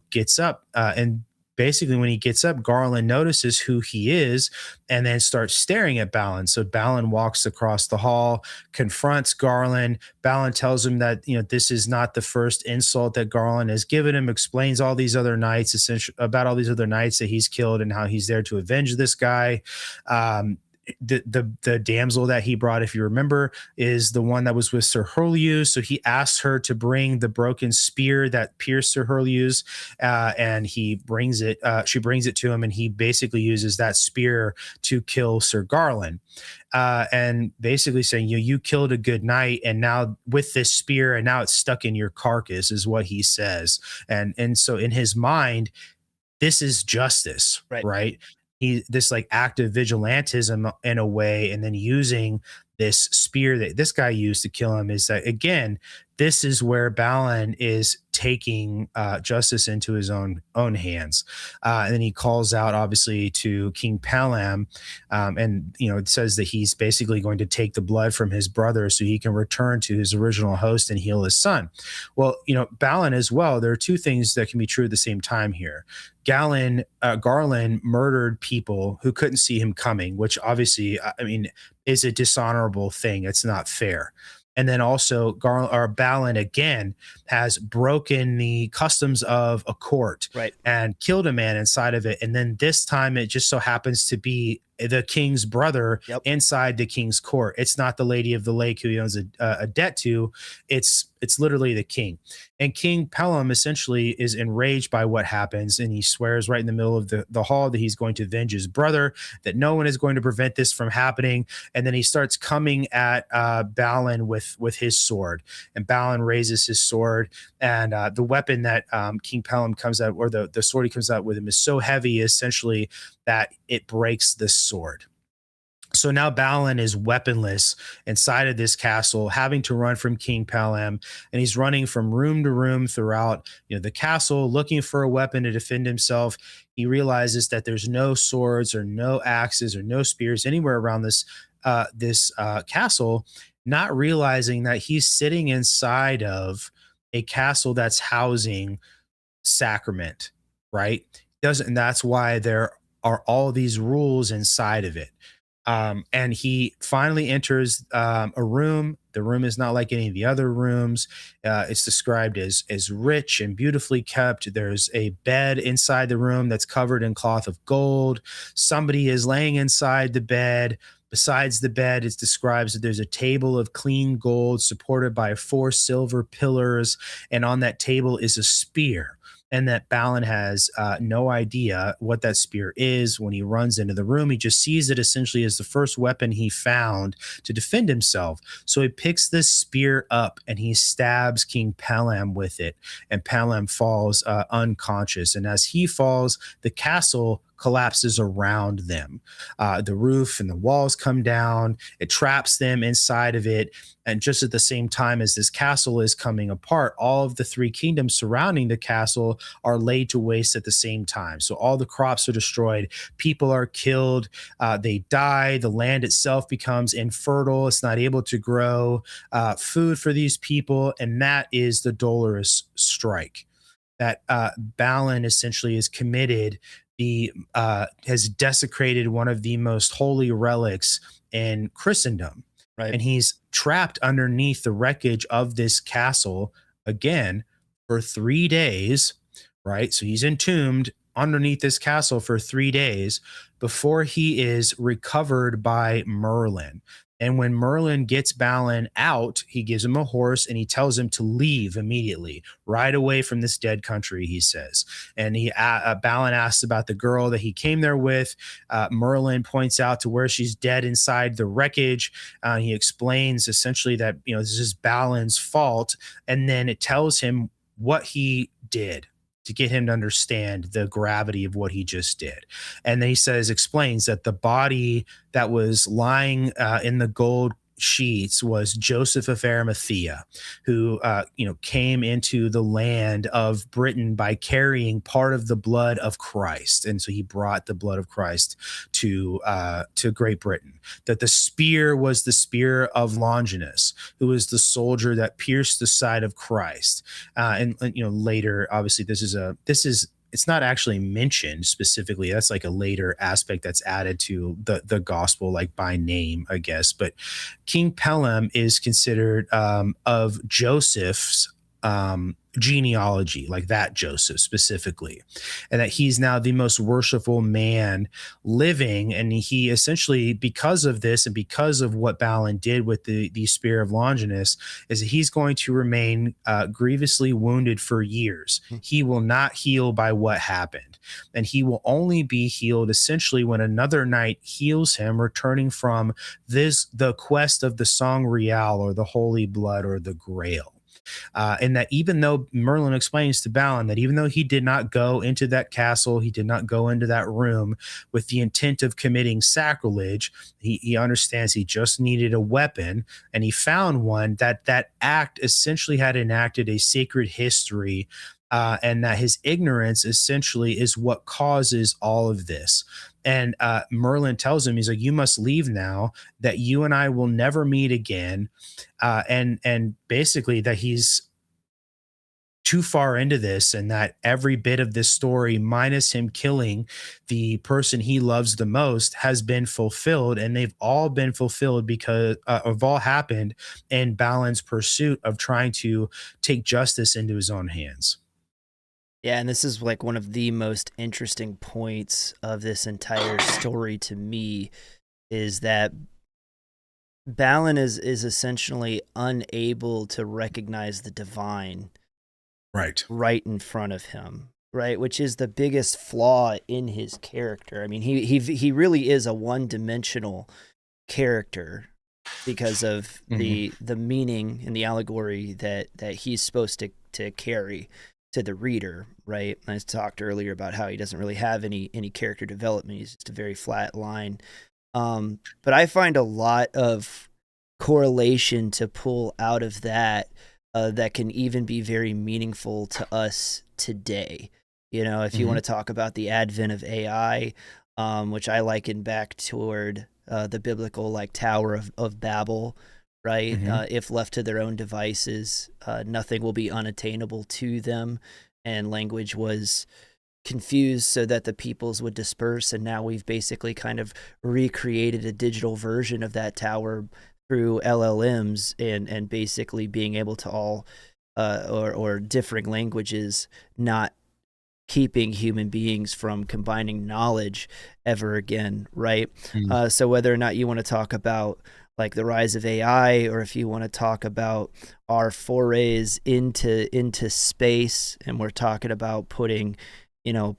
gets up. And basically when he gets up, Garland notices who he is and then starts staring at Balin. So Balin walks across the hall, confronts Garland. Balin tells him that, this is not the first insult that Garland has given him, explains all these other knights, essentially about all these other knights that he's killed and how he's there to avenge this guy. The damsel that he brought, if you remember, is the one that was with Sir Hurleus. So he asks her to bring the broken spear that pierced Sir Hurleus, and he brings it. She brings it to him, and he basically uses that spear to kill Sir Garland. And basically saying, you killed a good knight, and now with this spear, and now it's stuck in your carcass, is what he says. And so in his mind, this is justice, right? This like act of vigilantism in a way, and then using this spear that this guy used to kill him is that, again, this is where Balin is taking justice into his own hands. And then he calls out, obviously, to King Pellam, and it says that he's basically going to take the blood from his brother so he can return to his original host and heal his son. Well, Balin as well. There are two things that can be true at the same time here. Garland murdered people who couldn't see him coming, which obviously, is a dishonorable thing. It's not fair. And then also Balin again has broken the customs of a court, Right. and killed a man inside of it. And then this time it just so happens to be the king's brother inside the king's court. It's not the Lady of the Lake who he owns a debt to. It's literally the king. And King Pelham essentially is enraged by what happens, and he swears right in the middle of the hall that he's going to avenge his brother, that no one is going to prevent this from happening. And then he starts coming at Balin with his sword, and Balin raises his sword, and the weapon that King Pelham comes out, or the sword he comes out with him, is so heavy essentially that it breaks the sword. So now Balin is weaponless inside of this castle, having to run from King Pelham, and he's running from room to room throughout, the castle, looking for a weapon to defend himself. He realizes that there's no swords or no axes or no spears anywhere around this castle, not realizing that he's sitting inside of a castle that's housing sacrament, right? Doesn't, and that's why there are all these rules inside of it. And he finally enters a room. The room is not like any of the other rooms. It's described as rich and beautifully kept. There's a bed inside the room that's covered in cloth of gold. Somebody is laying inside the bed. Besides the bed, it describes that there's a table of clean gold supported by 4 silver pillars, and on that table is a spear. And that Balin has no idea what that spear is. When he runs into the room, he just sees it essentially as the first weapon he found to defend himself. So he picks this spear up and he stabs King Pelham with it, and Pelham falls unconscious. And as he falls, the castle collapses around them. The roof and the walls come down. It traps them inside of it. And just at the same time as this castle is coming apart, all of the 3 kingdoms surrounding the castle are laid to waste at the same time. So all the crops are destroyed. People are killed. They die. The land itself becomes infertile. It's not able to grow food for these people. And that is the Dolorous Strike. That Balin essentially is committed. He has desecrated one of the most holy relics in Christendom. Right. And he's trapped underneath the wreckage of this castle again for 3 days, right? So he's entombed underneath this castle for 3 days before he is recovered by Merlin. And when Merlin gets Balin out, he gives him a horse and he tells him to leave immediately, right away from this dead country, he says. And Balin asks about the girl that he came there with. Merlin points out to where she's dead inside the wreckage. He explains essentially that, this is Balin's fault. And then it tells him what he did to get him to understand the gravity of what he just did. And then he explains that the body that was lying in the gold sheets was Joseph of Arimathea, who came into the land of Britain by carrying part of the blood of Christ, and so he brought the blood of Christ to Great Britain. That the spear was the spear of Longinus, who was the soldier that pierced the side of Christ. And later, obviously, this is it's not actually mentioned specifically. That's like a later aspect that's added to the gospel, like by name, I guess. But King Pelham is considered of Joseph's genealogy, like that Joseph specifically, and that he's now the most worshipful man living. And he essentially, because of this and because of what Balin did with the spear of Longinus, is that he's going to remain grievously wounded for years. He will not heal by what happened, and he will only be healed essentially when another knight heals him, returning from the quest of the Sangreal, or the Holy Blood, or the Grail. And that even though Merlin explains to Balin that even though he did not go into that castle, he did not go into that room with the intent of committing sacrilege, he understands he just needed a weapon, and he found one. That act essentially had enacted a sacred history, and that his ignorance essentially is what causes all of this. And Merlin tells him, he's like, you must leave now, that you and I will never meet again. And basically that he's too far into this, and that every bit of this story, minus him killing the person he loves the most, has been fulfilled, and they've all been fulfilled because have all happened in Balin's pursuit of trying to take justice into his own hands. Yeah, and this is like one of the most interesting points of this entire story to me is that Balin is essentially unable to recognize the divine right in front of him, right? Which is the biggest flaw in his character. I mean, he really is a one-dimensional character because of the meaning and the allegory that he's supposed to carry to the reader, right? I talked earlier about how he doesn't really have any character development. He's just a very flat line. But I find a lot of correlation to pull out of that that can even be very meaningful to us today. You know, if you want to talk about the advent of AI, which I liken back toward the biblical like Tower of Babel, right? If left to their own devices, nothing will be unattainable to them, and language was confused so that the peoples would disperse, and now we've basically kind of recreated a digital version of that tower through LLMs and basically being able to all or differing languages not keeping human beings from combining knowledge ever again, right? So whether or not you want to talk about like the rise of AI, or if you want to talk about our forays into space, and we're talking about putting, you know,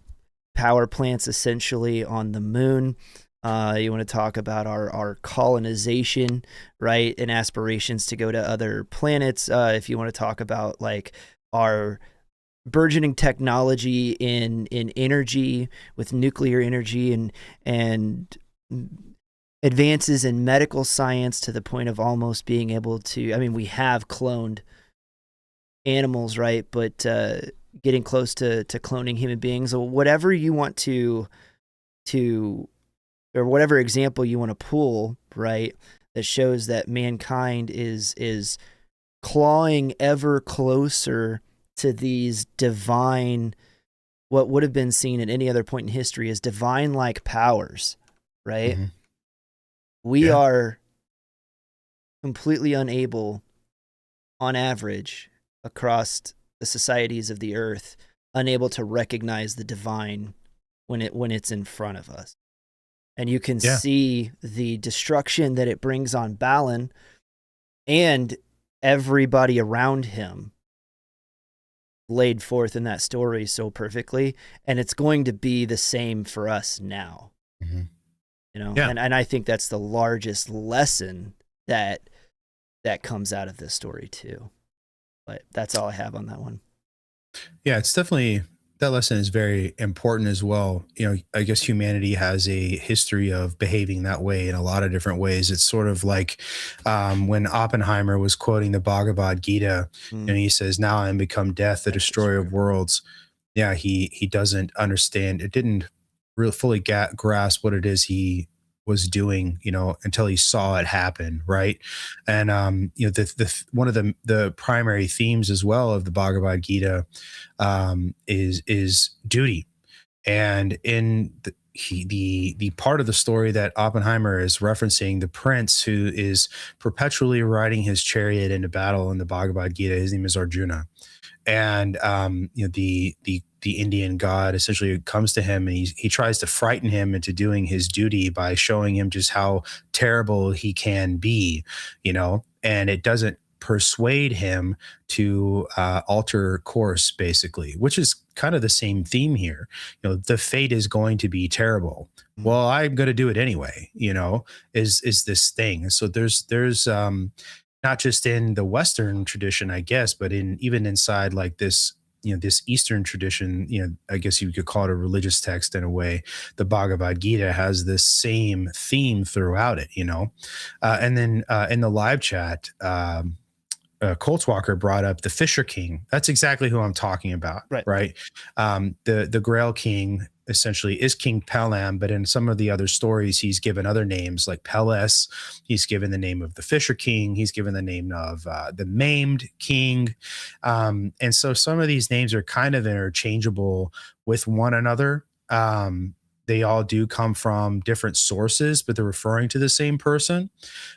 power plants essentially on the moon. You want to talk about our colonization, right, and aspirations to go to other planets. If you want to talk about like our burgeoning technology in energy with nuclear energy and advances in medical science to the point of almost being able to, I mean, we have cloned animals, right? But getting close to cloning human beings, or whatever you want to, or whatever example you want to pull, right? That shows that mankind is clawing ever closer to these divine, what would have been seen at any other point in history as divine-like powers, right? We are completely unable, on average, across the societies of the earth, unable to recognize the divine when it's in front of us. And you can see the destruction that it brings on Balin and everybody around him laid forth in that story so perfectly. And it's going to be the same for us now. You know, and I think that's the largest lesson that comes out of this story too. But that's all I have on that one. Yeah, it's definitely, that lesson is very important as well. You know, I guess humanity has a history of behaving that way in a lot of different ways. It's sort of like when Oppenheimer was quoting the Bhagavad Gita, and he says, "Now I am become death, the destroyer of worlds." Yeah, he doesn't understand. It didn't really fully grasp what it is he was doing, you know, until he saw it happen, right? And you know, the one of the primary themes as well of the Bhagavad Gita is duty. And in the part of the story that Oppenheimer is referencing, the prince who is perpetually riding his chariot into battle in the Bhagavad Gita, his name is Arjuna. And you know, the Indian god essentially comes to him, and he tries to frighten him into doing his duty by showing him just how terrible he can be, you know, and it doesn't persuade him to alter course, basically, which is kind of the same theme here. You know, the fate is going to be terrible. Well, I'm going to do it anyway, you know, is this thing. So there's not just in the Western tradition, I guess, but in even inside like this, you know, this Eastern tradition, you know, I guess you could call it a religious text in a way. The Bhagavad Gita has this same theme throughout it, you know. And then in the live chat, Coltswalker brought up the Fisher King. That's exactly who I'm talking about, right? The Grail King essentially is King Pellam, but in some of the other stories, he's given other names like Peles. He's given the name of the Fisher King. He's given the name of the Maimed King. And so some of these names are kind of interchangeable with one another. They all do come from different sources, but they're referring to the same person.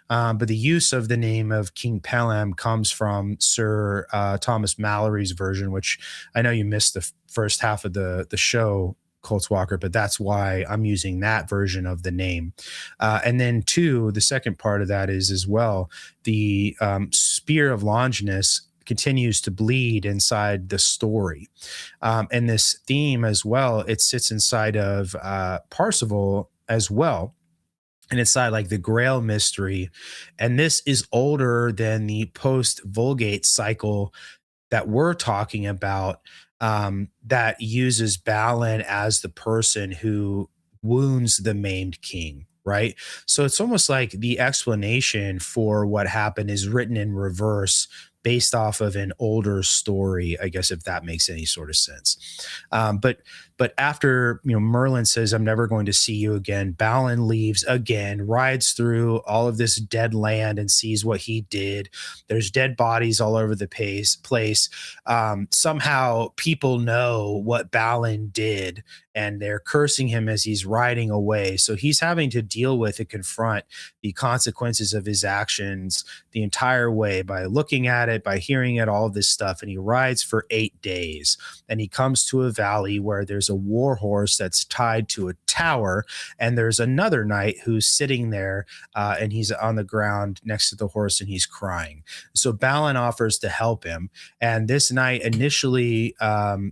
But the use of the name of King Pellam comes from Sir Thomas Malory's version, which I know you missed the first half of the show, Coltswalker, but that's why I'm using that version of the name. And then two, the second part of that is as well, the spear of Longinus continues to bleed inside the story. And this theme as well, it sits inside of Parsifal as well, and inside like the Grail mystery. And this is older than the post-Vulgate cycle that we're talking about, that uses Balin as the person who wounds the maimed king, right? So it's almost like the explanation for what happened is written in reverse based off of an older story, I guess, if that makes any sort of sense. But after, Merlin says, I'm never going to see you again, Balin leaves again, rides through all of this dead land and sees what he did. There's dead bodies all over the place. Somehow people know what Balin did, and they're cursing him as he's riding away. So he's having to deal with and confront the consequences of his actions the entire way by looking at it, by hearing it, all of this stuff. And he rides for 8 days, and he comes to a valley where there's a war horse that's tied to a tower, and there's another knight who's sitting there, and he's on the ground next to the horse, and he's crying. So Balin offers to help him, and this knight initially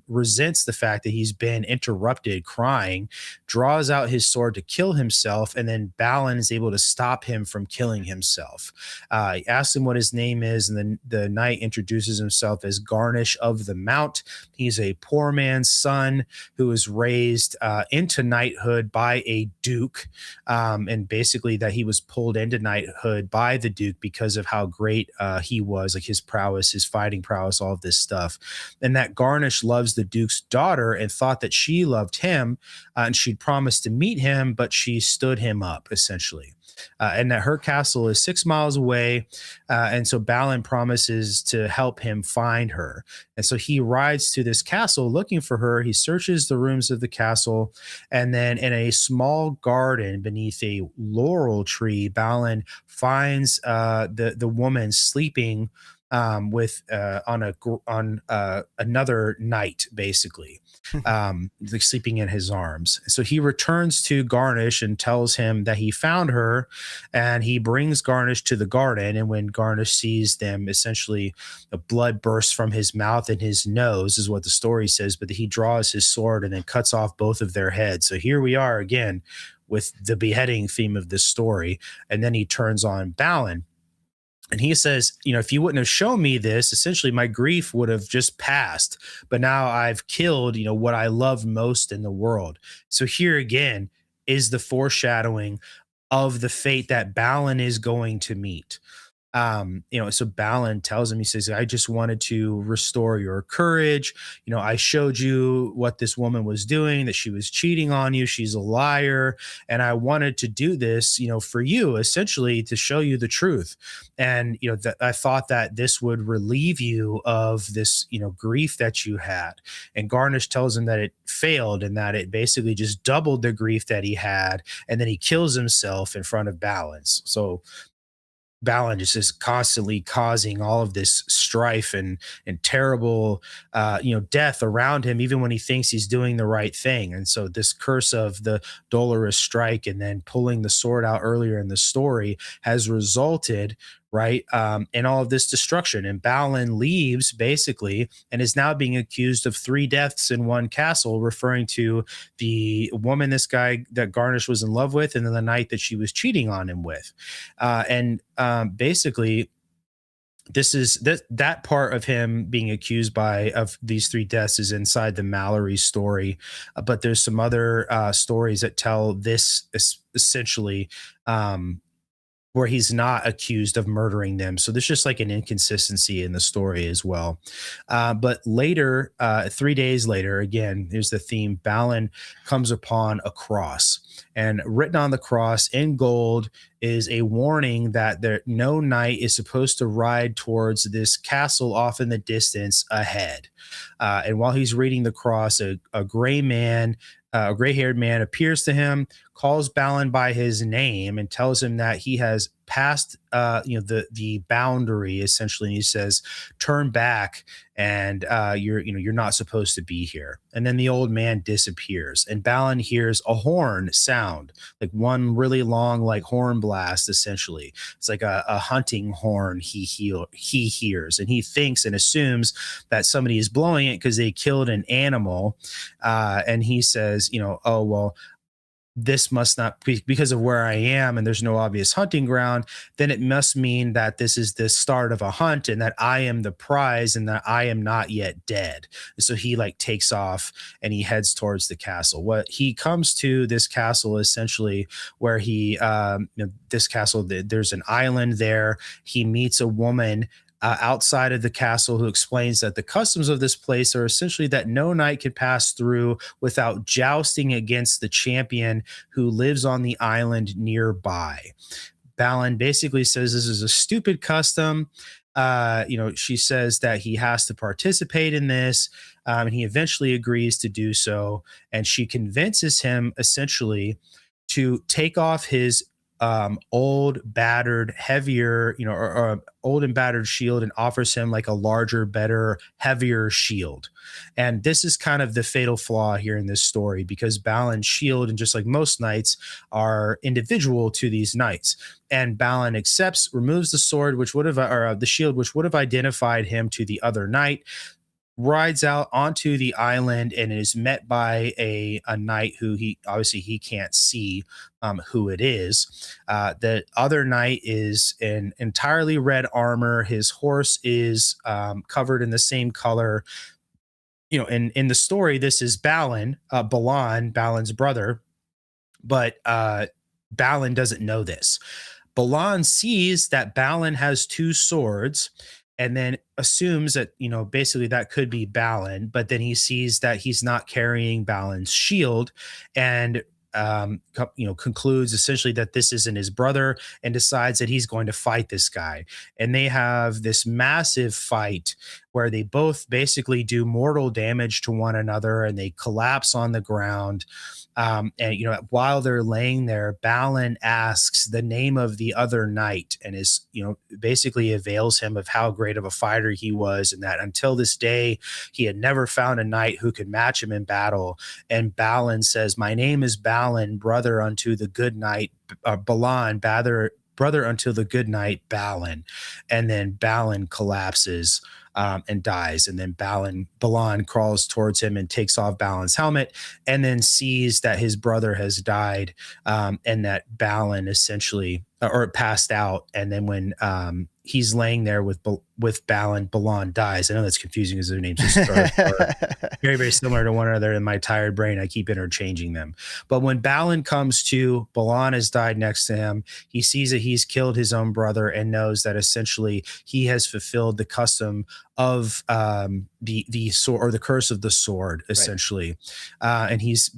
resents the fact that he's been interrupted crying, draws out his sword to kill himself, and then Balin is able to stop him from killing himself. He asks him what his name is, and then the knight introduces himself as Garnish of the Mount. He's a poor man's son who was raised into knighthood by a duke, and basically that he was pulled into knighthood by the duke because of how great he was, like his prowess, his fighting prowess, all of this stuff. And that Garnish loves the duke's daughter and thought that she loved him, and she'd promised to meet him, but she stood him up essentially. And that her castle is 6 miles away. And so Balin promises to help him find her. And so he rides to this castle looking for her. He searches the rooms of the castle. And then in a small garden beneath a laurel tree, Balin finds the woman sleeping with on another knight, basically, like sleeping in his arms. So he returns to Garnish and tells him that he found her, and he brings Garnish to the garden. And when Garnish sees them, essentially the blood bursts from his mouth and his nose, is what the story says. But he draws his sword and then cuts off both of their heads. So here we are again with the beheading theme of this story. And then he turns on Balin. And he says, if you wouldn't have shown me this, essentially my grief would have just passed. But now I've killed, what I love most in the world. So here again is the foreshadowing of the fate that Balin is going to meet. So Balin tells him, he says, I just wanted to restore your courage. I showed you what this woman was doing, that she was cheating on you. She's a liar. And I wanted to do this, for you, essentially to show you the truth. And, I thought that this would relieve you of this, grief that you had. And Garnish tells him that it failed and that it basically just doubled the grief that he had. And then he kills himself in front of Balin. So Balin just is constantly causing all of this strife and terrible, death around him, even when he thinks he's doing the right thing. And so this curse of the Dolorous Strike and then pulling the sword out earlier in the story has resulted, right, in all of this destruction. And Balin leaves basically and is now being accused of 3 deaths in one castle, referring to the woman this guy that Garnish was in love with, and then the knight that she was cheating on him with. Basically, this is that part of him being accused of these 3 deaths is inside the Malory story, but there's some other stories that tell this essentially where he's not accused of murdering them. So there's just like an inconsistency in the story as well. But later, 3 days later, again, here's the theme: Balin comes upon a cross, and written on the cross in gold is a warning that no knight is supposed to ride towards this castle off in the distance ahead. And while he's reading the cross, a gray-haired man appears to him, calls Balin by his name, and tells him that he has passed, the boundary essentially. And he says, "Turn back, and you're not supposed to be here." And then the old man disappears, and Balin hears a horn sound, like one really long, like horn blast. Essentially, it's like a hunting horn. He hears, and he thinks and assumes that somebody is blowing it because they killed an animal, and he says, "Oh well, this must not be because of where I am, and there's no obvious hunting ground. Then it must mean that this is the start of a hunt, and that I am the prize, and that I am not yet dead." So he like takes off and he heads towards the castle. What he comes to this castle essentially, where this castle, there's an island there. He meets a woman outside of the castle who explains that the customs of this place are essentially that no knight can pass through without jousting against the champion who lives on the island nearby. Balin basically says this is a stupid custom. She says that he has to participate in this, and he eventually agrees to do so. And she convinces him essentially to take off his old, battered, heavier, or old and battered shield, and offers him like a larger, better, heavier shield. And this is kind of the fatal flaw here in this story, because Balin's shield, and just like most knights, are individual to these knights. And Balin accepts, removes the sword, which would have, or the shield, which would have identified him to the other knight, rides out onto the island, and is met by a knight who he can't see who it is. The other knight is in entirely red armor. His horse is covered in the same color. In the story, this is Balin, Balin's brother, but Balin doesn't know this. Balin sees that Balin has two swords, and then assumes that, basically that could be Balin, but then he sees that he's not carrying Balin's shield, and concludes essentially that this isn't his brother, and decides that he's going to fight this guy. And they have this massive fight where they both basically do mortal damage to one another, and they collapse on the ground. While they're laying there, Balin asks the name of the other knight, and is, basically avails him of how great of a fighter he was, and that until this day he had never found a knight who could match him in battle. And Balin says, "My name is Balin, brother unto the good knight Balin, brother unto the good knight Balin." And then Balin collapses and dies. And then Balin crawls towards him and takes off Balin's helmet, and then sees that his brother has died, and that Balin essentially, or passed out. And then when he's laying there with Balin dies. I know that's confusing because their names are very, very similar to one another. In my tired brain, I keep interchanging them. But when Balin comes to, Balin has died next to him. He sees that he's killed his own brother, and knows that essentially he has fulfilled the custom of the sword, or the curse of the sword, essentially. Right. And he's,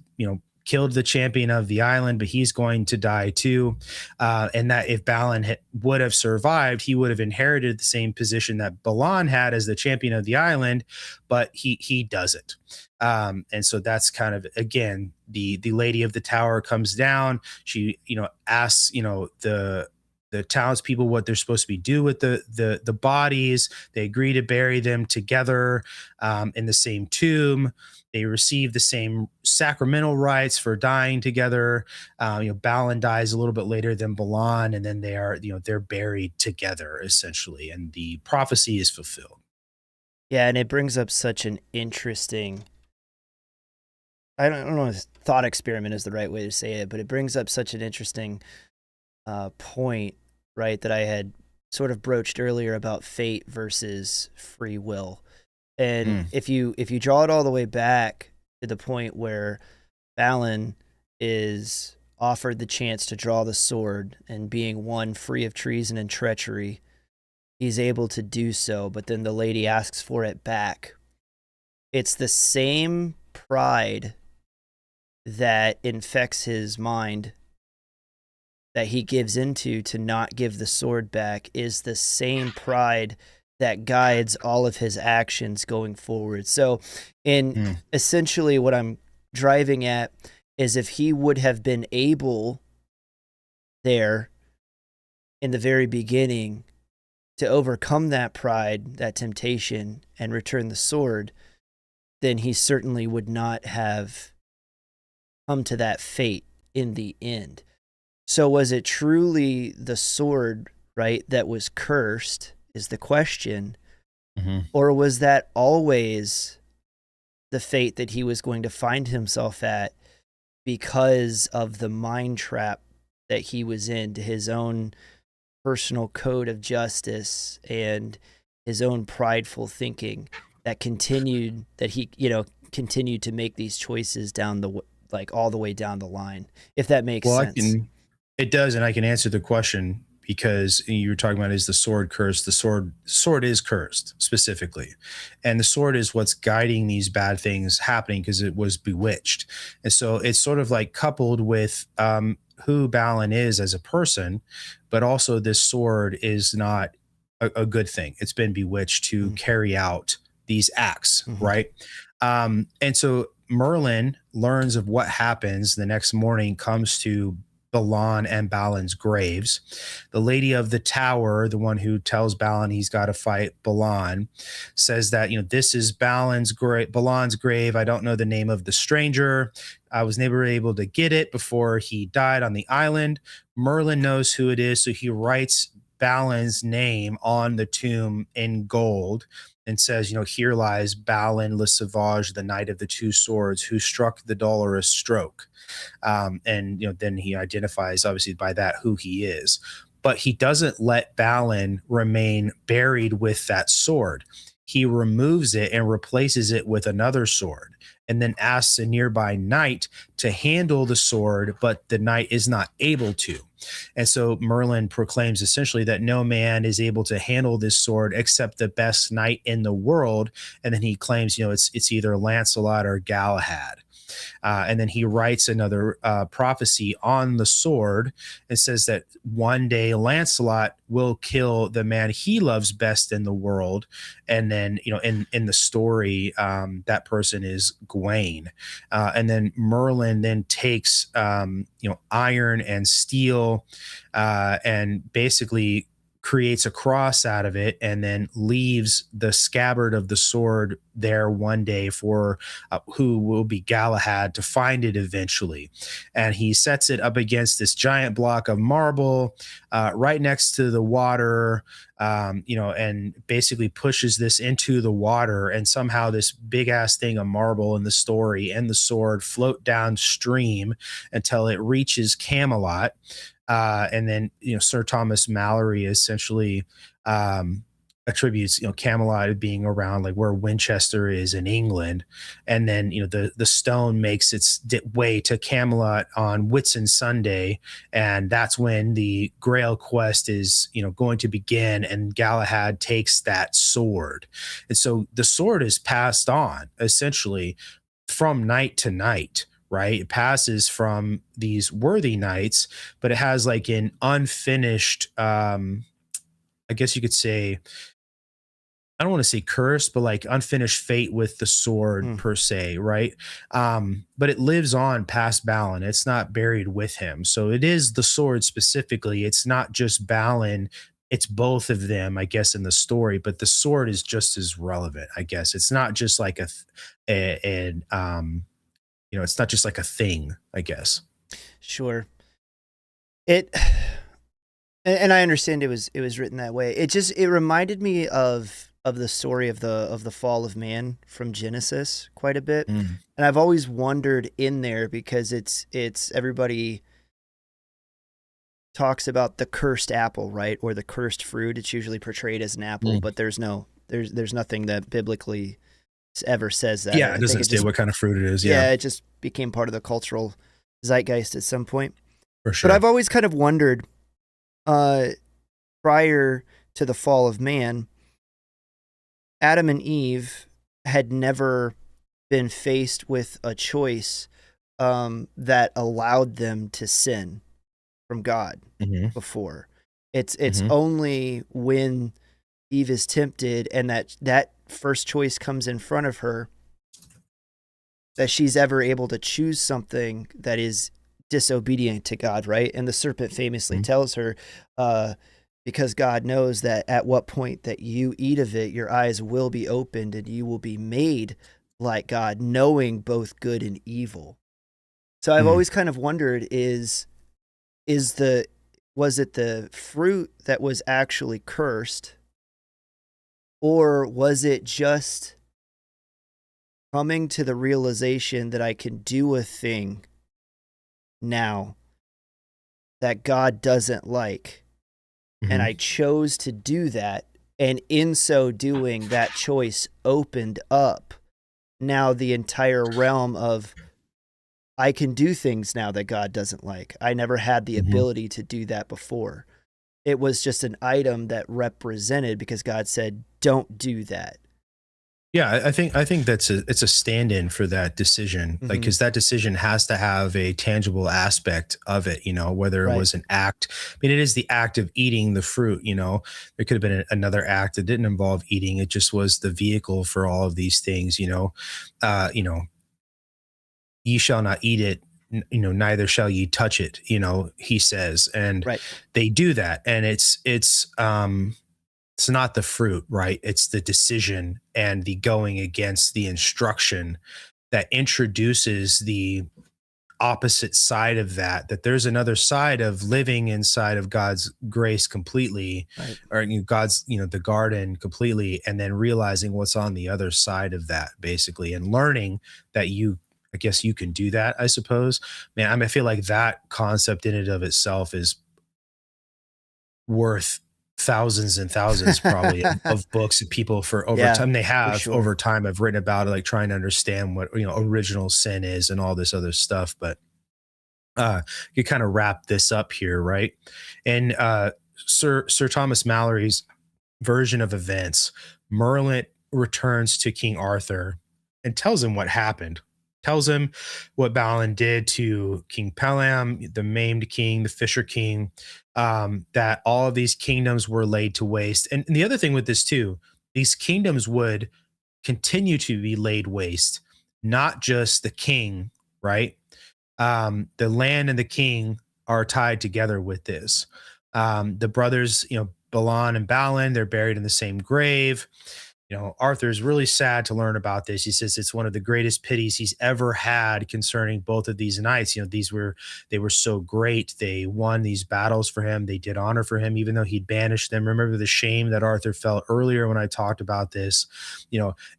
killed the champion of the island, but he's going to die too. And that if Balin would have survived, he would have inherited the same position that Balin had as the champion of the island, but he doesn't. And so that's kind of, again, the lady of the tower comes down. She, asks, the townspeople what they're supposed to be do with the bodies. They agree to bury them together in the same tomb. They receive the same sacramental rites for dying together. Balin dies a little bit later than Balin, and then they're buried together essentially, and the prophecy is fulfilled. Yeah, and it brings up such an interesting, I don't know if thought experiment is the right way to say it, but it brings up such an interesting point, right, that I had sort of broached earlier about fate versus free will. And if you draw it all the way back to the point where Balin is offered the chance to draw the sword, and being one free of treason and treachery, he's able to do so, but then the lady asks for it back. It's the same pride that infects his mind, that he gives into to not give the sword back, is the same pride that guides all of his actions going forward. So essentially what I'm driving at is, if he would have been able there in the very beginning to overcome that pride, that temptation, and return the sword, then he certainly would not have come to that fate in the end. So was it truly the sword, right, that was cursed, is the question, or was that always the fate that he was going to find himself at because of the mind trap that he was in, to his own personal code of justice and his own prideful thinking that continued, that he, continued to make these choices down the, all the way down the line, if that makes sense. It does, and I can answer the question, because you were talking about, is the sword cursed? The sword is cursed specifically, and the sword is what's guiding these bad things happening, because it was bewitched. And so it's sort of like coupled with who Balin is as a person, but also this sword is not a good thing. It's been bewitched to carry out these acts, right? And so Merlin learns of what happens the next morning, comes to Balin and Balin's graves. The lady of the tower, the one who tells Balin he's got to fight Balin, says that, this is Balin's grave. I don't know the name of the stranger. I was never able to get it before he died on the island. Merlin knows who it is, so he writes Balin's name on the tomb in gold and says, here lies Balin le Sauvage, the Knight of the Two Swords, who struck the dolorous stroke. And then he identifies, obviously, by that who he is. But he doesn't let Balin remain buried with that sword. He removes it and replaces it with another sword, and then asks a nearby knight to handle the sword, but the knight is not able to. And so Merlin proclaims essentially that no man is able to handle this sword except the best knight in the world. And then he claims, it's either Lancelot or Galahad. And then he writes another prophecy on the sword and says that one day Lancelot will kill the man he loves best in the world. And then, in the story, that person is Gawain. And then Merlin then takes, iron and steel and basically creates a cross out of it, and then leaves the scabbard of the sword there one day for who will be Galahad to find it eventually. And he sets it up against this giant block of marble right next to the water, and basically pushes this into the water, and somehow this big ass thing of marble in the story and the sword float downstream until it reaches Camelot. And then, Sir Thomas Malory essentially attributes, Camelot being around like where Winchester is in England. And then, the stone makes its way to Camelot on Whitsun Sunday. And that's when the Grail quest is, going to begin, and Galahad takes that sword. And so the sword is passed on essentially from night to night. Right? It passes from these worthy knights, but it has like an unfinished, I guess you could say, I don't want to say curse, but like unfinished fate with the sword per se, right? But it lives on past Balin. It's not buried with him. So it is the sword specifically. It's not just Balin. It's both of them, I guess, in the story, but the sword is just as relevant, I guess. It's not just like it's not just like a thing, I guess. Sure. And I understand it was written that way. It reminded me of the story of the fall of man from Genesis quite a bit. And I've always wondered in there, because it's everybody talks about the cursed apple, right? Or the cursed fruit. It's usually portrayed as an apple, but there's nothing that biblically ever says that. Yeah, it doesn't say what kind of fruit it is. Yeah, it just became part of the cultural zeitgeist at some point. For But I've sure. always kind of wondered, uh, prior to the fall of man, Adam and Eve had never been faced with a choice that allowed them to sin from God Mm-hmm. before. It's Mm-hmm. only when Eve is tempted and that first choice comes in front of her that she's ever able to choose something that is disobedient to God, right? And the serpent famously tells her, because God knows that at what point that you eat of it, your eyes will be opened and you will be made like God, knowing both good and evil. So I've Mm-hmm. always kind of wondered is the was it the fruit that was actually cursed, or was it just coming to the realization that I can do a thing now that God doesn't like, and I Mm-hmm. chose to do that, and in so doing, that choice opened up now the entire realm of I can do things now that God doesn't like. I never had the Mm-hmm. ability to do that before. It was just an item that represented because God said, "Don't do that." Yeah, I think it's a stand-in for that decision, like Mm-hmm. because that decision has to have a tangible aspect of it, whether it Right. was an act. I mean, it is the act of eating the fruit. There could have been another act that didn't involve eating. It just was the vehicle for all of these things. Uh, you know, ye shall not eat it. Neither shall ye touch it. He says, and Right. they do that, and it's not the fruit, right? It's the decision and the going against the instruction that introduces the opposite side of that there's another side of living inside of God's grace completely, Right. or God's, the garden completely, and then realizing what's on the other side of that, basically, and learning that I guess you can do that, I suppose. Man, I feel like that concept in and of itself is worth thousands and thousands probably of books that people for over Yeah, time they for have sure. over time have written about it, like trying to understand what original sin is and all this other stuff. But you kind of wrap this up here, right? And Sir Thomas Malory's version of events, Merlin returns to King Arthur and tells him what happened. Tells him what Balin did to King Pelham, the maimed king, the Fisher King, that all of these kingdoms were laid to waste. And the other thing with this too, these kingdoms would continue to be laid waste, not just the king, right? The land and the king are tied together with this. The brothers, Balin and Balin, they're buried in the same grave. Arthur's really sad to learn about this. He says it's one of the greatest pities he's ever had concerning both of these knights. They were so great. They won these battles for him. They did honor for him, even though he'd banished them. Remember the shame that Arthur felt earlier when I talked about this,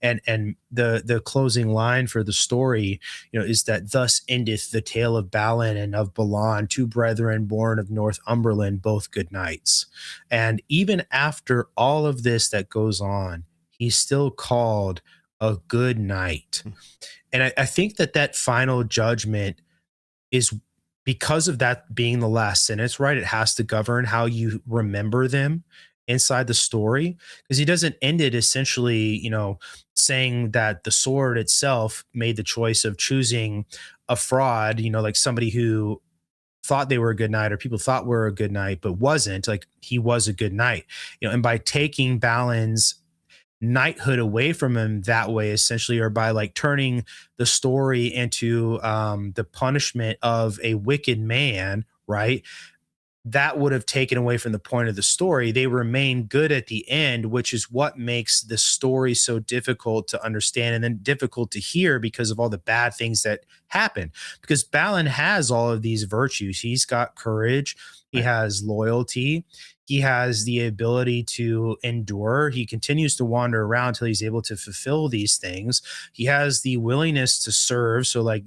and the closing line for the story, is that thus endeth the tale of Balin and of Balan, two brethren born of Northumberland, both good knights. And even after all of this that goes on, he's still called a good knight. And I think that final judgment is because of that being the last sentence, right? It has to govern how you remember them inside the story, because he doesn't end it essentially, saying that the sword itself made the choice of choosing a fraud, like somebody who thought they were a good knight, or people thought were a good knight but wasn't. Like, he was a good knight, and by taking Balin's knighthood away from him that way, essentially, or by like turning the story into the punishment of a wicked man, right? That would have taken away from the point of the story. They remain good at the end, which is what makes the story so difficult to understand and then difficult to hear because of all the bad things that happen. Because Balin has all of these virtues. He's got courage, he Right. has loyalty, he has the ability to endure. He continues to wander around until he's able to fulfill these things. He has the willingness to serve. So, like,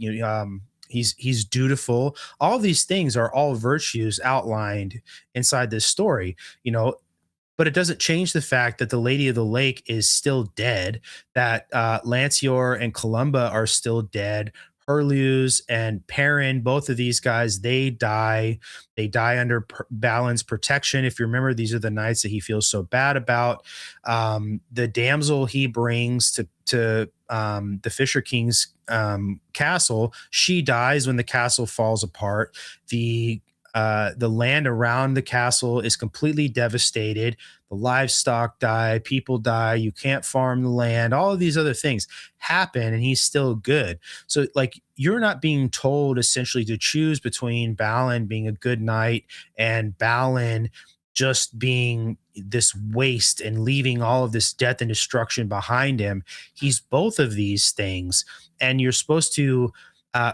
he's dutiful. All these things are all virtues outlined inside this story, but it doesn't change the fact that the Lady of the Lake is still dead, that Lancior and Columba are still dead. Hurlews and Perrin, both of these guys, they die. They die under Balin's protection. If you remember, these are the knights that he feels so bad about. The damsel he brings to the Fisher King's castle, she dies when the castle falls apart. The land around the castle is completely devastated. The livestock die, people die, you can't farm the land, all of these other things happen, and he's still good. So, like, you're not being told essentially to choose between Balin being a good knight and Balin just being this waste and leaving all of this death and destruction behind him. He's both of these things, and you're supposed to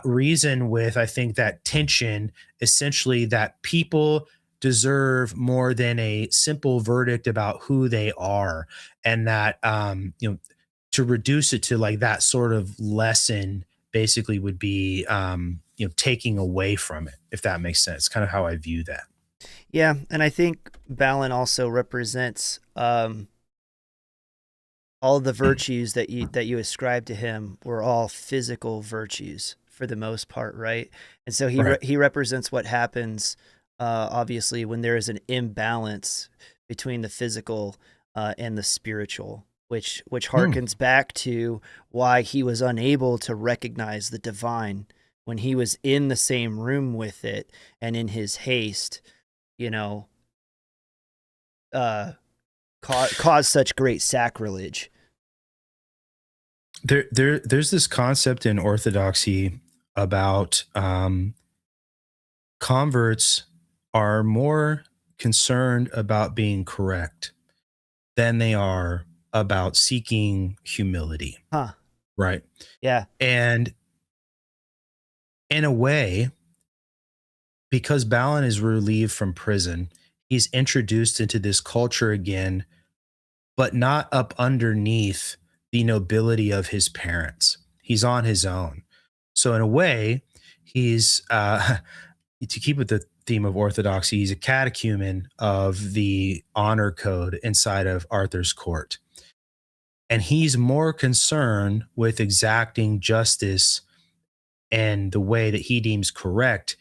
reason with, I think, that tension, essentially, that people deserve more than a simple verdict about who they are, and that to reduce it to like that sort of lesson basically would be taking away from it, if that makes sense. Kind of how I view that. Yeah, and I think Balin also represents all the virtues that you ascribe to him were all physical virtues for the most part, right? And so he represents what happens, obviously, when there is an imbalance between the physical and the spiritual, which harkens back to why he was unable to recognize the divine when he was in the same room with it, and in his haste, caused such great sacrilege. There's this concept in Orthodoxy about converts are more concerned about being correct than they are about seeking humility. Huh. Right. Yeah. And in a way, because Balin is relieved from prison, he's introduced into this culture again, but not up underneath the nobility of his parents. He's on his own. So in a way, he's to keep with the theme of orthodoxy, he's a catechumen of the honor code inside of Arthur's court. And he's more concerned with exacting justice and the way that he deems correct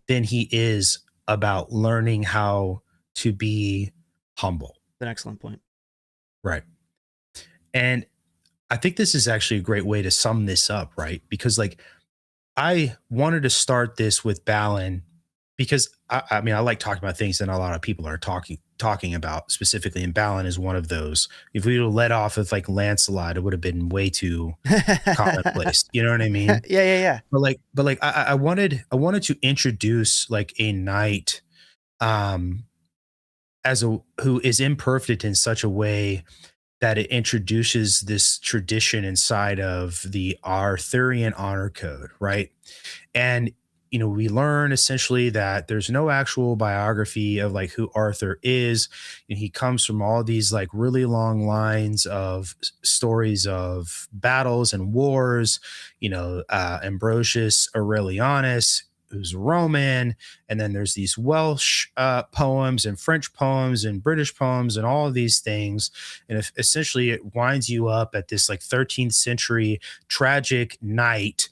than he is about learning how to be humble. An excellent point. Right. And I think this is actually a great way to sum this up, right? Because like I wanted to start this with Balin because I mean, I like talking about things that a lot of people are talking about specifically, and Balin is one of those. If we would have let off with like Lancelot, it would have been way too commonplace. You know what I mean? Yeah. But like I wanted to introduce like a knight who is imperfect in such a way that it introduces this tradition inside of the Arthurian honor code, right? And we learn essentially that there's no actual biography of like who Arthur is. And he comes from all these like really long lines of stories of battles and wars, Ambrosius Aurelianus, who's Roman, and then there's these Welsh poems and French poems and British poems and all of these things. And essentially it winds you up at this like 13th century tragic knight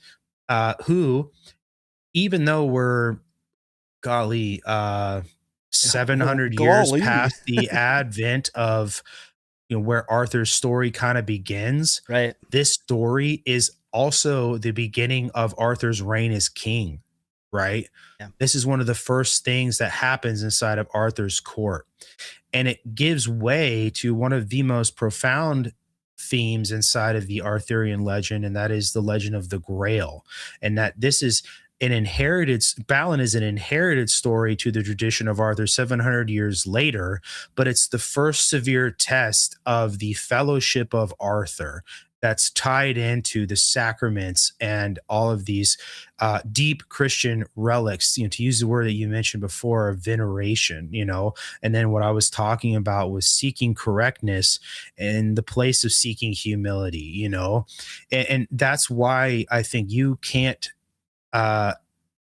who, even though we're 700 years past the advent of where Arthur's story kind of begins, right? This story is also the beginning of Arthur's reign as king, right? Yeah. This is one of the first things that happens inside of Arthur's court, and it gives way to one of the most profound themes inside of the Arthurian legend, and that is the legend of the Grail. And that this is Balin is an inherited story to the tradition of Arthur 700 years later, but it's the first severe test of the fellowship of Arthur that's tied into the sacraments and all of these deep Christian relics, to use the word that you mentioned before, of veneration, and then what I was talking about was seeking correctness in the place of seeking humility, and that's why I think you can't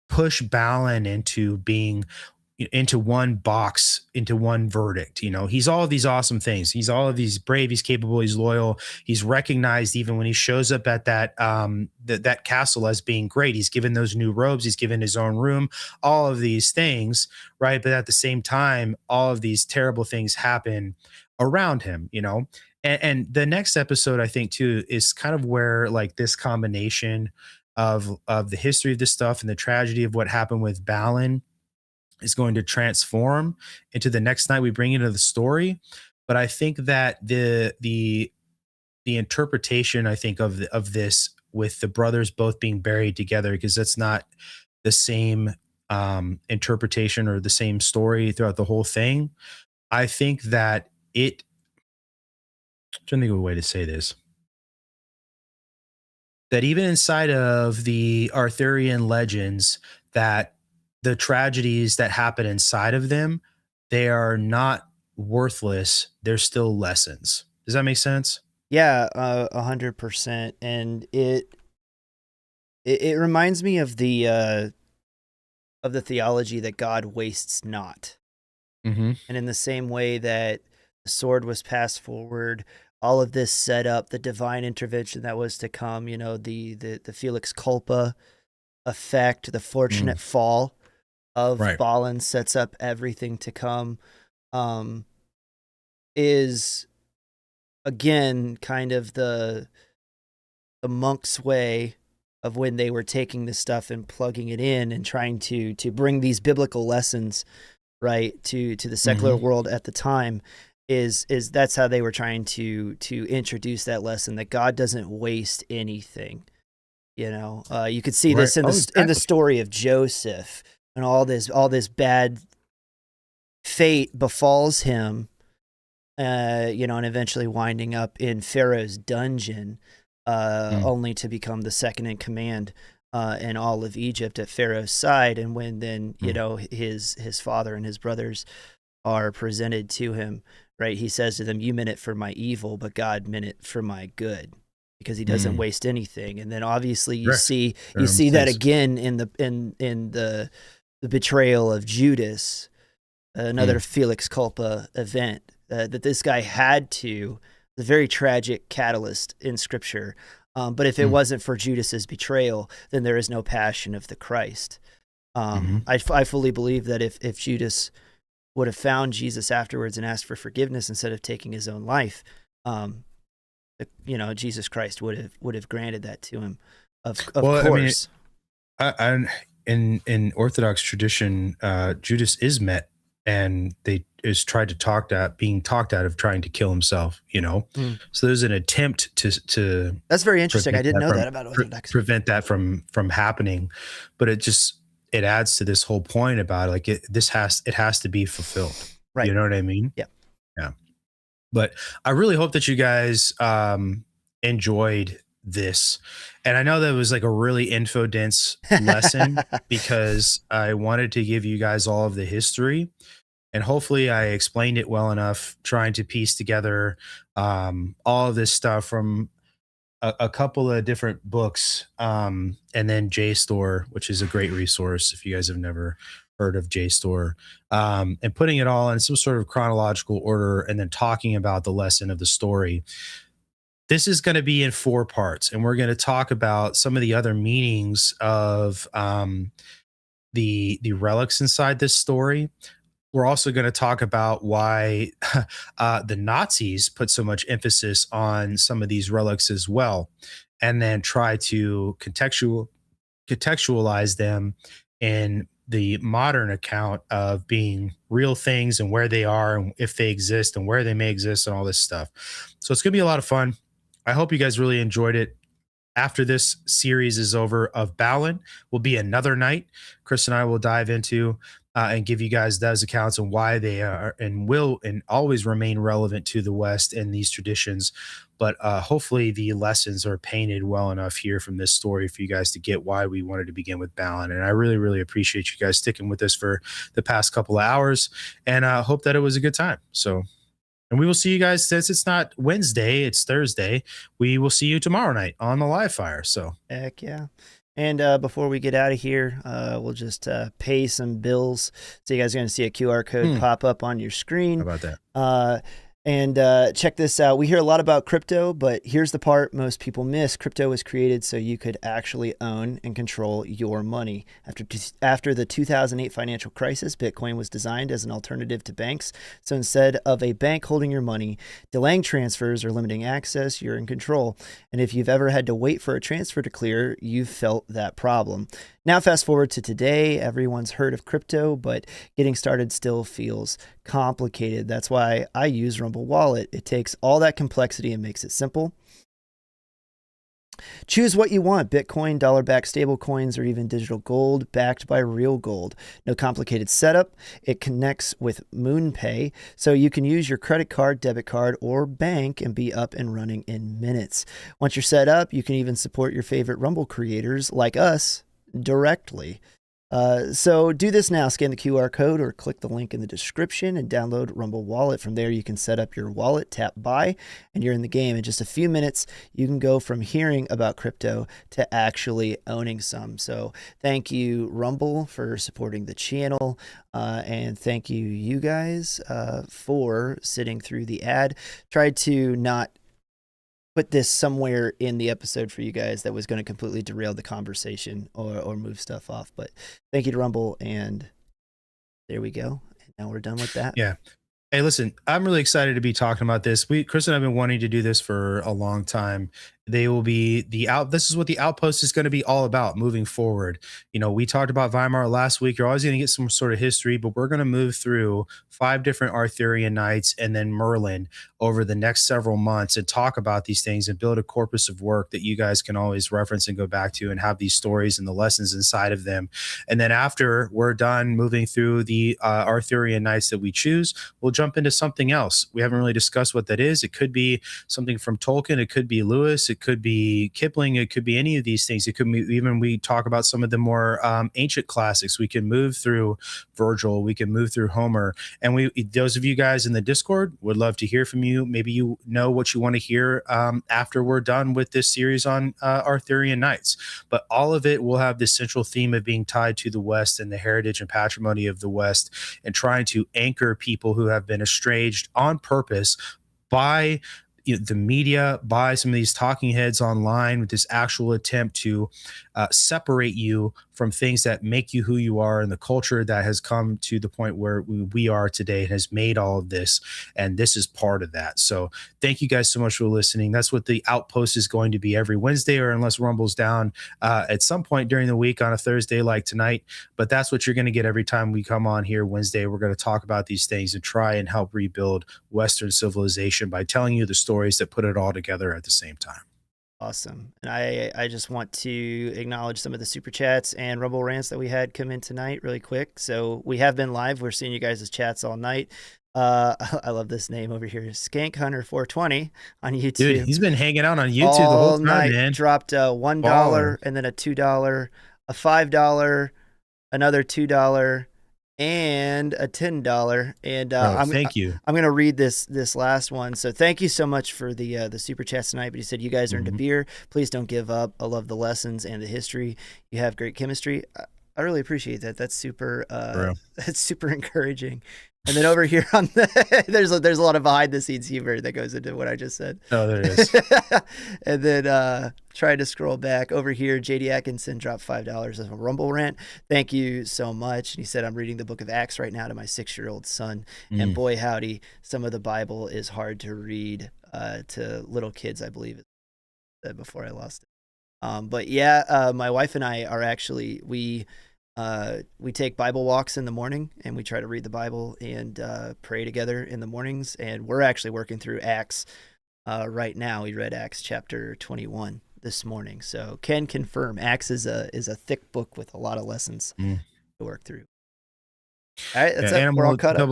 push Balin into being into one box, into one verdict. He's all of these awesome things. He's all of these brave, he's capable, he's loyal, he's recognized even when he shows up at that castle as being great. He's given those new robes, he's given his own room, all of these things, right? But at the same time, all of these terrible things happen around him. And the next episode, I think too, is kind of where like this combination of the history of this stuff and the tragedy of what happened with Balin is going to transform into the next night we bring into the story. But I think that the interpretation, I think, of this, with the brothers both being buried together, because that's not the same interpretation or the same story throughout the whole thing. I think that I'm trying to think of a way to say this, that even inside of the Arthurian legends, that the tragedies that happen inside of them, they are not worthless. They're still lessons. Does that make sense? Yeah, 100%. And it reminds me of the theology that God wastes not. Mm-hmm. And in the same way that the sword was passed forward, all of this set up the divine intervention that was to come, the Felix Culpa effect, the fortunate fall of Balin sets up everything to come, is again kind of the monk's way of when they were taking this stuff and plugging it in and trying to bring these biblical lessons right to the secular world at the time. Is that's how they were trying to introduce that lesson, that God doesn't waste anything. You could see this in the story of Joseph, and all this bad fate befalls him, and eventually winding up in Pharaoh's dungeon, only to become the second in command in all of Egypt at Pharaoh's side. And when then his father and his brothers are presented to him, right, he says to them, "You meant it for my evil, but God meant it for my good," because he doesn't waste anything. And then obviously you see that again in the betrayal of Judas, another Felix Culpa event, that this guy had to, the very tragic catalyst in Scripture. But if it wasn't for Judas's betrayal, then there is no passion of the Christ. I fully believe that if Judas would have found Jesus afterwards and asked for forgiveness instead of taking his own life, Jesus Christ would have granted that to him. Of course. In Orthodox tradition, Judas is met, and they is tried to being talked out of trying to kill himself. So there's an attempt to. That's very interesting. I didn't know that about Orthodox. Prevent that from happening, but it adds to this whole point about like it has to be fulfilled. Right. You know what I mean? Yeah. Yeah. But I really hope that you guys enjoyed this. And I know that was like a really info dense lesson because I wanted to give you guys all of the history, and hopefully I explained it well enough, trying to piece together all of this stuff from a couple of different books, and then JSTOR, which is a great resource if you guys have never heard of JSTOR, and putting it all in some sort of chronological order, and then talking about the lesson of the story. This is going to be in 4 parts, and we're going to talk about some of the other meanings of the relics inside this story. We're also going to talk about why the Nazis put so much emphasis on some of these relics as well, and then try to contextualize them in the modern account of being real things and where they are and if they exist and where they may exist and all this stuff. So it's going to be a lot of fun. I hope you guys really enjoyed it. After this series is over of Balin, will be another night Chris and I will dive into and give you guys those accounts and why they are and will and always remain relevant to the West and these traditions. But hopefully the lessons are painted well enough here from this story for you guys to get why we wanted to begin with Balin. And I really, really appreciate you guys sticking with us for the past couple of hours, and hope that it was a good time. So And we will see you guys, since it's not Wednesday, it's Thursday. We will see you tomorrow night on the live fire. So Heck yeah. And before we get out of here, we'll just pay some bills. So you guys are going to see a QR code pop up on your screen. How about that? And check this out. We hear a lot about crypto, but here's the part most people miss. Crypto was created so you could actually own and control your money. After the 2008 financial crisis, Bitcoin was designed as an alternative to banks. So instead of a bank holding your money, delaying transfers, or limiting access, you're in control. And if you've ever had to wait for a transfer to clear, you've felt that problem. Now, fast forward to today, everyone's heard of crypto, but getting started still feels complicated. That's why I use Rumble Wallet. It takes all that complexity and makes it simple. Choose what you want: Bitcoin, dollar-backed stablecoins, or even digital gold backed by real gold. No complicated setup. It connects with MoonPay, so you can use your credit card, debit card, or bank and be up and running in minutes. Once you're set up, you can even support your favorite Rumble creators like us directly. So do this now. Scan the QR code or click the link in the description and download Rumble Wallet. From there, you can set up your wallet, tap buy, and you're in the game. In just a few minutes, you can go from hearing about crypto to actually owning some. So thank you, Rumble, for supporting the channel. And thank you, you guys, for sitting through the ad. Tried to not put this somewhere in the episode for you guys that was going to completely derail the conversation or move stuff off. But thank you to Rumble, and there we go. And now we're done with that. Yeah. Hey, listen, I'm really excited to be talking about this. Chris and I have been wanting to do this for a long time. They will be this is what the Outpost is going to be all about moving forward. You know, we talked about Weimar last week. You're always going to get some sort of history, but we're going to move through 5 different Arthurian knights and then Merlin over the next several months and talk about these things and build a corpus of work that you guys can always reference and go back to and have these stories and the lessons inside of them. And then after we're done moving through the Arthurian knights that we choose, we'll jump into something else. We haven't really discussed what that is. It could be something from Tolkien. It could be Lewis. It could be Kipling. It could be any of these things. It could be even we talk about some of the more ancient classics. We can move through Virgil. We can move through Homer. And those of you guys in the Discord would love to hear from you. Maybe you know what you want to hear after we're done with this series on Arthurian Knights. But all of it will have this central theme of being tied to the West and the heritage and patrimony of the West, and trying to anchor people who have been estranged on purpose by the media, by some of these talking heads online, with this actual attempt to separate you from things that make you who you are and the culture that has come to the point where we are today and has made all of this. And this is part of that. So thank you guys so much for listening. That's what the Outpost is going to be every Wednesday, or unless Rumble's down at some point during the week on a Thursday like tonight. But that's what you're going to get every time we come on here Wednesday. We're going to talk about these things and try and help rebuild Western civilization by telling you the stories that put it all together at the same time. Awesome. And I just want to acknowledge some of the super chats and Rumble rants that we had come in tonight really quick. So we have been live. We're seeing you guys' chats all night. I love this name over here, Skank Hunter 420 on YouTube. Dude, he's been hanging out on YouTube the whole time, night, man. Dropped $1 Baller. And then a $2, a $5, another $2, and a $10. And thank you. I'm gonna read this last one. So thank you so much for the super chats tonight. But he said, you guys earned a beer. Please don't give up. I love the lessons and the history. You have great chemistry. I really appreciate that. That's super that's super encouraging. And then over here on the there's a lot of behind the scenes humor that goes into what I just said. Oh, there it is. And then trying to scroll back over here, JD Atkinson dropped $5 as a Rumble rant. Thank you so much. And he said, I'm reading the book of Acts right now to my 6-year-old son. And boy, howdy, some of the Bible is hard to read to little kids, I believe it said before I lost it. But yeah, my wife and I are actually, we take Bible walks in the morning, and we try to read the Bible and pray together in the mornings. And we're actually working through Acts right now. We read Acts chapter 21 this morning, so can confirm Acts is a thick book with a lot of lessons to work through. All right, that's it. We're all cut up.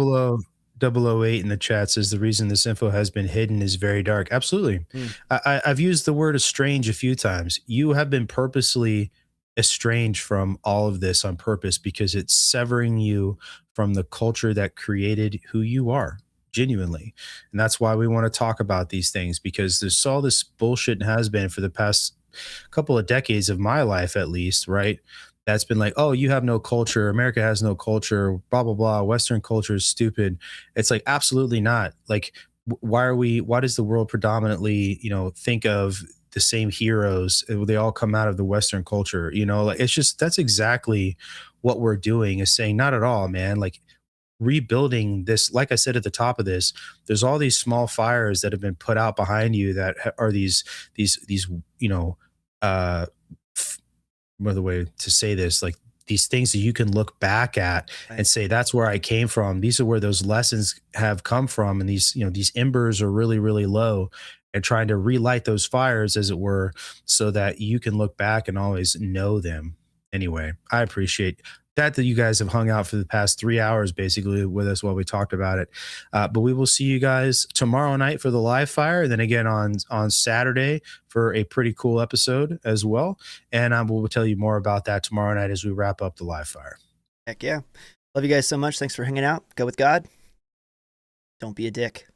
008 in the chat says the reason this info has been hidden is very dark. Absolutely. I've used the word estranged a few times. You have been purposely estranged from all of this on purpose, because it's severing you from the culture that created who you are. genuinely. And that's why we want to talk about these things, because there's all this bullshit has been for the past couple of decades of my life, at least, right? That's been like, oh, you have no culture. America has no culture, blah, blah, blah. Western culture is stupid. It's like, absolutely not. Like, why does the world predominantly, think of the same heroes? They all come out of the Western culture, like it's just, that's exactly what we're doing, is saying, not at all, man. Like, rebuilding this, like I said at the top of this, there's all these small fires that have been put out behind you that are these uh another way to say this, like these things that you can look back at and say, that's where I came from. These are where those lessons have come from. And these embers are really, really low, and trying to relight those fires, as it were, so that you can look back and always know them. Anyway, I appreciate that you guys have hung out for the past 3 hours basically with us while we talked about it. But we will see you guys tomorrow night for the live fire, and then again on Saturday for a pretty cool episode as well. And we'll tell you more about that tomorrow night as we wrap up the live fire. Heck yeah. Love you guys so much. Thanks for hanging out. Go with God. Don't be a dick.